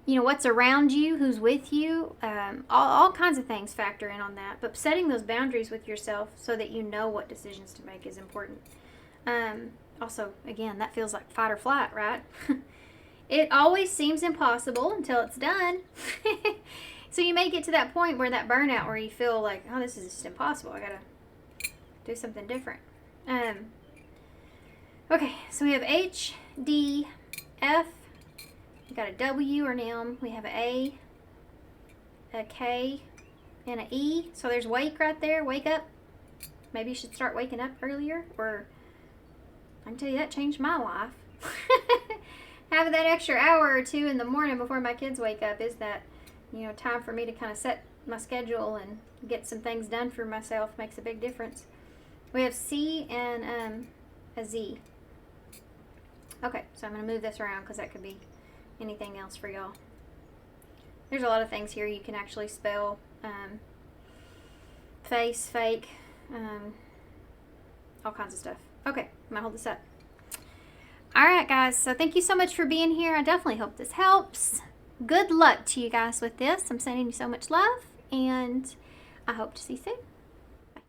you know, what's around you, who's with you. All kinds of things factor in on that. But setting those boundaries with yourself so that you know what decisions to make is important. Also, again, that feels like fight or flight, right? It always seems impossible until it's done. So you may get to that point where that burnout where you feel like, oh, this is just impossible. I gotta do something different. Okay, so we have H, D, F. We got a W or an M. We have a K, and an E. So there's wake right there. Wake up. Maybe you should start waking up earlier, or I can tell you that changed my life. Having that extra hour or 2 in the morning before my kids wake up is that, you know, time for me to kind of set my schedule and get some things done for myself makes a big difference. We have C and a Z. Okay, so I'm going to move this around because that could be anything else for y'all. There's a lot of things here you can actually spell. Face, fake, all kinds of stuff. Okay, I'm going to hold this up. Alright guys, so thank you so much for being here. I definitely hope this helps. Good luck to you guys with this. I'm sending you so much love, and I hope to see you soon. Bye.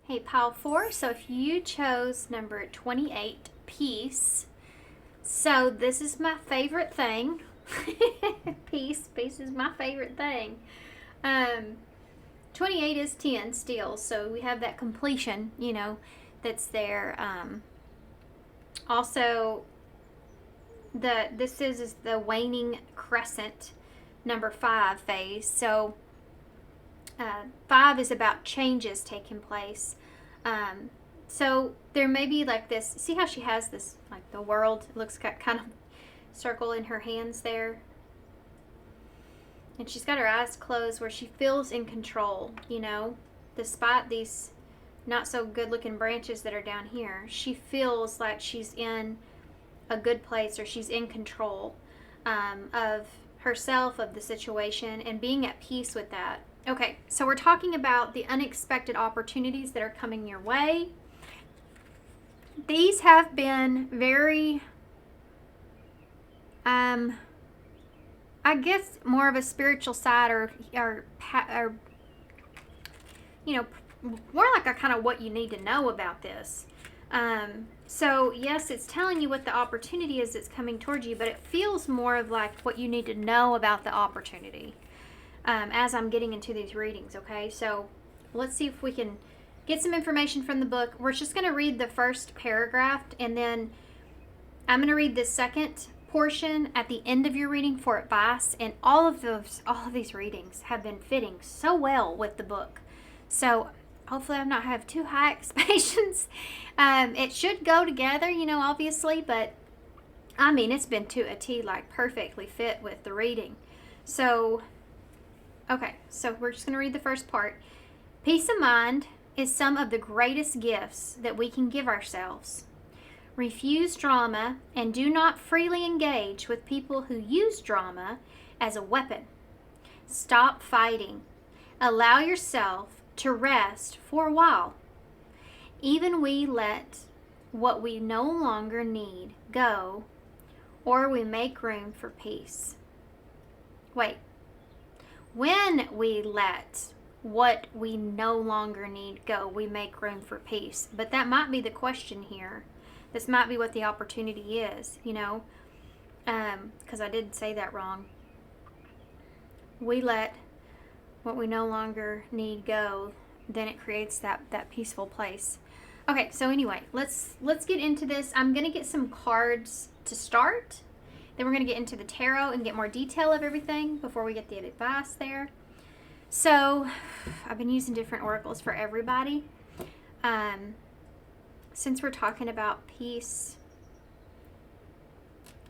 Hey, pile 4. So if you chose number 28, peace. So this is my favorite thing. Peace is my favorite thing. 28 is 10 still, so we have that completion, you know, that's there. Also, this is the waning crescent, number 5 phase. So 5 is about changes taking place. So there may be like this, see how she has this, like the world, it looks kind of circle in her hands there. And she's got her eyes closed where she feels in control, you know, despite these not so good looking branches that are down here. She feels like she's in a good place, or she's in control of herself, of the situation, and being at peace with that. Okay, so we're talking about the unexpected opportunities that are coming your way. These have been very, I guess more of a spiritual side, or you know, more like a kind of what you need to know about this. So yes, it's telling you what the opportunity is that's coming towards you, but it feels more of like what you need to know about the opportunity as I'm getting into these readings. Okay, so let's see if we can get some information from the book. We're just going to read the first paragraph, and then I'm going to read the second portion at the end of your reading for advice. And all of these readings have been fitting so well with the book. So hopefully I'm not have too high expectations. It should go together, you know, obviously, but I mean, it's been to a T, like perfectly fit with the reading. So, okay, so we're just going to read the first part. Peace of mind is some of the greatest gifts that we can give ourselves. Refuse drama and do not freely engage with people who use drama as a weapon. Stop fighting. Allow yourself to rest for a while. Even we let what we no longer need go, or we make room for peace. Wait. When we let what we no longer need go, we make room for peace. But that might be the question here. This might be what the opportunity is, you know, because I did say that wrong. We let what we no longer need go, then it creates that peaceful place. Okay, so anyway, let's get into this. I'm going to get some cards to start. Then we're going to get into the tarot and get more detail of everything before we get the advice there. So, I've been using different oracles for everybody. Since we're talking about peace,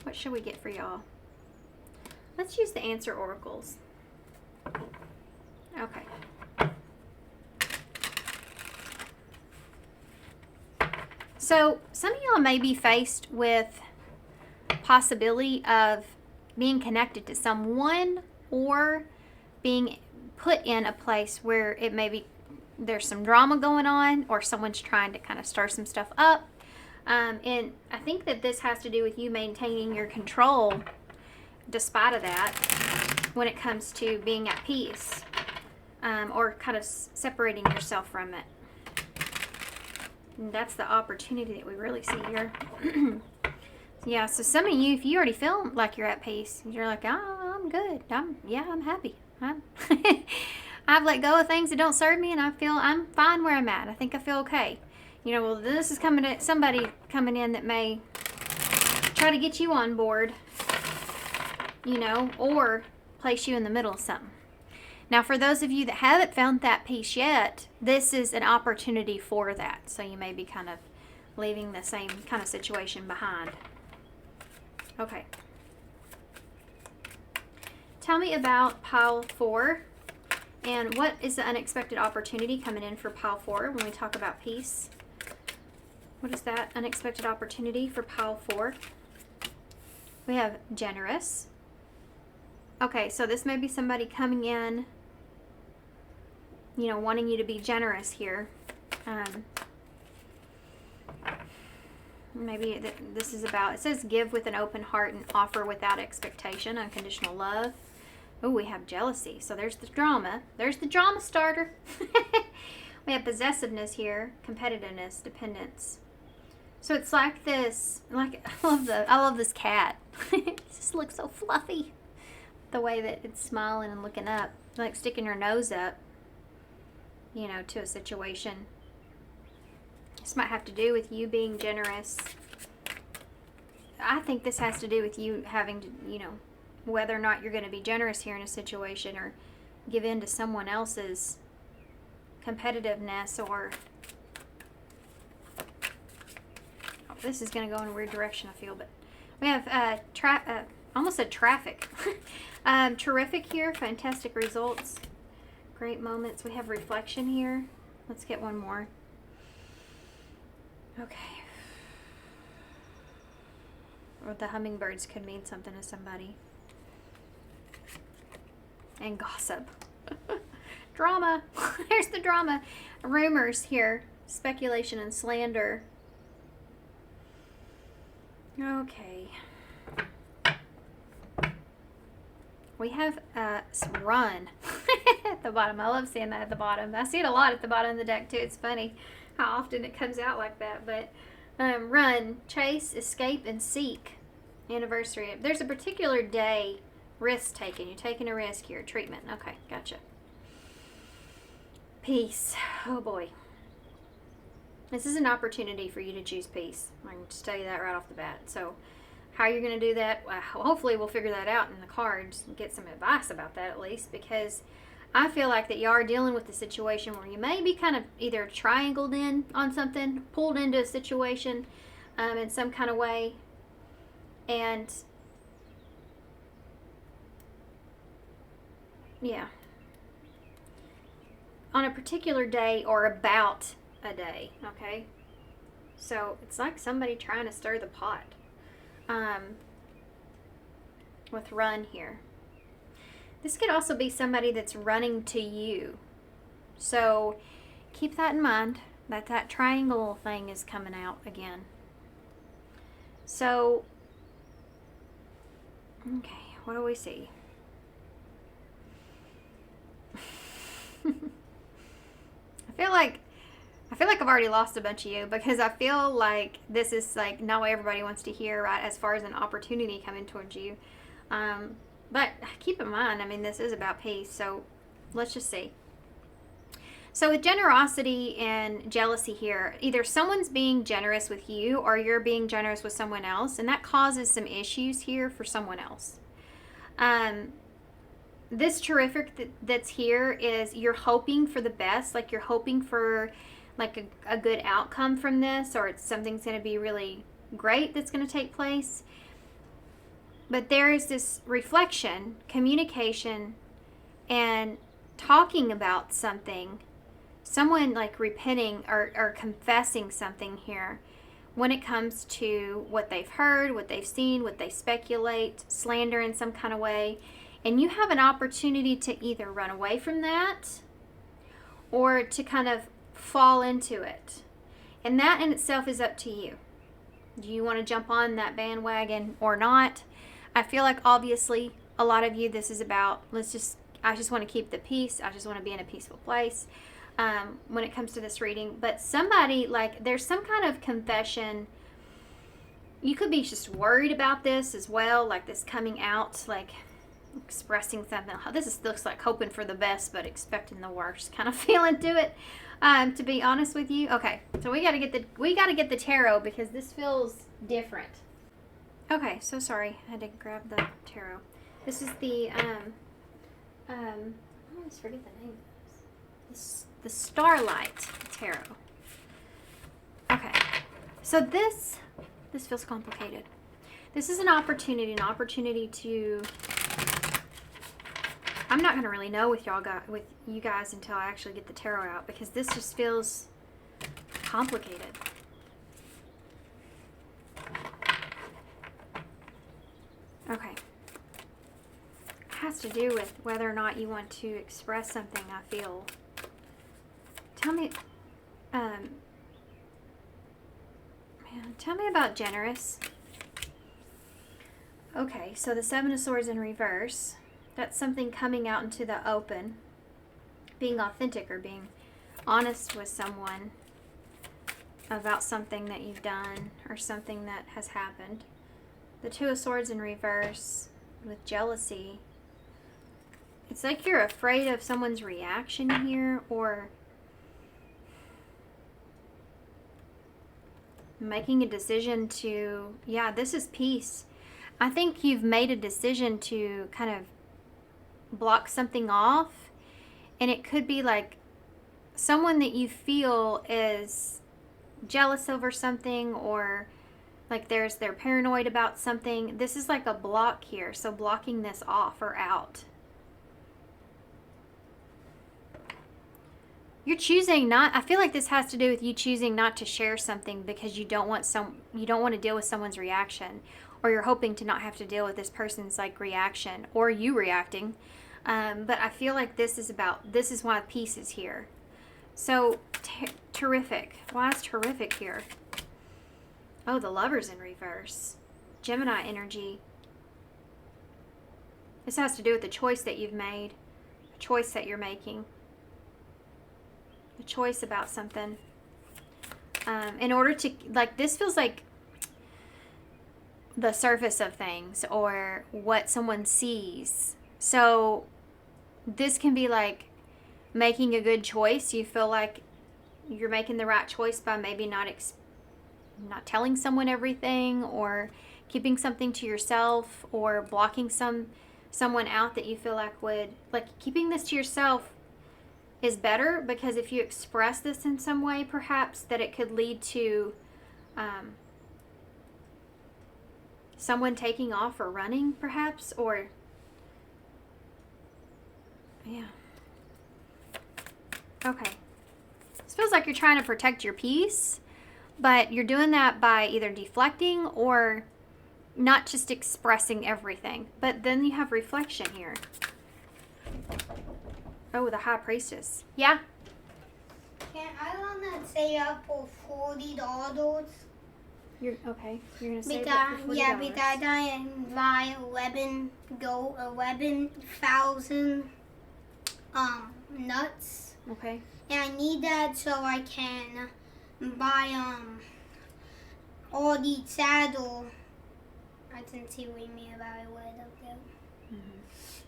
what should we get for y'all? Let's use the answer oracles. Okay. So, some of y'all may be faced with possibility of being connected to someone or being put in a place where it may be there's some drama going on, or someone's trying to kind of stir some stuff up. And I think that this has to do with you maintaining your control despite of that when it comes to being at peace, or kind of separating yourself from it. And that's the opportunity that we really see here. Yeah, so some of you, if you already feel like you're at peace, you're like, oh, I'm good. I'm happy. I've let go of things that don't serve me, and I feel I'm fine where I'm at. I think I feel okay. You know, well, this is somebody coming in that may try to get you on board, you know, or place you in the middle of something. Now, for those of you that haven't found that peace yet, this is an opportunity for that. So you may be kind of leaving the same kind of situation behind. Okay. Tell me about pile 4. And what is the unexpected opportunity coming in for pile 4 when we talk about peace? What is that unexpected opportunity for pile 4? We have generous. Okay, so this may be somebody coming in, you know, wanting you to be generous here. Maybe this is about, it says give with an open heart and offer without expectation, unconditional love. Oh, we have jealousy. So there's the drama. There's the drama starter. We have possessiveness here, competitiveness, dependence. So it's like this. Like I love this cat. It just looks so fluffy. The way that it's smiling and looking up, like sticking her nose up, you know, to a situation. This might have to do with you being generous. I think this has to do with you having to, you know, whether or not you're going to be generous here in a situation or give in to someone else's competitiveness, or this is going to go in a weird direction, I feel, but we have almost said traffic. Terrific here, fantastic results, great moments. We have reflection here. Let's get one more. Okay. Or the hummingbirds could mean something to somebody. And gossip. Drama. There's the drama. Rumors here. Speculation and slander. Okay. We have some run at the bottom. I love seeing that at the bottom. I see it a lot at the bottom of the deck too. It's funny how often it comes out like that. But run, chase, escape, and seek. Anniversary. There's a particular day. Risk taking. You're taking a risk here. Treatment. Okay, gotcha. Peace. Oh boy. This is an opportunity for you to choose peace. I can just tell you that right off the bat. So, how you're going to do that, hopefully we'll figure that out in the cards and get some advice about that at least, because I feel like that you are dealing with a situation where you may be kind of either triangled in on something, pulled into a situation in some kind of way. And yeah, on a particular day or about a day, okay? So it's like somebody trying to stir the pot with run here. This could also be somebody that's running to you. So keep that in mind, that triangle thing is coming out again. So, okay, what do we see? I feel like I've already lost a bunch of you, because I feel like this is like not what everybody wants to hear, right? As far as an opportunity coming towards you. But keep in mind, I mean, this is about peace. So let's just see. So with generosity and jealousy here, either someone's being generous with you or you're being generous with someone else, and that causes some issues here for someone else. This terrific that's here is you're hoping for the best, like you're hoping for like a good outcome from this, or it's something's going to be really great that's going to take place. But there is this reflection, communication, and talking about something, someone like repenting or confessing something here when it comes to what they've heard, what they've seen, what they speculate, slander in some kind of way. And you have an opportunity to either run away from that or to kind of fall into it. And that in itself is up to you. Do you want to jump on that bandwagon or not? I feel like obviously a lot of you, this is about, I just want to keep the peace. I just want to be in a peaceful place when it comes to this reading. But somebody, like, there's some kind of confession. You could be just worried about this as well, like this coming out, like expressing something. Looks like hoping for the best but expecting the worst kind of feeling to it, to be honest with you. Okay, so we got to get the tarot, because this feels different. Okay, so sorry, I had to grab the tarot. This is the I always forget the name of this. The Starlight Tarot. Okay, so this feels complicated. This is an opportunity to. I'm not gonna really know with you guys until I actually get the tarot out, because this just feels complicated. Okay. It has to do with whether or not you want to express something, I feel. Tell me, tell me about generous. Okay, so the Seven of Swords in reverse. That's something coming out into the open. Being authentic or being honest with someone about something that you've done or something that has happened. The Two of Swords in reverse with jealousy. It's like you're afraid of someone's reaction here, or making a decision to, yeah, this is peace. I think you've made a decision to kind of block something off, and it could be like someone that you feel is jealous over something, or like they're paranoid about something. This is like a block here, so blocking this off or out. You're choosing not, I feel like this has to do with you choosing not to share something because you don't want to deal with someone's reaction, or you're hoping to not have to deal with this person's like reaction or you reacting. But I feel like this is why peace is here. So terrific. Why is terrific here? Oh, the Lover's in reverse. Gemini energy. This has to do with the choice that you've made, a choice that you're making. A choice about something. In order to, like, this feels like the surface of things or what someone sees. So this can be like making a good choice. You feel like you're making the right choice by maybe not telling someone everything, or keeping something to yourself, or blocking someone out that you feel like would, like, keeping this to yourself is better, because if you express this in some way, perhaps that it could lead to someone taking off or running, perhaps, or yeah. Okay. This feels like you're trying to protect your peace, but you're doing that by either deflecting or not just expressing everything. But then you have reflection here. Oh, the High Priestess. Yeah? Can I want to say up for $40? You're okay. You're gonna say Because that for $40. yeah, because I buy 11,000 nuts, Okay. and I need that so I can buy all the saddle. I didn't see what you mean about it. What up there?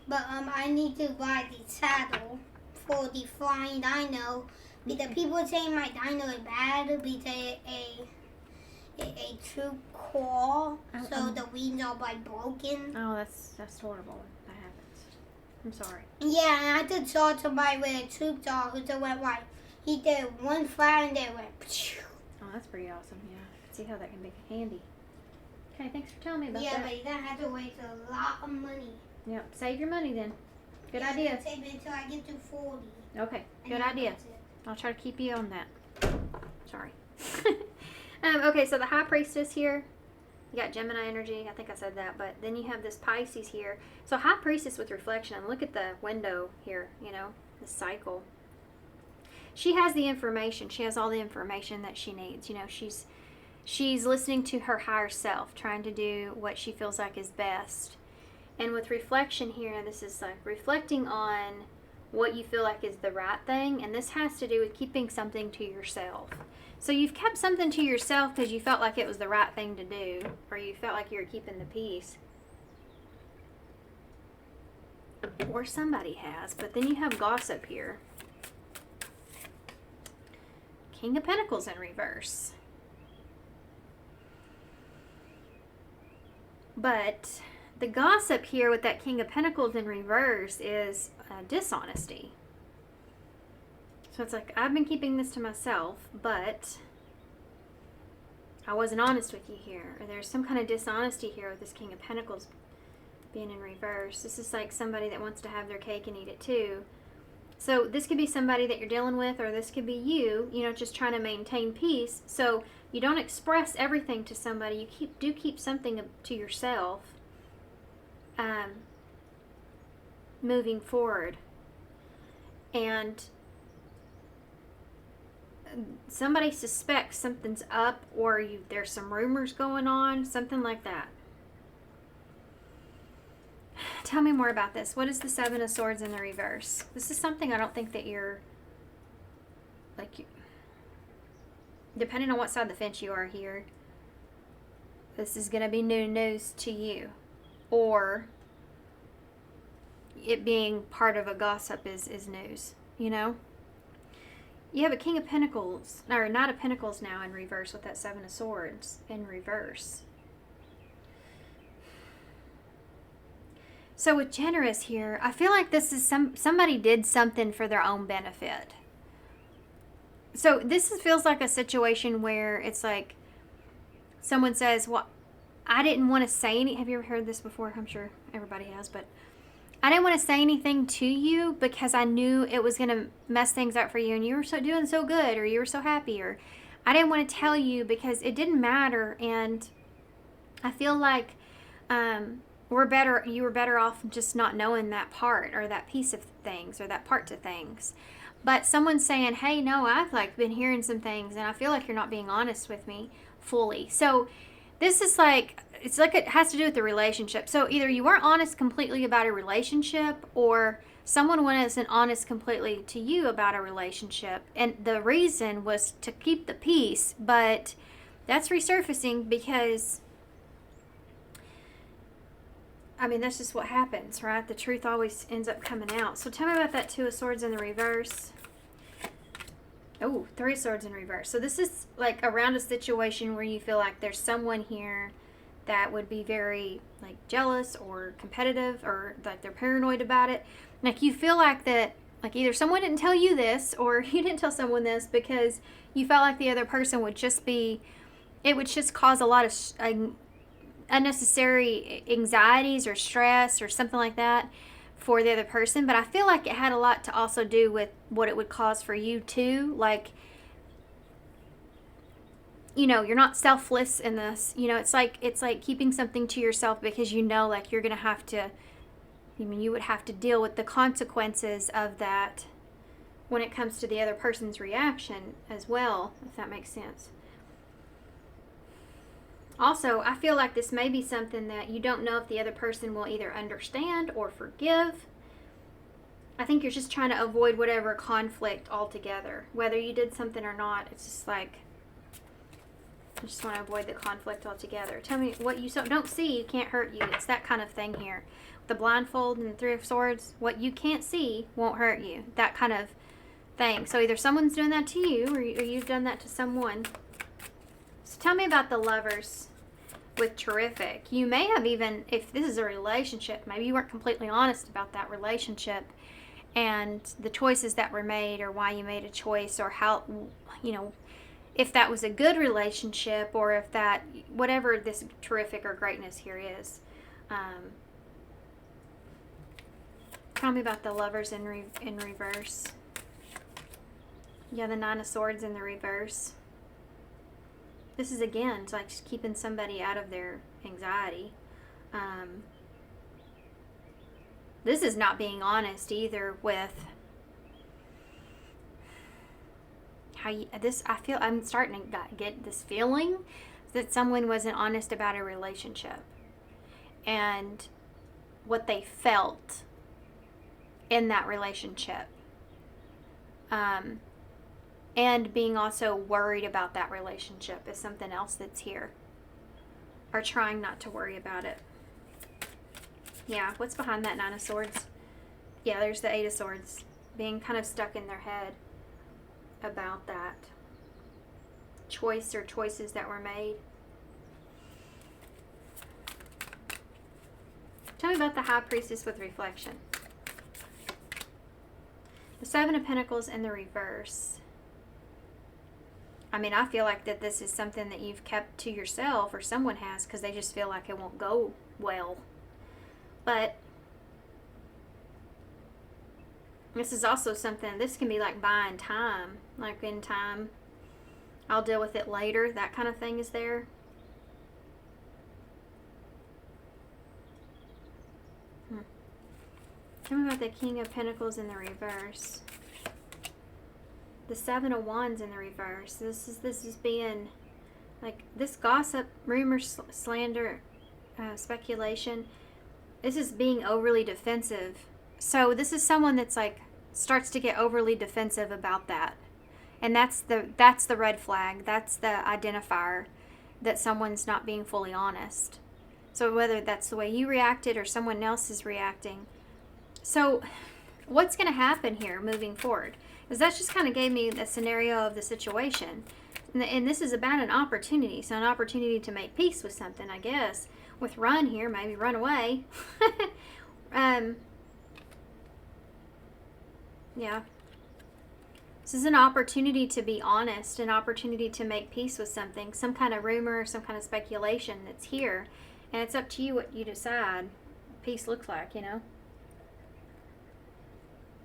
But I need to buy the saddle for the flying dino. Because people say my dino is bad because a true claw, so the wings are like broken. Oh, that's horrible. That happens. I'm sorry. Yeah, and I just saw somebody with a true claw who just went like, he did one fire and then went. Phew. Oh, that's pretty awesome. Yeah, I can see how that can be handy. Okay, thanks for telling me about Yeah, that. but you don't have to waste a lot of money. Yep, save your money then. Good Yeah, idea. Save it until I get to 40. Okay, And good then idea. that's it. I'll try to keep you on that. Sorry. Okay, so the High Priestess here. You got Gemini energy. I think I said that. But then you have this Pisces here. So High Priestess with reflection. And look at the window here, you know, the cycle. She has the information. She has all the information that she needs. You know, she's listening to her higher self, trying to do what she feels like is best. And with reflection here, this is like reflecting on what you feel like is the right thing, and this has to do with keeping something to yourself. So you've kept something to yourself because you felt like it was the right thing to do, or you felt like you were keeping the peace. Or somebody has, but then you have gossip here. King of Pentacles in reverse. But the gossip here with that King of Pentacles in reverse is dishonesty. So it's like, I've been keeping this to myself, but I wasn't honest with you here. Or there's some kind of dishonesty here with this King of Pentacles being in reverse. This is like somebody that wants to have their cake and eat it too. So this could be somebody that you're dealing with, or this could be you know, just trying to maintain peace. So you don't express everything to somebody. You do keep something to yourself. Moving forward, and somebody suspects something's up, or there's some rumors going on, something like that. Tell me more about this. What is the Seven of Swords in the reverse? This is something I don't think that you're like, depending on what side of the fence you are here, this is going to be new news to you, or it being part of a gossip is news, you know? You have a King of Pentacles, or Knight of Pentacles now in reverse with that Seven of Swords in reverse. So with Generous here, I feel like this is somebody did something for their own benefit. So this feels like a situation where it's like someone says, well, I didn't want to say any. Have you ever heard this before? I'm sure everybody has, but I didn't want to say anything to you because I knew it was going to mess things up for you, and you were doing so good, or you were so happy, or I didn't want to tell you because it didn't matter, and I feel like you were better off just not knowing that part, or that piece of things, or that part to things. But someone's saying, hey, no, I've like been hearing some things, and I feel like you're not being honest with me fully. So this is like, it's like it has to do with the relationship. So either you weren't honest completely about a relationship, or someone wasn't honest completely to you about a relationship. And the reason was to keep the peace. But that's resurfacing because, I mean, that's just what happens, right? The truth always ends up coming out. So tell me about that Two of Swords in the reverse. Oh, Three of Swords in reverse. So this is like around a situation where you feel like there's someone here that would be very like jealous or competitive, or like they're paranoid about it. Like you feel like that, like either someone didn't tell you this, or you didn't tell someone this because you felt like the other person would just be, it would just cause a lot of unnecessary anxieties or stress or something like that for the other person. But I feel like it had a lot to also do with what it would cause for you too. Like, you know, you're not selfless in this. You know, it's like keeping something to yourself because you know, like, you're gonna have to, I mean, you would have to deal with the consequences of that when it comes to the other person's reaction as well, if that makes sense. Also, I feel like this may be something that you don't know if the other person will either understand or forgive. I think you're just trying to avoid whatever conflict altogether. Whether you did something or not, it's just like, I just want to avoid the conflict altogether. Tell me what you don't see, can't hurt you. It's that kind of thing here. The blindfold and the Three of Swords, what you can't see won't hurt you. That kind of thing. So either someone's doing that to you or you've done that to someone. So tell me about the Lovers with Terrific. You may have even, if this is a relationship, maybe you weren't completely honest about that relationship and the choices that were made or why you made a choice or how, you know, if that was a good relationship or if that, whatever this terrific or greatness here is. Tell me about the Lovers in reverse. Yeah, the Nine of Swords in the reverse. This is, again, it's like just keeping somebody out of their anxiety. This is not being honest either with how you, this, I feel, I'm starting to get this feeling that someone wasn't honest about a relationship and what they felt in that relationship. And being also worried about that relationship is something else that's here. Or trying not to worry about it. Yeah, what's behind that Nine of Swords? Yeah, there's the Eight of Swords. Being kind of stuck in their head about that choice or choices that were made. Tell me about the High Priestess with reflection. The Seven of Pentacles in the reverse. I mean, I feel like that this is something that you've kept to yourself, or someone has, because they just feel like it won't go well. But this is also something, this can be like buying time. Like, in time, I'll deal with it later. That kind of thing is there. Tell me about the King of Pentacles in the reverse. The Seven of Wands in the reverse. This is being like this gossip, rumor, slander, speculation. This is being overly defensive. So this is someone that's like starts to get overly defensive about that, and that's the red flag. That's the identifier that someone's not being fully honest. So whether that's the way you reacted or someone else is reacting. So what's going to happen here moving forward? Because that just kind of gave me the scenario of the situation. And this is about an opportunity. So an opportunity to make peace with something, I guess. With run here, maybe run away. Yeah. This is an opportunity to be honest. An opportunity to make peace with something. Some kind of rumor, some kind of speculation that's here. And it's up to you what you decide peace looks like, you know.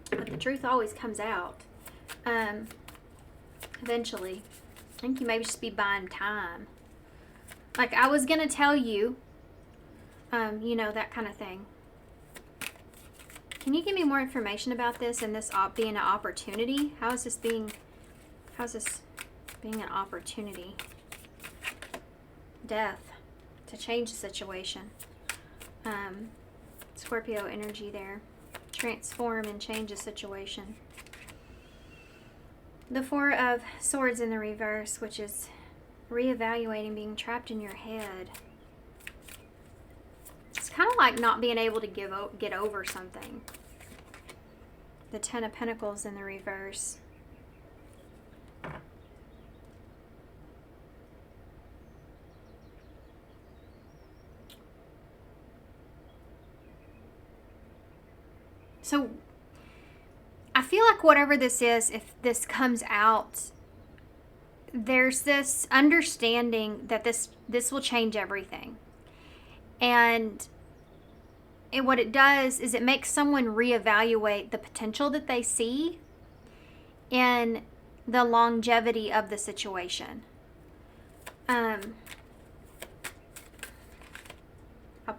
But the truth always comes out. Eventually. I think you maybe just be buying time. Like I was going to tell you, you know, that kind of thing. Can you give me more information about this and this being an opportunity? How's this being an opportunity? Death. To change the situation. Scorpio energy there. Transform and change a situation. The Four of Swords in the reverse, which is reevaluating, being trapped in your head. It's kind of like not being able to get over something. The Ten of Pentacles in the reverse. So I feel like whatever this is, if this comes out, there's this understanding that this will change everything. And what it does is it makes someone reevaluate the potential that they see in the longevity of the situation. I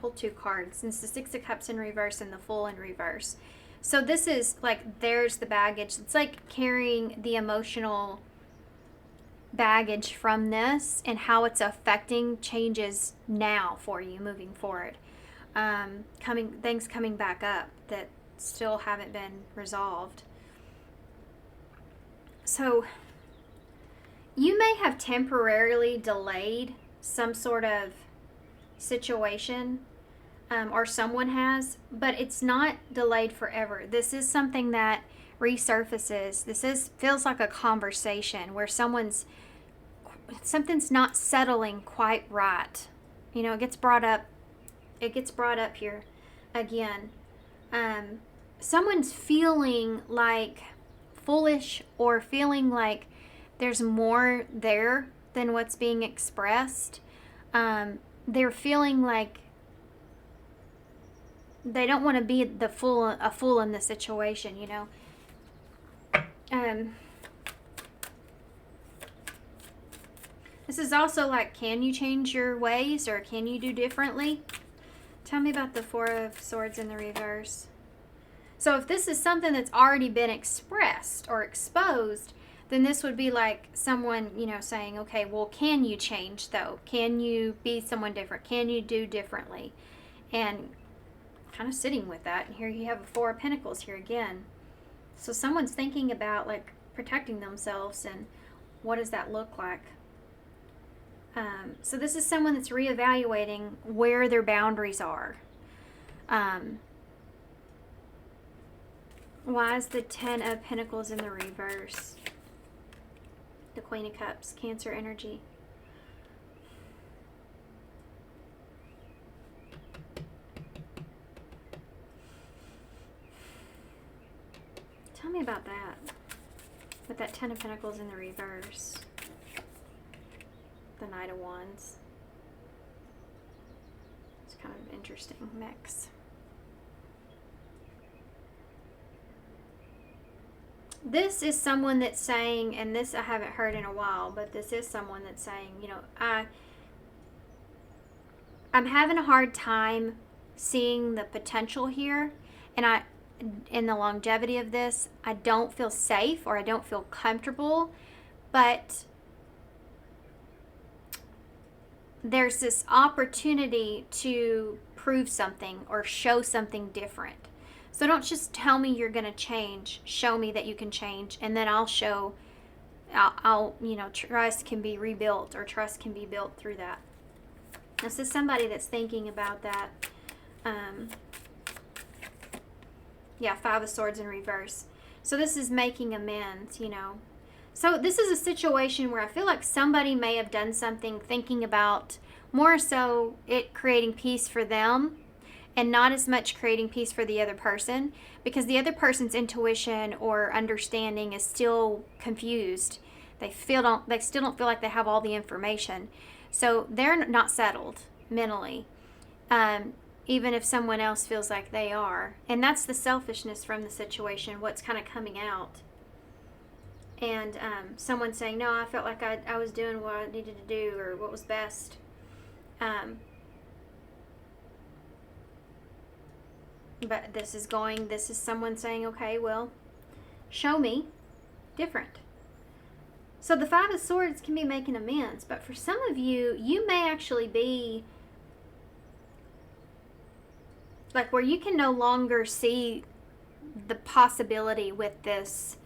pulled 2 cards. It's the 6 of Cups in reverse and the Fool in reverse. So this is like, there's the baggage. It's like carrying the emotional baggage from this and how it's affecting changes now for you moving forward. Things coming back up that still haven't been resolved. So you may have temporarily delayed some sort of situation, or someone has, but it's not delayed forever. This is something that resurfaces. Feels like a conversation where something's not settling quite right. It gets brought up here again. Someone's feeling like foolish, or feeling like there's more there than what's being expressed. They're feeling like they don't want to be a fool in the situation, This is also like, can you change your ways, or can you do differently? Tell me about the 4 of Swords in the reverse. So if this is something that's already been expressed or exposed, then this would be like someone, saying, okay, well, can you change though? Can you be someone different? Can you do differently? And kind of sitting with that. And here you have a 4 of Pentacles here again. So someone's thinking about like protecting themselves, and what does that look like? So this is someone that's reevaluating where their boundaries are. Why is the 10 of Pentacles in the reverse? The Queen of Cups, Cancer energy. Tell me about that. With that 10 of Pentacles in the reverse. The Knight of Wands. It's kind of an interesting mix. This is someone that's saying, and this I haven't heard in a while, but this is someone that's saying, I'm having a hard time seeing the potential here, and in the longevity of this, I don't feel safe, or I don't feel comfortable, but there's this opportunity to prove something or show something different. So don't just tell me you're going to change. Show me that you can change, and then I'll trust can be rebuilt, or trust can be built through that. This is somebody that's thinking about that. 5 of Swords in reverse. So this is making amends, So this is a situation where I feel like somebody may have done something thinking about more so it creating peace for them, and not as much creating peace for the other person, because the other person's intuition or understanding is still confused. They still don't feel like they have all the information. So they're not settled mentally, even if someone else feels like they are. And that's the selfishness from the situation, what's kind of coming out. And someone saying, no, I felt like I was doing what I needed to do, or what was best. But this is someone saying, okay, well, show me different. So the 5 of Swords can be making amends, but for some of you, you may actually be like where you can no longer see the possibility with this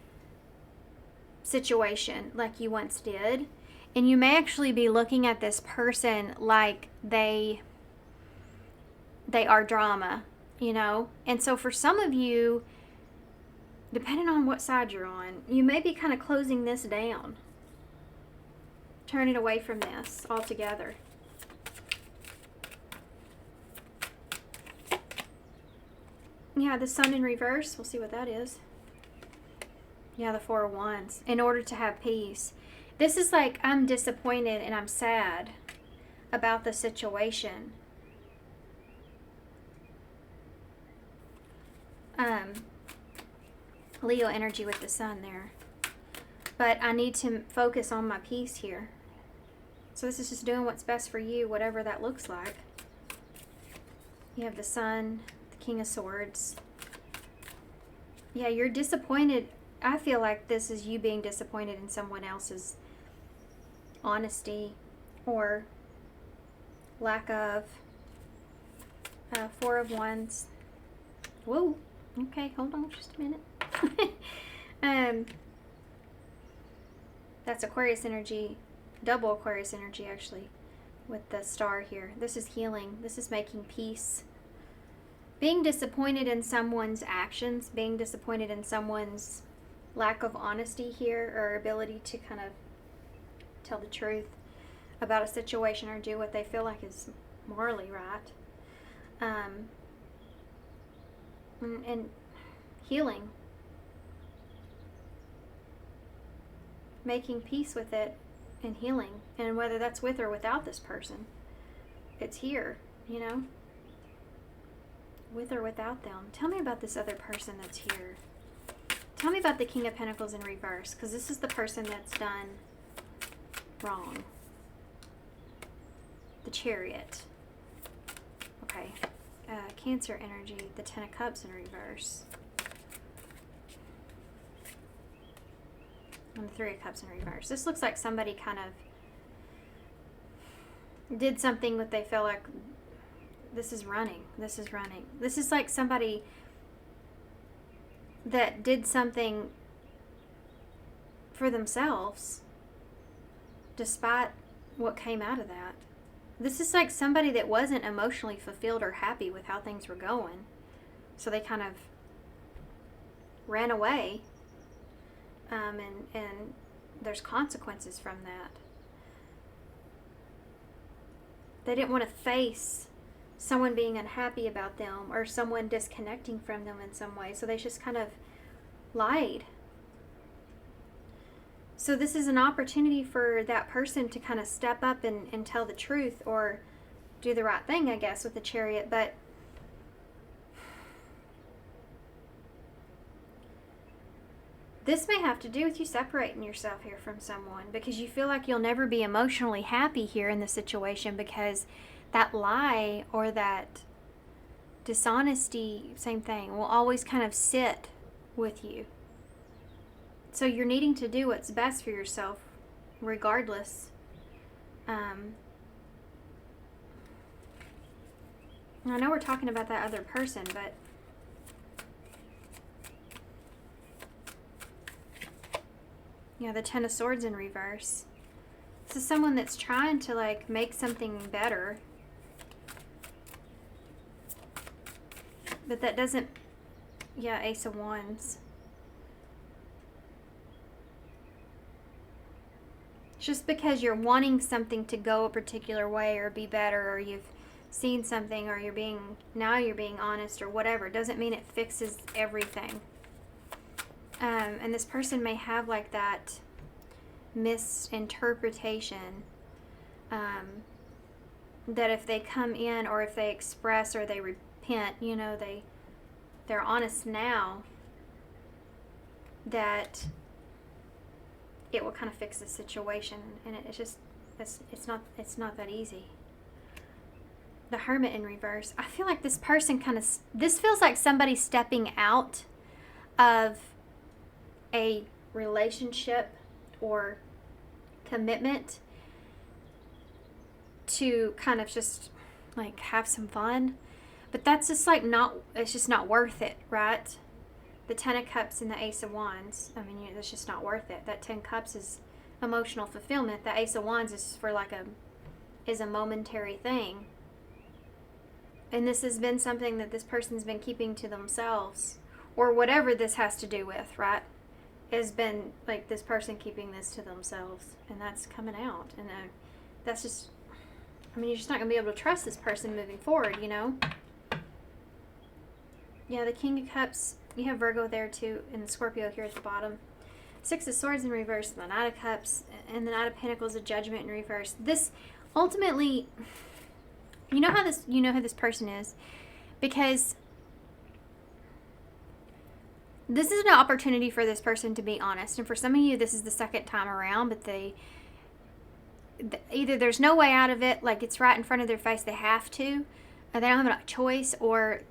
situation like you once did. And you may actually be looking at this person like they are drama, And so for some of you, depending on what side you're on, you may be kind of closing this down. Turning away from this altogether. Yeah, the Sun in reverse. We'll see what that is. Yeah, the 4 of Wands. In order to have peace. This is like, I'm disappointed and I'm sad about the situation. Leo energy with the sun there. But I need to focus on my peace here. So this is just doing what's best for you, whatever that looks like. You have the sun, the King of Swords. Yeah, you're disappointed. I feel like this is you being disappointed in someone else's honesty or lack of. Four of Wands. Whoa. Okay, hold on just a minute. That's Aquarius energy, double Aquarius energy actually, with the star here. This is healing. This is making peace. Being disappointed in someone's actions, being disappointed in someone's lack of honesty here, or ability to kind of tell the truth about a situation or do what they feel like is morally right. And healing. Making peace with it and healing. And whether that's with or without this person, it's here, you know? With or without them. Tell me about this other person that's here. Tell me about the King of Pentacles in reverse, because this is the person that's done wrong. The Chariot. Okay. Cancer energy, the Ten of Cups in reverse. And the Three of Cups in reverse. This looks like somebody kind of did something that they feel like this is running. This is running. This is like somebody that did something for themselves despite what came out of that. This is like somebody that wasn't emotionally fulfilled or happy with how things were going. So they kind of ran away. And there's consequences from that. They didn't want to face someone being unhappy about them or someone disconnecting from them in some way. So they just kind of lied. So this is an opportunity for that person to kind of step up and tell the truth or do the right thing, I guess, with the Chariot. But this may have to do with you separating yourself here from someone because you feel like you'll never be emotionally happy here in the situation because that lie or that dishonesty, same thing, will always kind of sit with you. So you're needing to do what's best for yourself regardless. I know we're talking about that other person, but yeah, the Ten of Swords in reverse. This is someone that's trying to like make something better. But that doesn't, yeah, Ace of Wands. Just because you're wanting something to go a particular way or be better, or you've seen something, or you're being honest or whatever, doesn't mean it fixes everything. And this person may have like that misinterpretation that if they come in or if they express or they repent, you know, they're honest now, that it will kind of fix the situation, and it's just it's not that easy. The Hermit in reverse. I feel like this person this feels like somebody stepping out of a relationship or commitment to kind of just like have some fun, but that's just like it's just not worth it, right? The Ten of Cups and the Ace of Wands, I mean, it's just not worth it. That 10 Cups is emotional fulfillment. The Ace of Wands is for like is a momentary thing. And this has been something that this person's been keeping to themselves, or whatever this has to do with, right? Has been like this person keeping this to themselves, and that's coming out. And that's just, I mean, you're just not going to be able to trust this person moving forward, you know? Yeah, the King of Cups, you have Virgo there too, and Scorpio here at the bottom. Six of Swords in reverse, the Knight of Cups, and the Knight of Pentacles, a Judgment in reverse. This ultimately, you know who this person is, because this is an opportunity for this person to be honest. And for some of you, this is the second time around, but either there's no way out of it, like it's right in front of their face, they have to, or they don't have a choice, or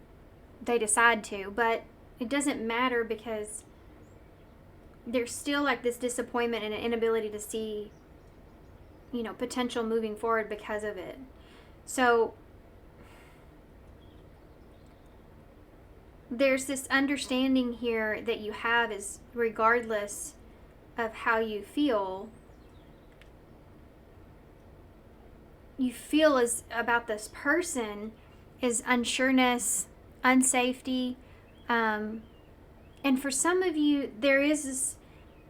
they decide to. But it doesn't matter, because there's still like this disappointment and an inability to see, potential moving forward because of it. So there's this understanding here that you have is, regardless of how you feel as about this person, is unsureness, unsafety, and for some of you there is this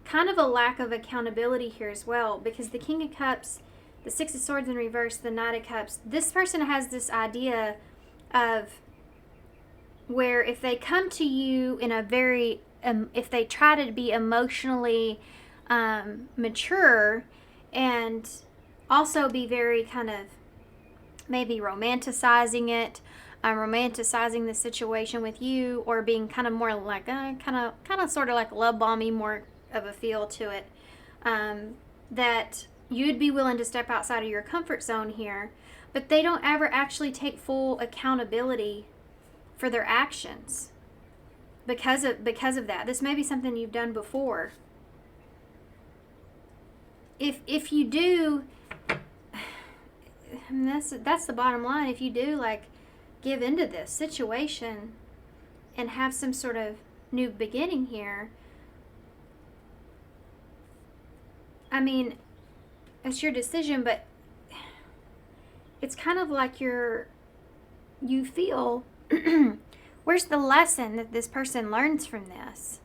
kind of a lack of accountability here as well, because the King of Cups, the Six of Swords in reverse, the Knight of Cups, this person has this idea of where if they come to you in a very, if they try to be emotionally mature, and also be very kind of maybe romanticizing it, romanticizing the situation with you, or being kind of more like kind of sort of like love bombing, more of a feel to it, that you'd be willing to step outside of your comfort zone here, but they don't ever actually take full accountability for their actions because of that. This may be something you've done before. If you do, and that's the bottom line. If you do like give into this situation and have some sort of new beginning here, I mean, it's your decision, but it's kind of like you feel where's the lesson that this person learns from this?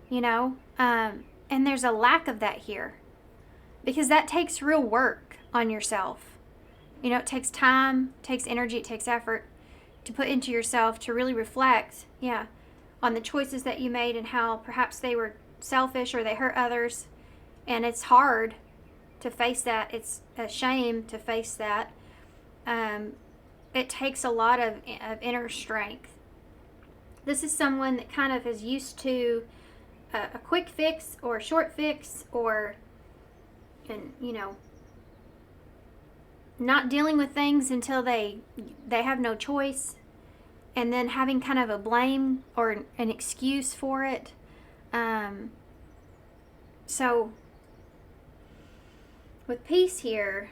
And there's a lack of that here, because that takes real work on yourself. It takes time, takes energy, it takes effort to put into yourself to really reflect, on the choices that you made and how perhaps they were selfish or they hurt others. And it's hard to face that. It's a shame to face that. It takes a lot of inner strength. This is someone that kind of is used to a quick fix or a short fix, or, not dealing with things until they have no choice, and then having kind of a blame or an excuse for it. So with peace here,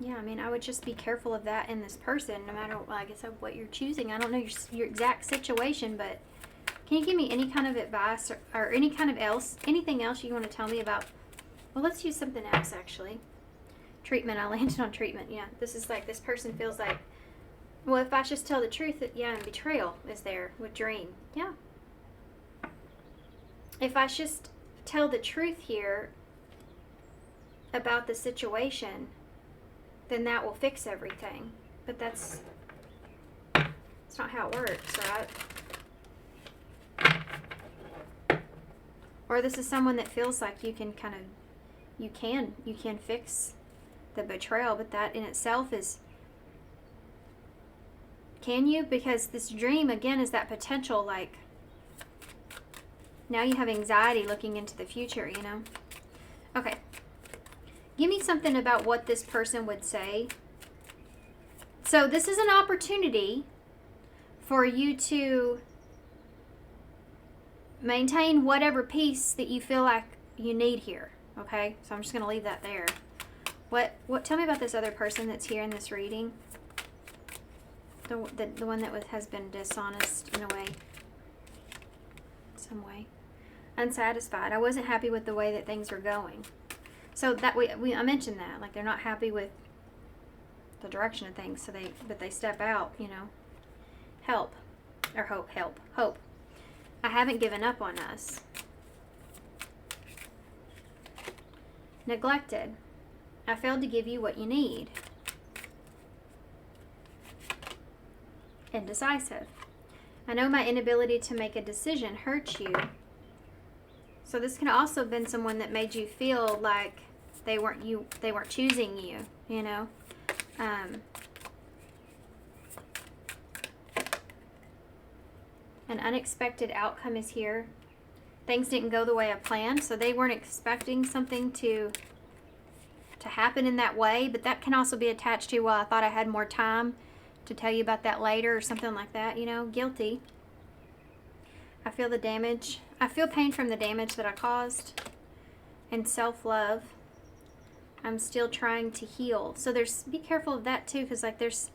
I would just be careful of that in this person, no matter, like I said, what you're choosing. I don't know your exact situation, but can you give me any kind of advice or any kind of anything else you want to tell me about? Well, let's use something else, actually. Treatment. I landed on treatment. Yeah, this is like, this person feels like, well, if I just tell the truth, that and betrayal is there with dream. Yeah. If I just tell the truth here about the situation, then that will fix everything. But that's not how it works, right? Or this is someone that feels like you can fix the betrayal, but that in itself is, can you? Because this dream, again, is that potential, like, now you have anxiety looking into the future, Okay. Give me something about what this person would say. So this is an opportunity for you to maintain whatever peace that you feel like you need here. Okay? So I'm just going to leave that there. Tell me about this other person that's here in this reading. The one that has been dishonest in a way. Some way. Unsatisfied. I wasn't happy with the way that things were going. So that I mentioned that, like, they're not happy with the direction of things, so they step out, help, or hope. I haven't given up on us. Neglected. I failed to give you what you need. Indecisive. I know my inability to make a decision hurts you. So this could also have been someone that made you feel like they weren't choosing you, An unexpected outcome is here. Things didn't go the way I planned, so they weren't expecting something to happen in that way, but that can also be attached to, well, I thought I had more time to tell you about that later or something like that, guilty. I feel the damage. I feel pain from the damage that I caused, and self-love. I'm still trying to heal. So be careful of that too, because like there's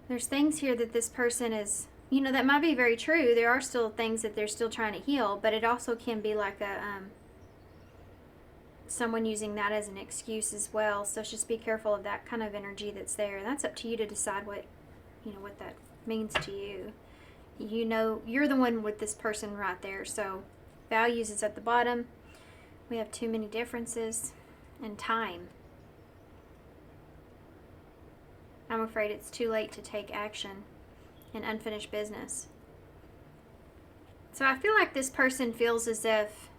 things here that this person is, that might be very true. There are still things that they're still trying to heal, but it also can be like someone using that as an excuse as well. So just be careful of that kind of energy that's there. That's up to you to decide what that means to you. You're the one with this person right there. So values is at the bottom. We have too many differences, and time. I'm afraid it's too late to take action and unfinished business. So I feel like this person feels as if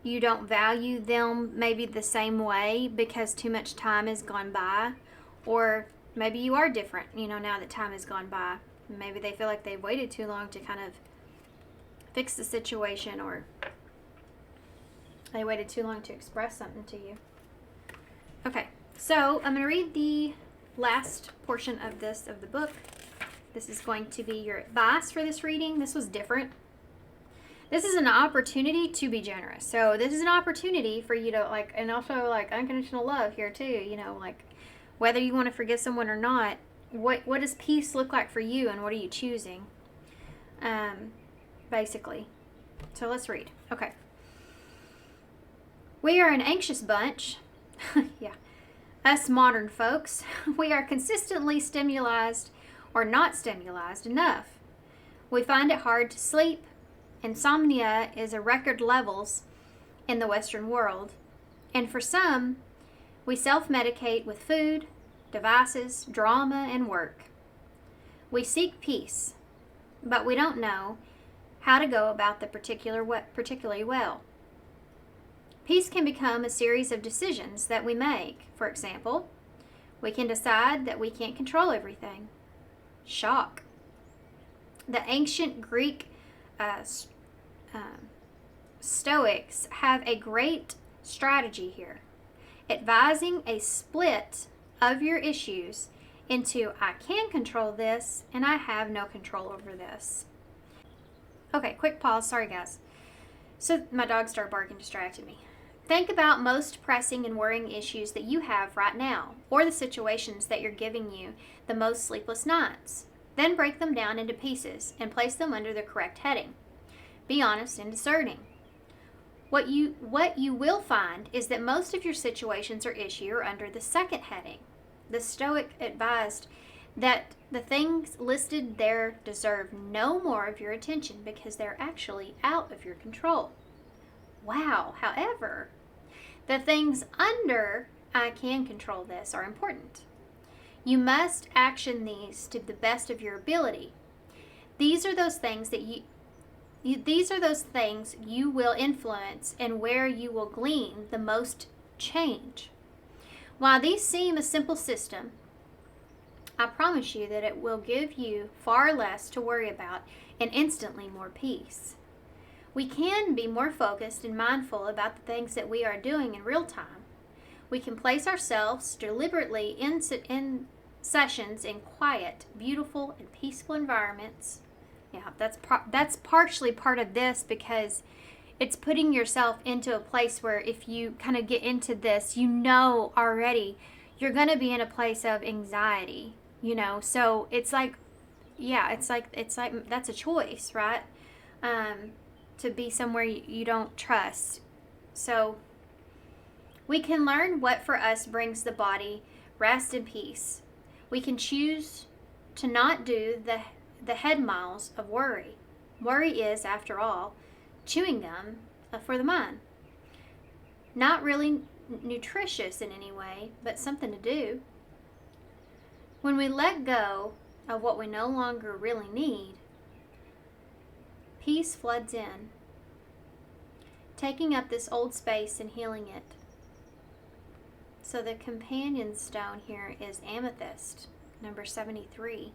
you don't value them maybe the same way because too much time has gone by, or maybe you are different, now that time has gone by. Maybe they feel like they've waited too long to kind of fix the situation, or they waited too long to express something to you. Okay, so I'm going to read the last portion of the book. This is going to be your advice for this reading. This was different. This is an opportunity to be generous. So this is an opportunity for you to and also unconditional love here too. Whether you want to forgive someone or not, what does peace look like for you, and what are you choosing? Basically. So let's read. Okay. We are an anxious bunch. Yeah. Us modern folks, we are consistently stimulated or not stimulated enough. We find it hard to sleep. Insomnia is at record levels in the Western world. And for some, we self-medicate with food, devices, drama, and work. We seek peace, but we don't know how to go about the particularly well. Peace can become a series of decisions that we make. For example, we can decide that we can't control everything. Shock. The ancient Greek Stoics have a great strategy here, advising a split of your issues into I can control this and I have no control over this. Okay, quick pause. Sorry, guys. So my dog started barking, distracted me. Think about most pressing and worrying issues that you have right now, or the situations that you're giving you the most sleepless nights. Then break them down into pieces and place them under the correct heading. Be honest and discerning. What you will find is that most of your situations or issues are under the second heading. The Stoic advised that the things listed there deserve no more of your attention because they're actually out of your control. Wow, however, the things under I can control this are important. You must action these to the best of your ability. These are those things that you will influence and where you will glean the most change. While these seem a simple system, I promise you that it will give you far less to worry about and instantly more peace. We can be more focused and mindful about the things that we are doing in real time. We can place ourselves deliberately in sessions in quiet, beautiful, and peaceful environments. Yeah, that's partially part of this, because it's putting yourself into a place where if you kind of get into this, already you're going to be in a place of anxiety, so it's like that's a choice, right? To be somewhere you don't trust. So we can learn what for us brings the body rest and peace. We can choose to not do the head miles of worry. Worry is, after all, chewing gum for the mind. Not really nutritious in any way, but something to do. When we let go of what we no longer really need, peace floods in, taking up this old space and healing it. So the companion stone here is amethyst, number 73.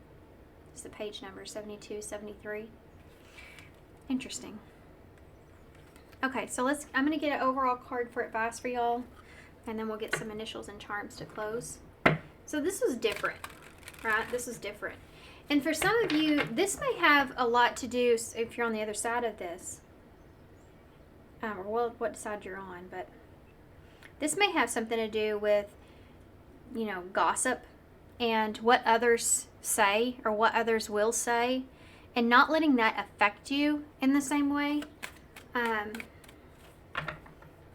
It's the page number 72, 73. Interesting. Okay, so I'm going to get an overall card for advice for y'all, and then we'll get some initials and charms to close. So this was different, right? This is different. And for some of you, this may have a lot to do, if you're on the other side of this, or well, what side you're on, but this may have something to do with, you know, gossip and what others say or what others will say, and not letting that affect you in the same way.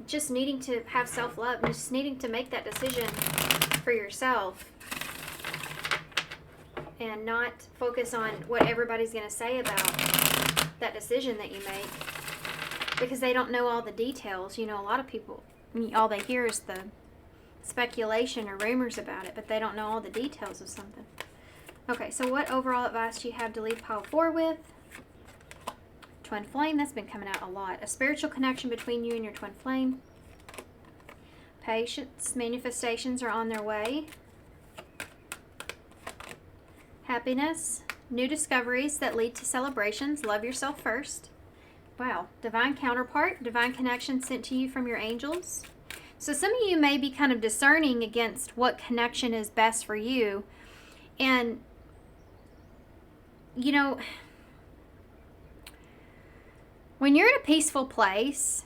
Just needing to have self-love, just needing to make that decision for yourself and not focus on what everybody's going to say about that decision that you make, because they don't know all the details. You know, a lot of people, all they hear is the speculation or rumors about it, but they don't know all the details of something. Okay, so what overall advice do you have to leave pile 4 with? Twin flame, that's been coming out a lot. A spiritual connection between you and your twin flame. Patience, manifestations are on their way. Happiness, new discoveries that lead to celebrations. Love yourself first. Wow, divine counterpart, divine connection sent to you from your angels. So some of you may be kind of discerning against what connection is best for you. And, you know, when you're in a peaceful place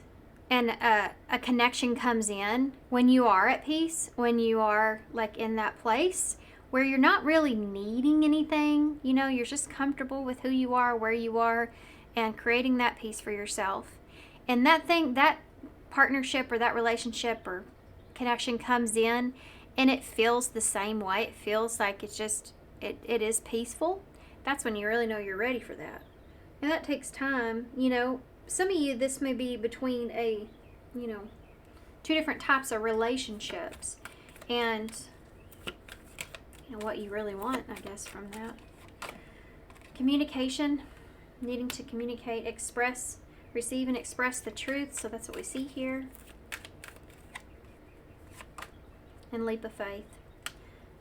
and a connection comes in, when you are at peace, when you are like in that place where you're not really needing anything, you know, you're just comfortable with who you are, where you are, and creating that peace for yourself. And that partnership or that relationship or connection comes in and it feels the same way. It feels like it's just, it is peaceful. That's when you really know you're ready for that. And that takes time. You know, some of you, this may be between two different types of relationships. And, you know, what you really want, I guess, from that. Communication, needing to communicate, express, receive and express the truth. So that's what we see here. And leap of faith.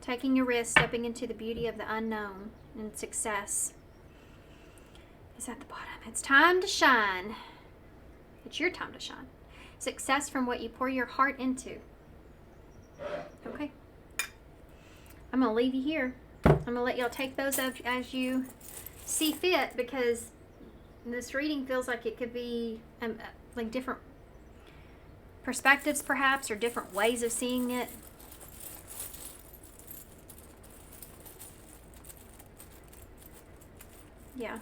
Taking a risk, stepping into the beauty of the unknown and success is at the bottom. It's time to shine. It's your time to shine. Success from what you pour your heart into. Okay. I'm going to leave you here. I'm going to let y'all take those as you see fit, because this reading feels like it could be like different perspectives perhaps, or different ways of seeing it. Yeah.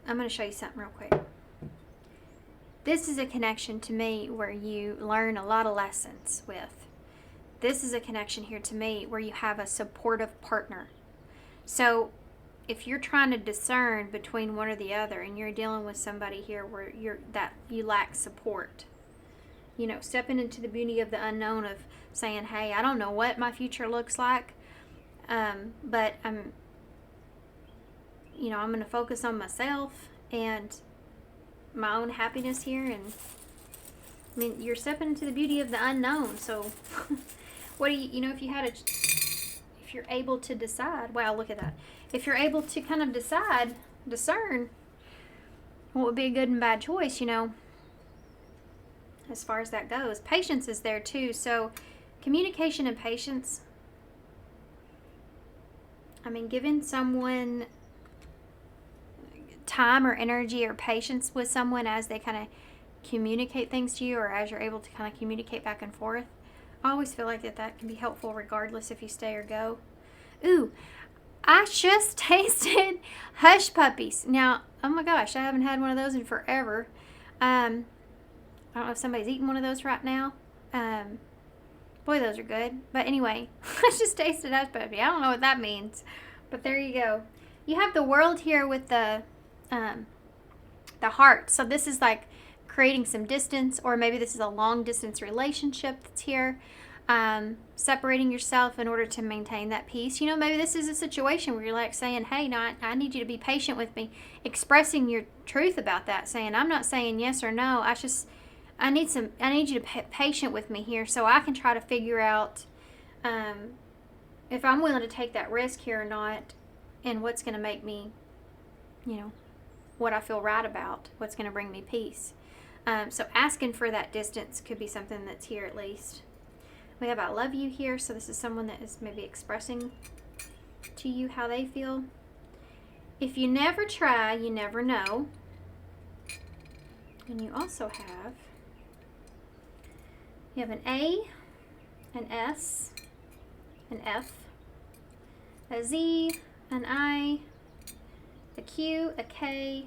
I'm going to show you something real quick. This is a connection to me where you learn a lot of lessons with. This is a connection here to me where you have a supportive partner. So if you're trying to discern between one or the other, and you're dealing with somebody here where you lack support, you know, stepping into the beauty of the unknown of saying, hey, I don't know what my future looks like, but I'm going to focus on myself and my own happiness here. And I mean, you're stepping into the beauty of the unknown. So what do if you're able to decide, wow, look at that. If you're able to kind of discern what would be a good and bad choice, you know, as far as that goes. Patience is there too. So communication and patience. I mean, giving someone time or energy or patience with someone as they kind of communicate things to you, or as you're able to kind of communicate back and forth. I always feel like that can be helpful regardless if you stay or go. Ooh, I just tasted Hush Puppies. Now, oh my gosh, I haven't had one of those in forever. I don't know if somebody's eating one of those right now. Boy, those are good. But anyway, I just tasted Hush Puppy. I don't know what that means. But there you go. You have the world here with the heart. So this is like creating some distance, or maybe this is a long distance relationship that's here. Separating yourself in order to maintain that peace. You know, maybe this is a situation where you're like saying, hey, no, I need you to be patient with me. Expressing your truth about that. Saying, I'm not saying yes or no. I need you to be patient with me here so I can try to figure out if I'm willing to take that risk here or not, and what's going to make me, what I feel right about, what's going to bring me peace. So asking for that distance could be something that's here at least. We have I love you here, so this is someone that is maybe expressing to you how they feel. If you never try, you never know. And you also have an A, an S, an F, a Z, an I, a Q, a K,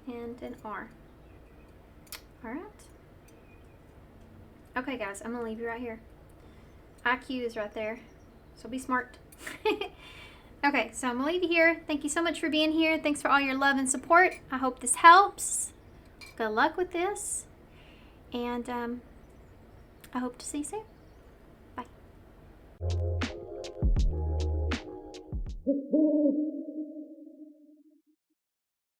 and an R. All right. Okay, guys, I'm going to leave you right here. IQ is right there, so be smart. Okay, so I'm going to leave you here. Thank you so much for being here. Thanks for all your love and support. I hope this helps. Good luck with this. And I hope to see you soon. Bye.